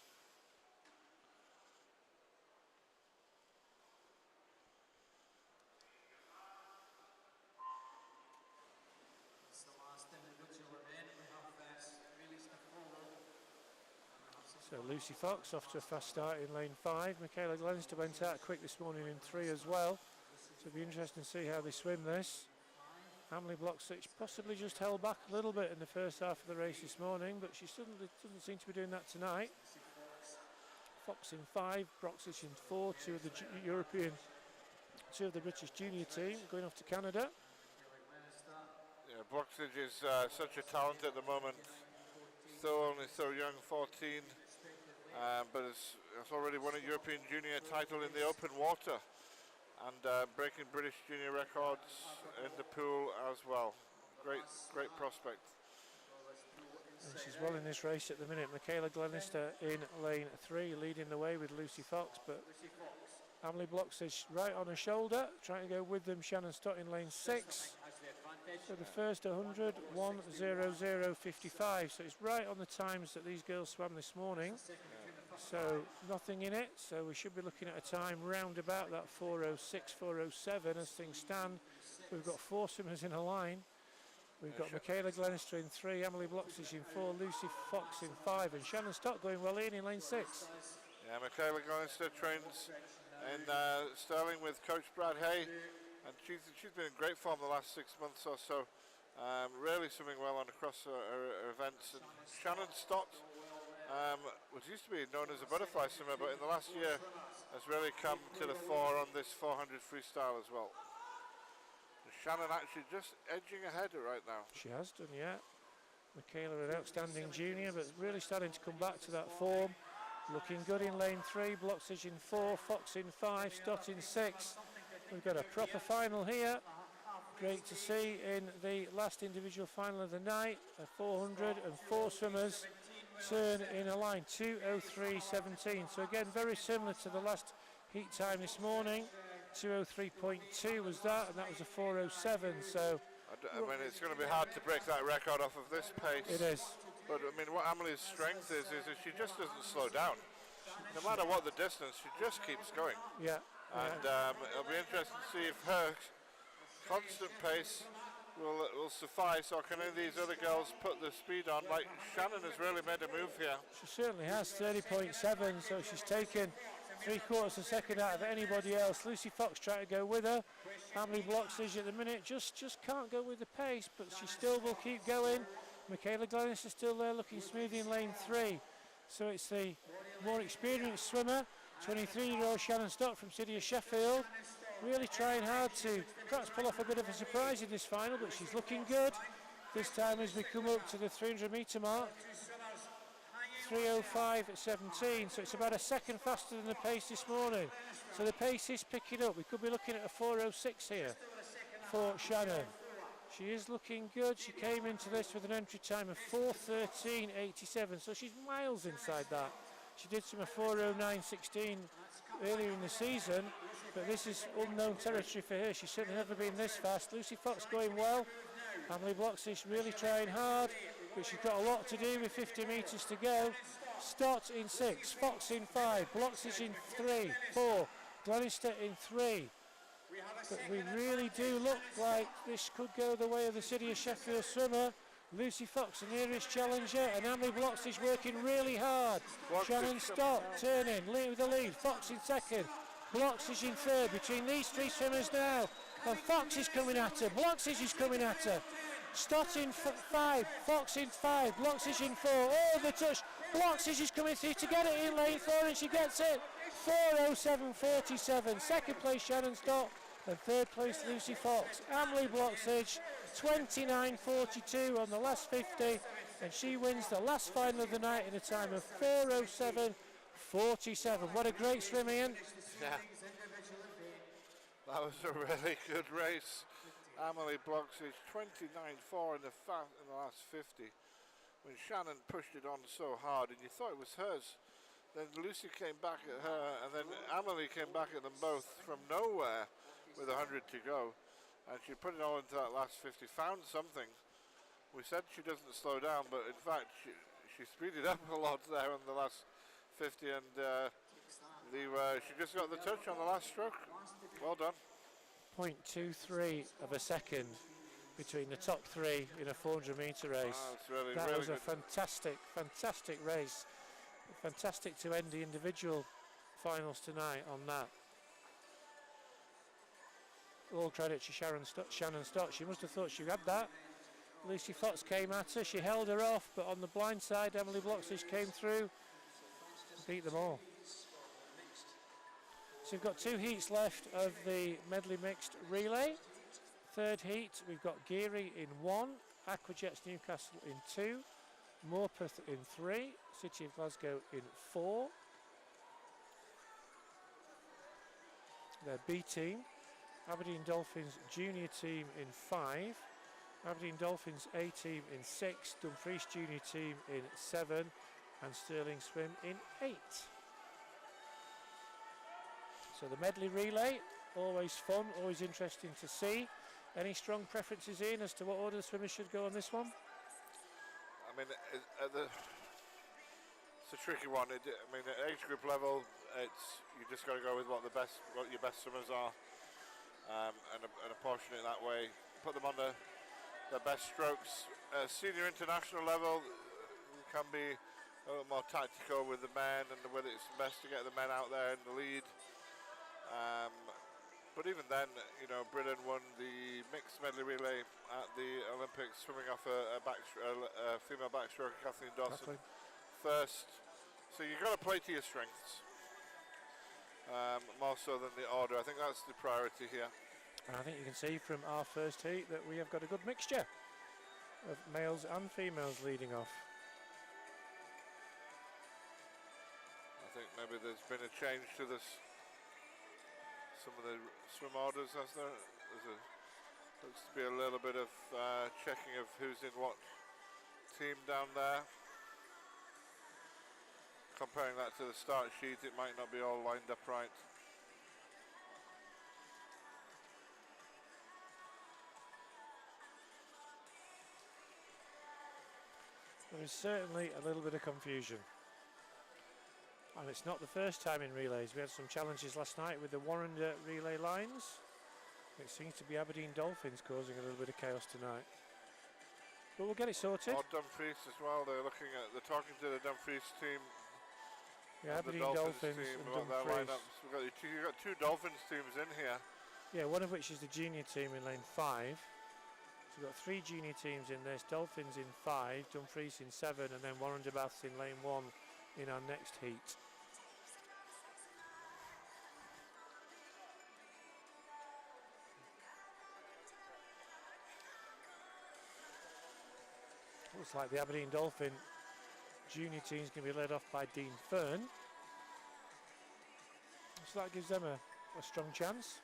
So Lucy Fox off to a fast start in lane 5. Michaela Glenister went out quick this morning in 3 as well. So it'll be interesting to see how they swim this. Emily Bloxage possibly just held back a little bit in the first half of the race this morning, but she doesn't seem to be doing that tonight. Fox in 5, Bloxage in 4, 2 of the European, 2 of the British junior team going off to Canada. Yeah, Bloxage is such a talent at the moment. Still only so young, 14, but has already won a European junior title in the open water and breaking British junior records in the pool as well. Great prospect. And she's well in this race at the minute. Michaela Glenister in lane 3, leading the way with Lucy Fox, but Emily Bloxage right on her shoulder, trying to go with them. Shannon Stott in lane 6. So the first 100, 1:00:55. So it's right on the times that these girls swam this morning. So nothing in it. So we should be looking at a time round about that 4:06, 4:07 as things stand. We've got 4 swimmers in a line. We've got Michaela Glenister in 3, Emily Bloxage in 4, Lucy Fox in 5, and Shannon Stott going well in lane 6. Yeah, Michaela Glenister trains in Stirling with Coach Brad Hay, and she's been in great form the last 6 months or so. Really swimming well on across her events. And Shannon Stott was used to be known as a butterfly swimmer, but in the last year has really come to the fore on this 400 freestyle as well. Shannon actually just edging ahead right now. She has done, yeah. Michaela, an outstanding junior, but really starting to come back to that form. Looking good in lane 3, Bloxage in 4, Fox in 5, Stott in 6. We've got a proper final here. Great to see in the last individual final of the night. 404 swimmers turn in a line, 2:03:17. So again, very similar to the last heat time this morning. 2:03.2 was that, and that was a 4:07. So I mean, it's going to be hard to break that record off of this pace. it is. But I mean, what Emily's strength is she just doesn't slow down. No matter what the distance, she just keeps going. Yeah. And it'll be interesting to see if her constant pace will suffice, or can any of these other girls put the speed on? Like Shannon has really made a move here. She certainly has, 30.7, so she's taken 3/4 a second out of anybody else. Lucy Fox trying to go with her. Emily Bloxage at the minute just can't go with the pace, but she still will keep going. Michaela Glenister is still there looking smooth in lane 3. So it's the more experienced swimmer, 23-year-old Shannon Stott from City of Sheffield, really trying hard to perhaps pull off a bit of a surprise in this final, but she's looking good. This time as we come up to the 300-metre mark, 3:05:17, so it's about a second faster than the pace this morning. So the pace is picking up. We could be looking at a 4:06 here for Shannon. She is looking good. She came into this with an entry time of 4:13:87, so she's miles inside that. She did some 4:09:16 earlier in the season, but this is unknown territory for her. She's certainly never been this fast. Lucy Fox going well. Emily Bloxage really trying hard, but she's got a lot to do with 50 metres to go. Stott in 6, Fox in 5, Bloxage in 3, 4, Glenister in 3. But we really do look like this could go the way of the City of Sheffield swimmer. Lucy Fox, the nearest challenger, and Emily Bloxage working really hard. Shannon Stott turning, with the lead, Fox in 2nd, Bloxage in 3rd. Between these 3 swimmers now, and Fox is coming at her, Bloxage is coming at her. Stott in 5, Fox in 5, Bloxage in 4. Oh, the touch. Bloxage is coming through to get it in lane 4, and she gets it. 4:07:47. Second place Shannon Stott, and 3rd place Lucy Fox. Emily Bloxage 29:42 on the last 50, and she wins the last final of the night in a time of 4:07:47. What a great swim, Ian. Yeah. That was a really good race. Emily Bloxage 29:4 in the last 50. When Shannon pushed it on so hard and you thought it was hers, then Lucy came back at her, and then Emily came back at them both from nowhere with 100 to go, and she put it all into that last 50, found something. We said she doesn't slow down, but in fact she speeded up a lot there on the last 50, and she just got the touch on the last stroke. Well done. 0.23 of a second between the top 3 in a 400-metre race. Really, that really was a fantastic race. Fantastic to end the individual finals tonight on that. All credit to Shannon Stott. She must have thought she had that. Lucy Fox came at her. She held her off, but on the blind side, Emily Bloxage came through and beat them all. So we've got 2 heats left of the medley mixed relay. third heat, we've got Geary in 1, Aquajets Newcastle in 2, Morpeth in 3, City of Glasgow in 4. Their B team, Aberdeen Dolphins junior team in 5, Aberdeen Dolphins A team in 6, Dumfries junior team in 7, and Stirling Swim in 8. So the medley relay, always fun, always interesting to see. Any strong preferences in as to what order the swimmers should go on this one? I mean, it's a tricky one. I mean, at age group level, you just got to go with what your best swimmers are, and apportion it that way. Put them on the best strokes. Senior international level, you can be a little more tactical with the men and whether it's best to get the men out there in the lead. But even then, you know, Britain won the mixed medley relay at the Olympics, swimming off a female backstroke, Kathleen Dawson, first. So you've got to play to your strengths, more so than the order. I think that's the priority here. And I think you can see from our first heat that we have got a good mixture of males and females leading off. I think maybe there's been a change to this. Some of the swim orders, as looks to be a little bit of checking of who's in what team down there. Comparing that to the start sheet, it might not be all lined up right. There is certainly a little bit of confusion. And it's not the first time in relays. We had some challenges last night with the Warrender relay lines. It seems to be Aberdeen Dolphins causing a little bit of chaos tonight. But we'll get it sorted. Or Dumfries as well. They're talking to the Dumfries team. Yeah, Aberdeen Dolphins team, and Dumfries. You've got two Dolphins teams in here. Yeah, one of which is the junior team in lane 5. So we've got 3 junior teams in this. Dolphins in 5, Dumfries in 7, and then Warrender Baths in lane 1 in our next heat. Looks like the Aberdeen Dolphin junior team is going to be led off by Dean Fern. So that gives them a strong chance.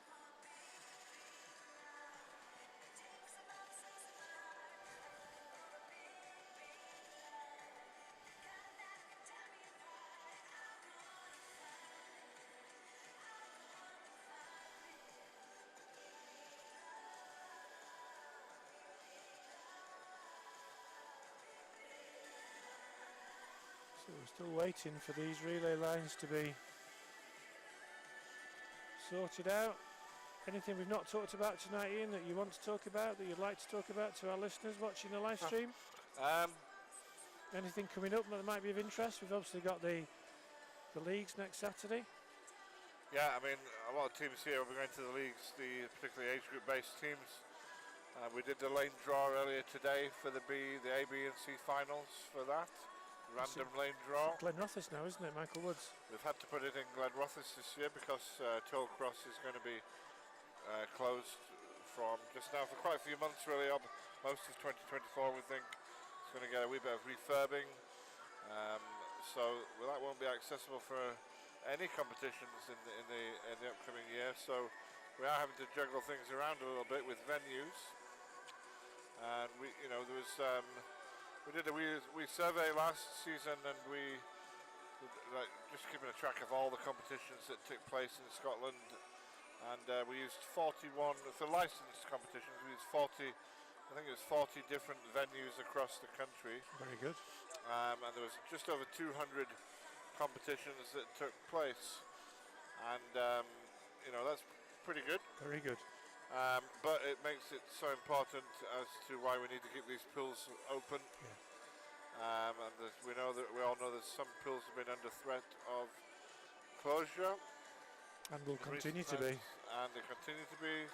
So we're still waiting for these relay lines to be sorted out. Anything we've not talked about tonight, Ian, that you want to talk about, that you'd like to talk about to our listeners watching the live stream? Anything coming up that might be of interest? We've obviously got the leagues next Saturday. Yeah, I mean, a lot of teams here will be going to the leagues, particularly age group based teams. We did the lane draw earlier today for the A, B and C finals for that. Random lane draw. Glenrothes now, isn't it, Michael Woods? We've had to put it in Glenrothes this year because Tollcross is going to be closed from just now for quite a few months, really. Most of 2024, we think. It's going to get a wee bit of refurbing. So that won't be accessible for any competitions in the upcoming year. So we are having to juggle things around a little bit with venues. And we did a wee survey last season, and we just keeping a track of all the competitions that took place in Scotland, and we used 41 for licensed competitions. We used 40 different venues across the country. Very good. And there was just over 200 competitions that took place, and that's pretty good. Very good. But it makes it so important as to why we need to keep these pools open. Yeah. And we all know that some pools have been under threat of closure. And will continue to be. And they continue to be.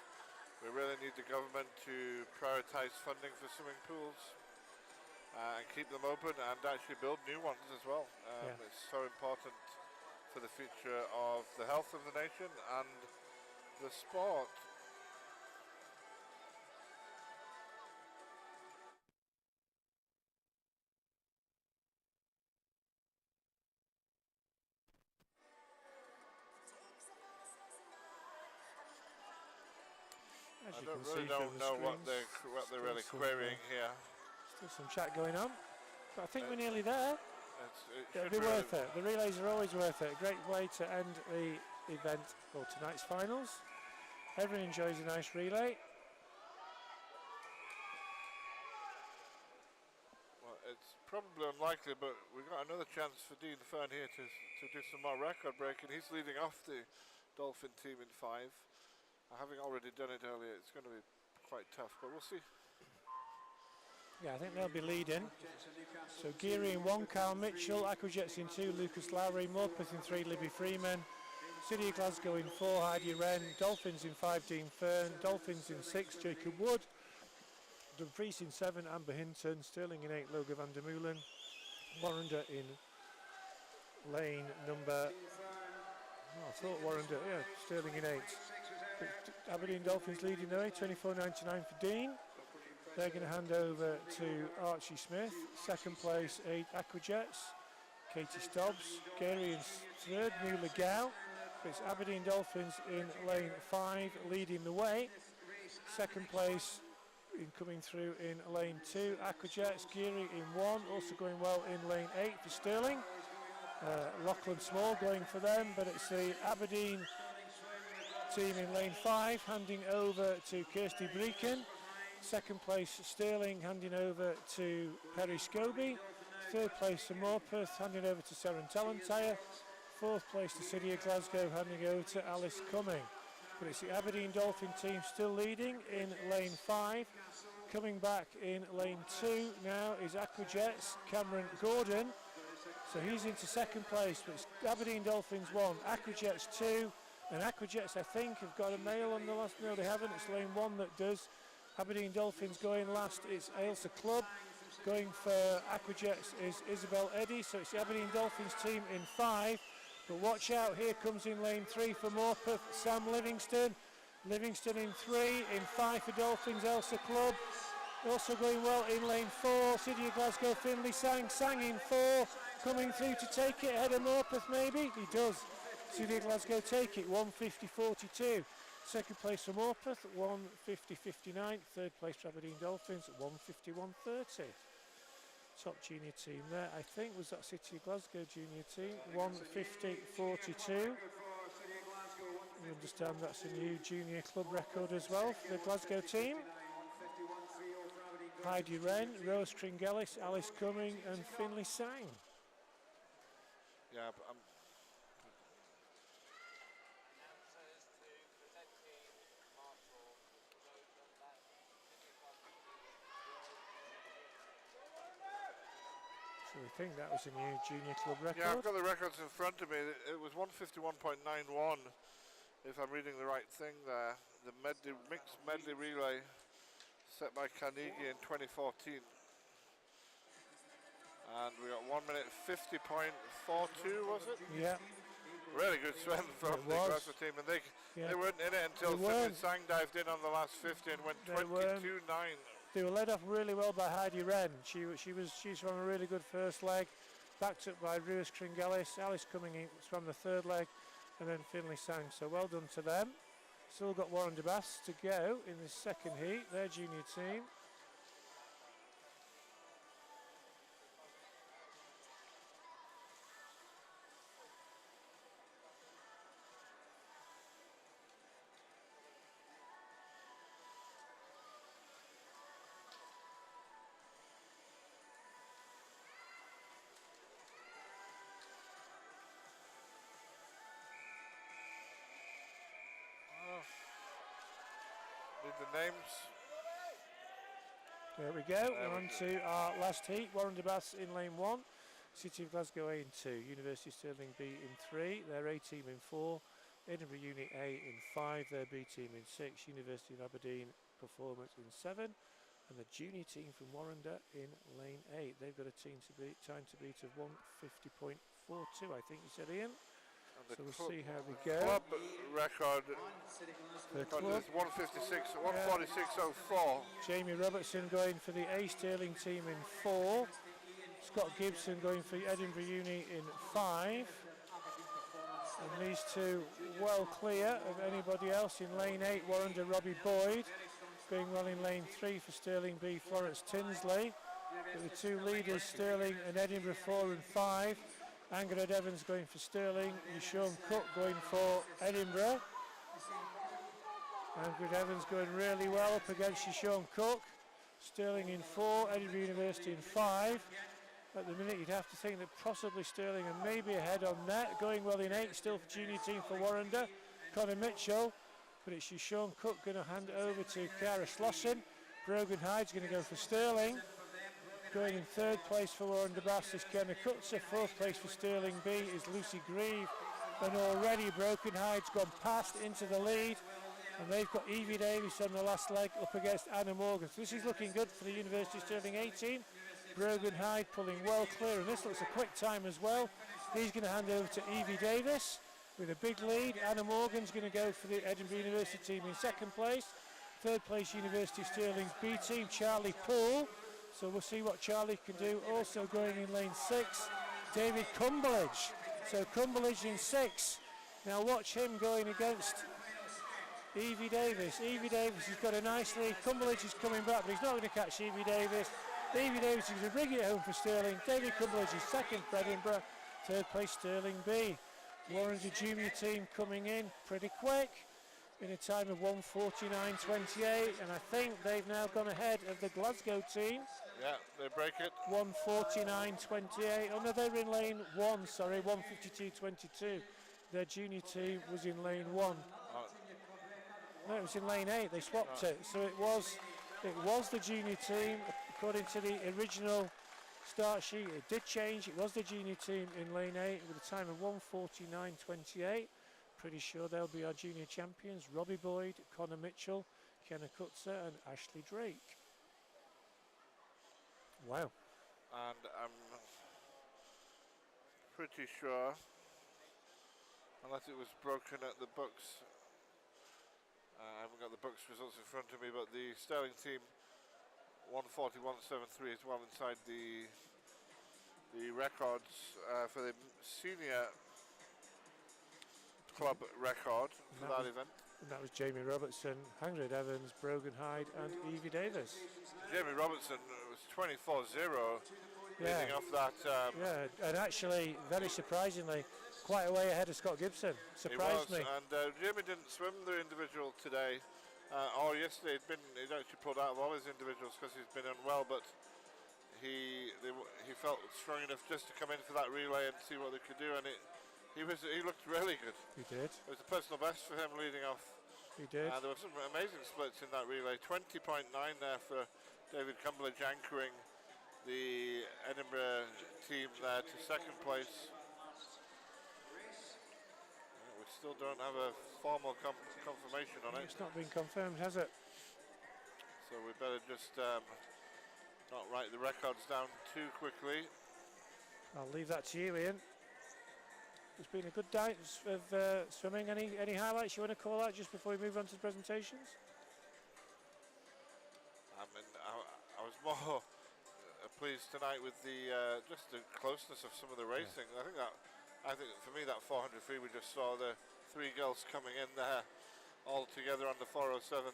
We really need the government to prioritise funding for swimming pools and keep them open and actually build new ones as well. It's so important for the future of the health of the nation and the sport. As I you don't can really see from the know what screens, they're still really some, querying here. Still some chat going on, but I think we're nearly there. It It'll should be really worth it. The relays are always worth it. A great way to end the event, or tonight's finals. Everyone enjoys a nice relay. Well, it's probably unlikely, but we've got another chance for Dean Fern here to do some more record breaking. He's leading off the Dolphin team in 5. Having already done it earlier, it's going to be quite tough, but we'll see. Yeah, I think they'll be leading. So Geary in 1, Carl Mitchell, Aquajets in 2, Lucas Lowry, Morpeth in 3, Libby Freeman, City of Glasgow in 4, Heidi Wren, Dolphins in 5, Dean Fern, Dolphins in 6, Jacob Wood, Dumfries in 7, Amber Hinton, Sterling in 8, Logan van der Meulen, Warrender in lane number, I thought Warrender, yeah, Sterling in 8. But Aberdeen Dolphins leading the way, 24.99 for Dean. They're going to hand over to Archie Smith. Second place, 8 Aquajets, Katie Stobbs. Gary in 3rd, New Gow. It's Aberdeen Dolphins in lane 5 leading the way. Second place coming through in lane 2, Aquajets. Geary in 1, also going well in lane 8 for Sterling. Lachlan Small going for them, but it's the Aberdeen team in lane 5 handing over to Kirsty Breakin. Second place Sterling handing over to Perry Scobie. Third place to Morpeth handing over to Seren Talentire. Fourth place to City of Glasgow handing over to Alice Cumming. But it's the Aberdeen Dolphin team still leading in lane 5. Coming back in lane 2 now is Aquajets, Cameron Gordon. So he's into second place, but it's Aberdeen Dolphins 1, Aquajets 2, and Aquajets I think have got a male on the last, no they haven't, it's lane 1 that does. Aberdeen Dolphins going last, it's Ailsa Club. Going for Aquajets is Isabel Eddy, so it's the Aberdeen Dolphins team in 5. But watch out, here comes in lane 3 for Morpeth, Sam Livingston. Livingston in 3, in 5 for Dolphins, Ailsa Club. Also going well in lane 4, City of Glasgow, Finlay Sang in 4. Coming through to take it ahead of Morpeth maybe, he does. City of Glasgow take it, 150.42. Second place for Morpeth, 150.59. Third place for Aberdeen Dolphins, 151.30. Top junior team there, I think, was that City of Glasgow junior team, 150.42. We understand that's a new junior club record as well for the Glasgow team. Heidi Wren, Rose Tringellis, Alice Cumming and Finlay Sang. Yeah, but So we think that was a new junior club record. yeah, I've got the records in front of me. It was 151.91, if I'm reading the right thing there. The mixed medley relay set by Carnegie in 2014. And we got 1 minute 50.42, was it? Yeah. Really good swim from the Glasgow team, and they weren't in it until Finlay Sang dived in on the last 50 and went 22.9. They were led off really well by Heidi Wren. She's from a really good first leg, backed up by Ruas Tringellis. Alice Cumming from the third leg, and then Finlay Sang. So well done to them. Still got Warren de Bass to go in the second heat, their junior team. Need the names. There we go. We're on to our last heat. Warren de Bass in lane 1. City of Glasgow A in 2. University of Stirling B in 3. Their A team in 4. Edinburgh Uni A in 5. Their B team in 6. University of Aberdeen Performance in 7. And the junior team from Warrender in lane 8. They've got a time to beat of 150.42, I think you said, Ian. So we'll see how we go. Club record the club is 146.04. Jamie Robertson going for the A Stirling team in 4. Scott Gibson going for Edinburgh Uni in 5. And these two well clear of anybody else. In lane 8, Warrender Robbie Boyd. Going well in lane 3 for Stirling B, Florence Tinsley. But the two leaders, Stirling and Edinburgh 4 and 5. Angred Evans going for Stirling, Sean Cook going for Edinburgh. Angred Evans going really well up against Sean Cook. Stirling in 4, Edinburgh University in 5. At the minute you'd have to think that possibly Stirling are maybe ahead on net. Going well in 8, still for junior team for Warrender, Connor Mitchell. But it's Sean Cook going to hand it over to Cara Slosson. Brogan Hyde's going to go for Stirling. Going in 3rd place for Warrender Bass is Kenna Kutzer. 4th place for Stirling B is Lucy Grieve. And already Brogan Hyde's gone past into the lead. And they've got Evie Davis on the last leg up against Anna Morgan. So this is looking good for the University of Stirling 18. Brogan Hyde pulling well clear. And this looks a quick time as well. He's going to hand over to Evie Davis with a big lead. Anna Morgan's going to go for the Edinburgh University team in 2nd place. 3rd place University of Stirling's B team, Charlie Poole. So we'll see what Charlie can do. Also going in lane 6, David Cumberledge. So Cumberledge in 6. Now watch him going against Evie Davis. Evie Davis has got a nice lead. Cumberledge is coming back, but he's not going to catch Evie Davis. Evie Davis is going to bring it home for Stirling. David Cumberledge is 2nd for Edinburgh. 3rd place Stirling B. Warren's junior team coming in pretty quick in a time of 1:49.28, and I think they've now gone ahead of the Glasgow team. Yeah, they break it. 1:49.28. Oh no, they were in lane 1, sorry, 1:52.22. Their junior team was in lane 1. No, it was in lane 8, they swapped it. So it was the junior team, according to the original start sheet. It did change, it was the junior team in lane 8 with a time of 1:49.28. Pretty sure they'll be our junior champions. Robbie Boyd, Connor Mitchell, Kenna Kutzer and Ashley Drake. Wow. And I'm pretty sure, unless it was broken at the books, I haven't got the books results in front of me, but the Stirling team 1:41.73 is well inside the records for the senior club record for that event. And that was Jamie Robertson, Angred Evans, Brogan Hyde and Evie Davis. Jamie Robertson was 24-0 leading off that. Yeah, and actually, very surprisingly, quite a way ahead of Scott Gibson. Surprised me. And Jamie didn't swim the individual today, or yesterday. He'd actually pulled out of all his individuals because he's been unwell, but he felt strong enough just to come in for that relay and see what they could do, and he looked really good. He did. It was a personal best for him leading off. He did. There were some amazing splits in that relay. 20.9 there for David Cumberledge anchoring the Edinburgh team there to 2nd place. We still don't have a formal confirmation on it. It's not been confirmed, has it? So we better just not write the records down too quickly. I'll leave that to you, Ian. It's been a good night of swimming. Any highlights you want to call out just before we move on to the presentations? I mean, I was more pleased tonight with the just the closeness of some of the racing. Yeah. I think for me that 400 free, we just saw the 3 girls coming in there all together on the 407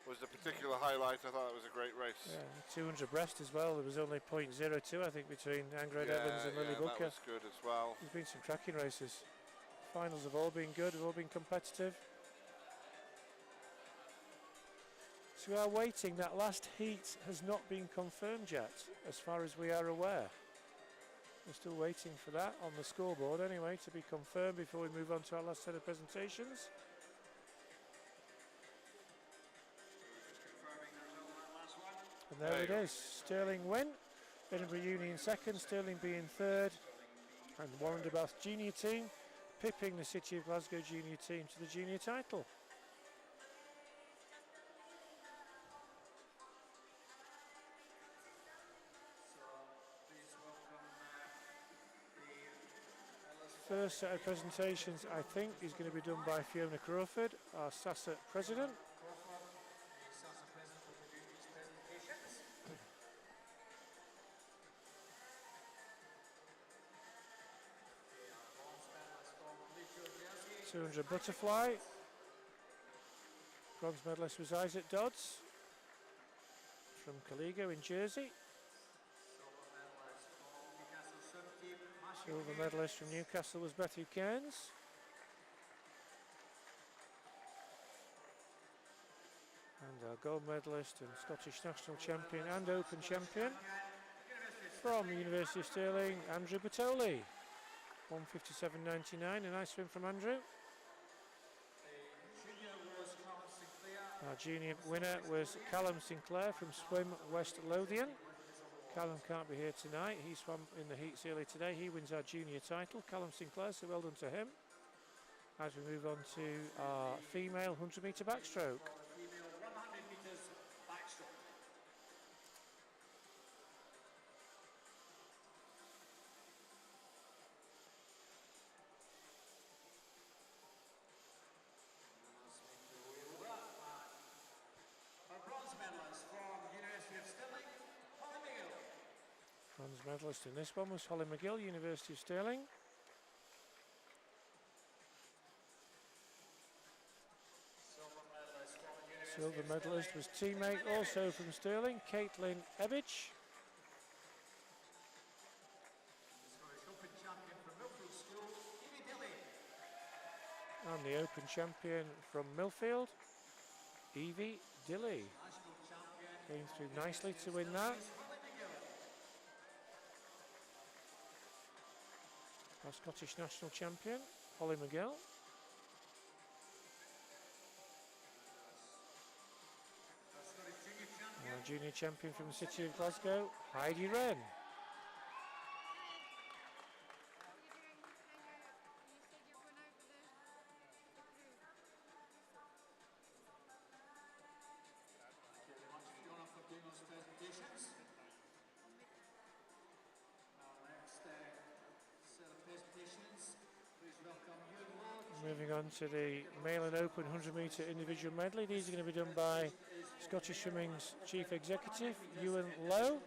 was the particular highlight. I thought it was a great race. Yeah, 200 breast as well. There was only 0.02, I think, between Angred Evans and Lily Booker. That was good as well. There's been some cracking races. Finals have all been good, have all been competitive. So we are waiting. That last heat has not been confirmed yet, as far as we are aware. We're still waiting for that on the scoreboard anyway to be confirmed before we move on to our last set of presentations. And there it is, Stirling win, Edinburgh Uni in 2nd, Stirling B in 3rd, and Warrender Bath junior team pipping the City of Glasgow junior team to the junior title. First set of presentations, I think, is going to be done by Fiona Crawford, our SASA president. 200 butterfly. Bronze medalist was Isaac Dodds from Caligo in Jersey. Silver medalist from Newcastle was Matthew Cairns. And our gold medalist and Scottish national champion and Open champion from the University of Stirling, Andrew Bertoli. 157.99, a nice swim from Andrew. Our junior winner was Callum Sinclair from Swim West Lothian. Callum can't be here tonight. He swam in the heats early today. He wins our junior title, Callum Sinclair, so well done to him. As we move on to our female 100 metre backstroke. Bronze medalist in this one was Holly McGill, University of Stirling. Silver medalist was teammate also from Stirling, Caitlin Ebbage. And the Open champion from Millfield, Evie Dilley. Came through nicely to win that. Our Scottish national champion, Holly McGill. Our junior champion from the city of Glasgow, Heidi Wren. Moving on to the male and open 100 metre individual medley. These are going to be done by Scottish Swimming's Chief Executive, Ewan Lowe.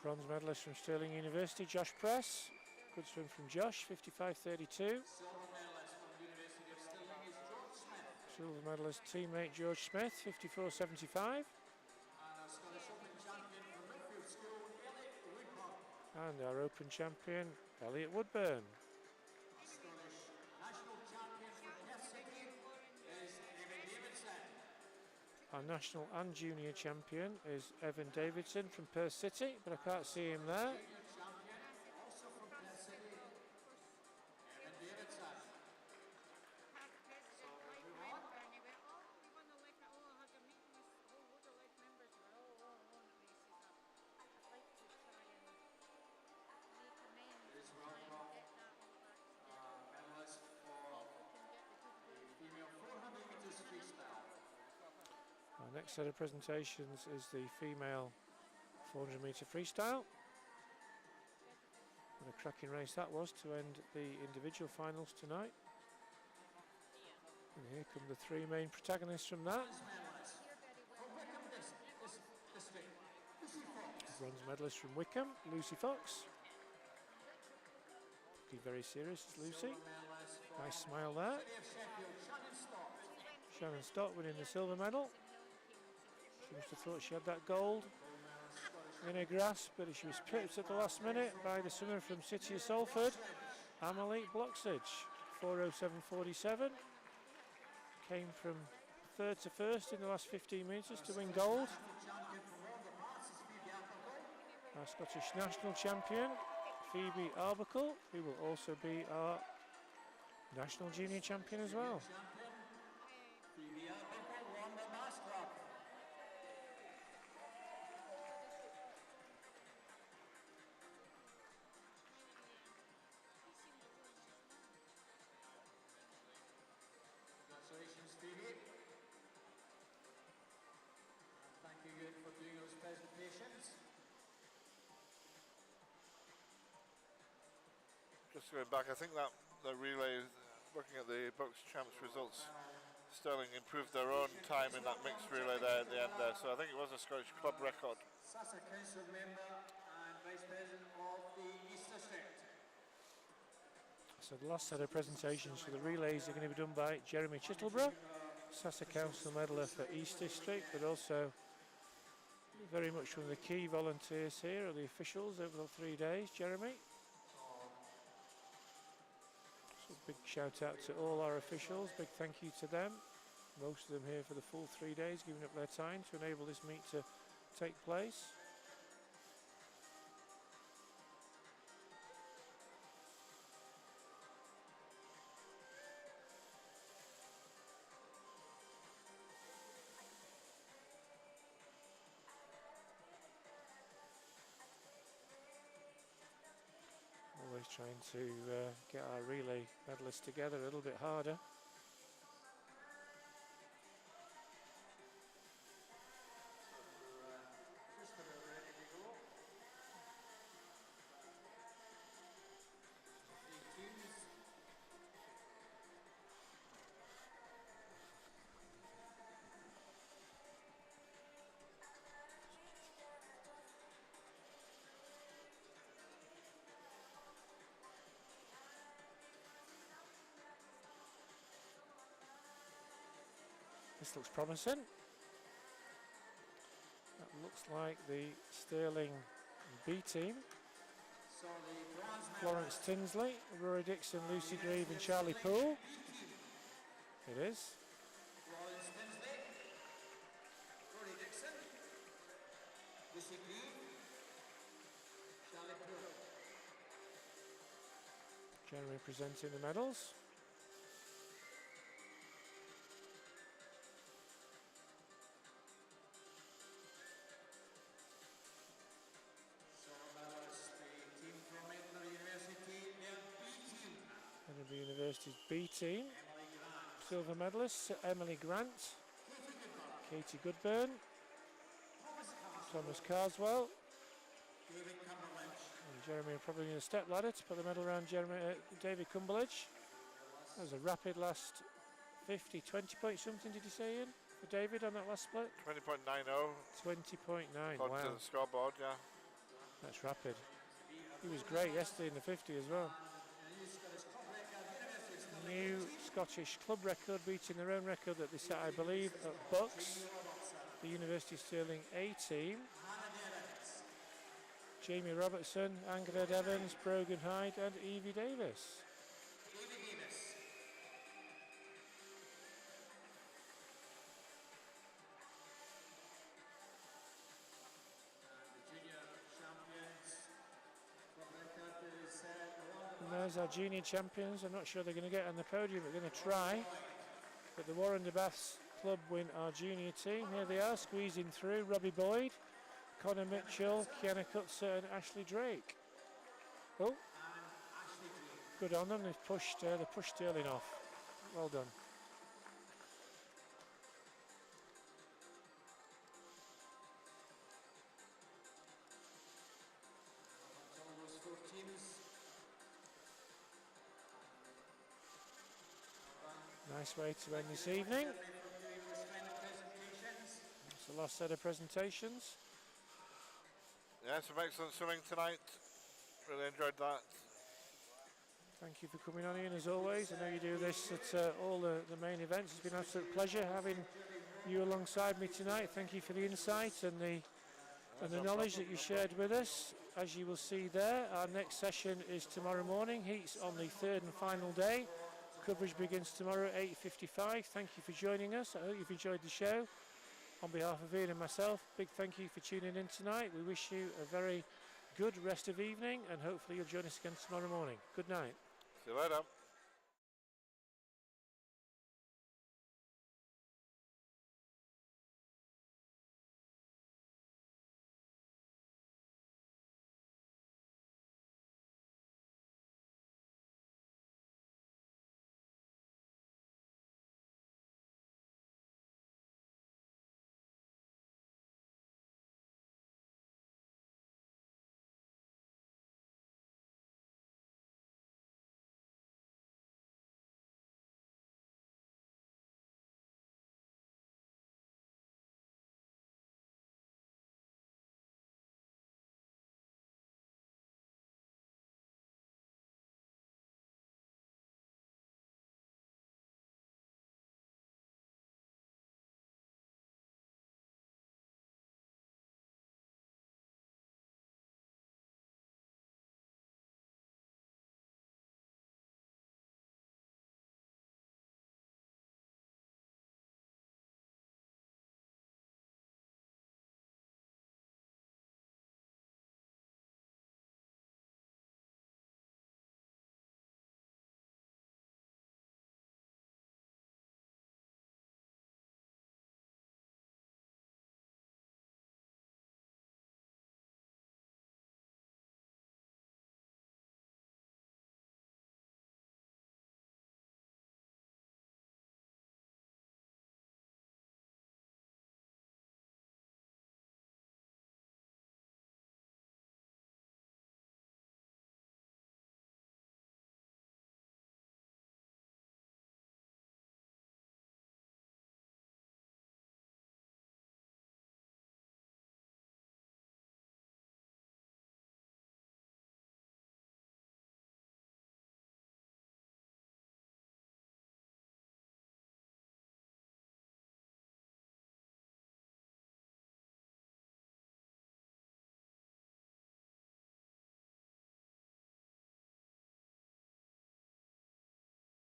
Bronze medalist from Stirling University, Josh Press. Good swim from Josh, 55.32. Silver medalist teammate George Smith, 54.75. And our Open champion, Elliot Woodburn. Our national and junior champion is Evan Davidson from Perth City, but I can't see him there. Our next set of presentations is the female 400 metre freestyle. What a cracking race that was to end the individual finals tonight. And here come the three main protagonists from that. Bronze medalist from Wickham, Lucy Fox. Looking very serious, Lucy. Nice smile there. Shannon Stott winning the silver medal. She must have thought she had that gold in her grasp, but she was pipped at the last minute by the swimmer from City of Salford, Amelie Bloxage. 4:07.47. Came from third to first in the last 15 metres to win gold. Our Scottish national champion, Phoebe Arbuckle, who will also be our national junior champion as well. Congratulations, Phoebe. Thank you for doing those presentations. Just going back, I think that relay, looking at the box champs results, Stirling improved their own time in that mixed relay there at the end there. So I think it was a Scottish club record. Sasa Council Member and Vice President of the East District. So the last set of presentations for the relays are going to be done by Jeremy Chittleborough, Sasa Council Medaller for East District, but also very much one of the key volunteers here are the officials over the 3 days. Jeremy. So big shout out to all our officials, big thank you to them. Most of them here for the full 3 days, giving up their time to enable this meet to take place. Always trying to get our relay medalists together a little bit harder. This looks promising. That looks like the Stirling B team. So the bronze Florence Tinsley, Rory Dixon, Lucy Grieve and Charlie Poole. It is. Florence Tinsley, Rory Dixon, Lucy Grieve, Charlie Poole. Jeremy presenting the medals. Edinburgh University's B team. Silver medalists Emily Grant, Katie Goodburn, Thomas Carswell, and Jeremy are probably going to step ladder to put the medal around David Cumberledge. That was a rapid last 50, 20 point something did you say, Ian, for David on that last split? 20.90. 20.9, wow. To the scoreboard, yeah. That's rapid. He was great yesterday in the 50 as well. New Scottish club record, beating their own record that they set, I believe, at Bucks. The University of Stirling A team. Jamie Robertson, Angred Evans, Brogan Hyde and Evie Davis. And there's our junior champions. I'm not sure they're going to get on the podium, we're going to try. But the Warren de Baths club win our junior team. Here they are, squeezing through. Robbie Boyd, Connor Mitchell, Kiana Cutser and Ashley Drake. Oh, good on them, they've pushed Stirling off. Well done. Nice way to end this evening. It's the last set of presentations. Yeah, some excellent swimming tonight. Really enjoyed that. Thank you for coming on, Ian, as always. I know you do this at all the main events. It's been an absolute pleasure having you alongside me tonight. Thank you for the insight and the knowledge that you shared with us. As you will see there, our next session is tomorrow morning. Heats on the third and final day. Coverage begins tomorrow at 8:55. Thank you for joining us. I hope you've enjoyed the show. On behalf of Ian and myself, big thank you for tuning in tonight. We wish you a very good rest of evening and hopefully you'll join us again tomorrow morning. Good night. See you later.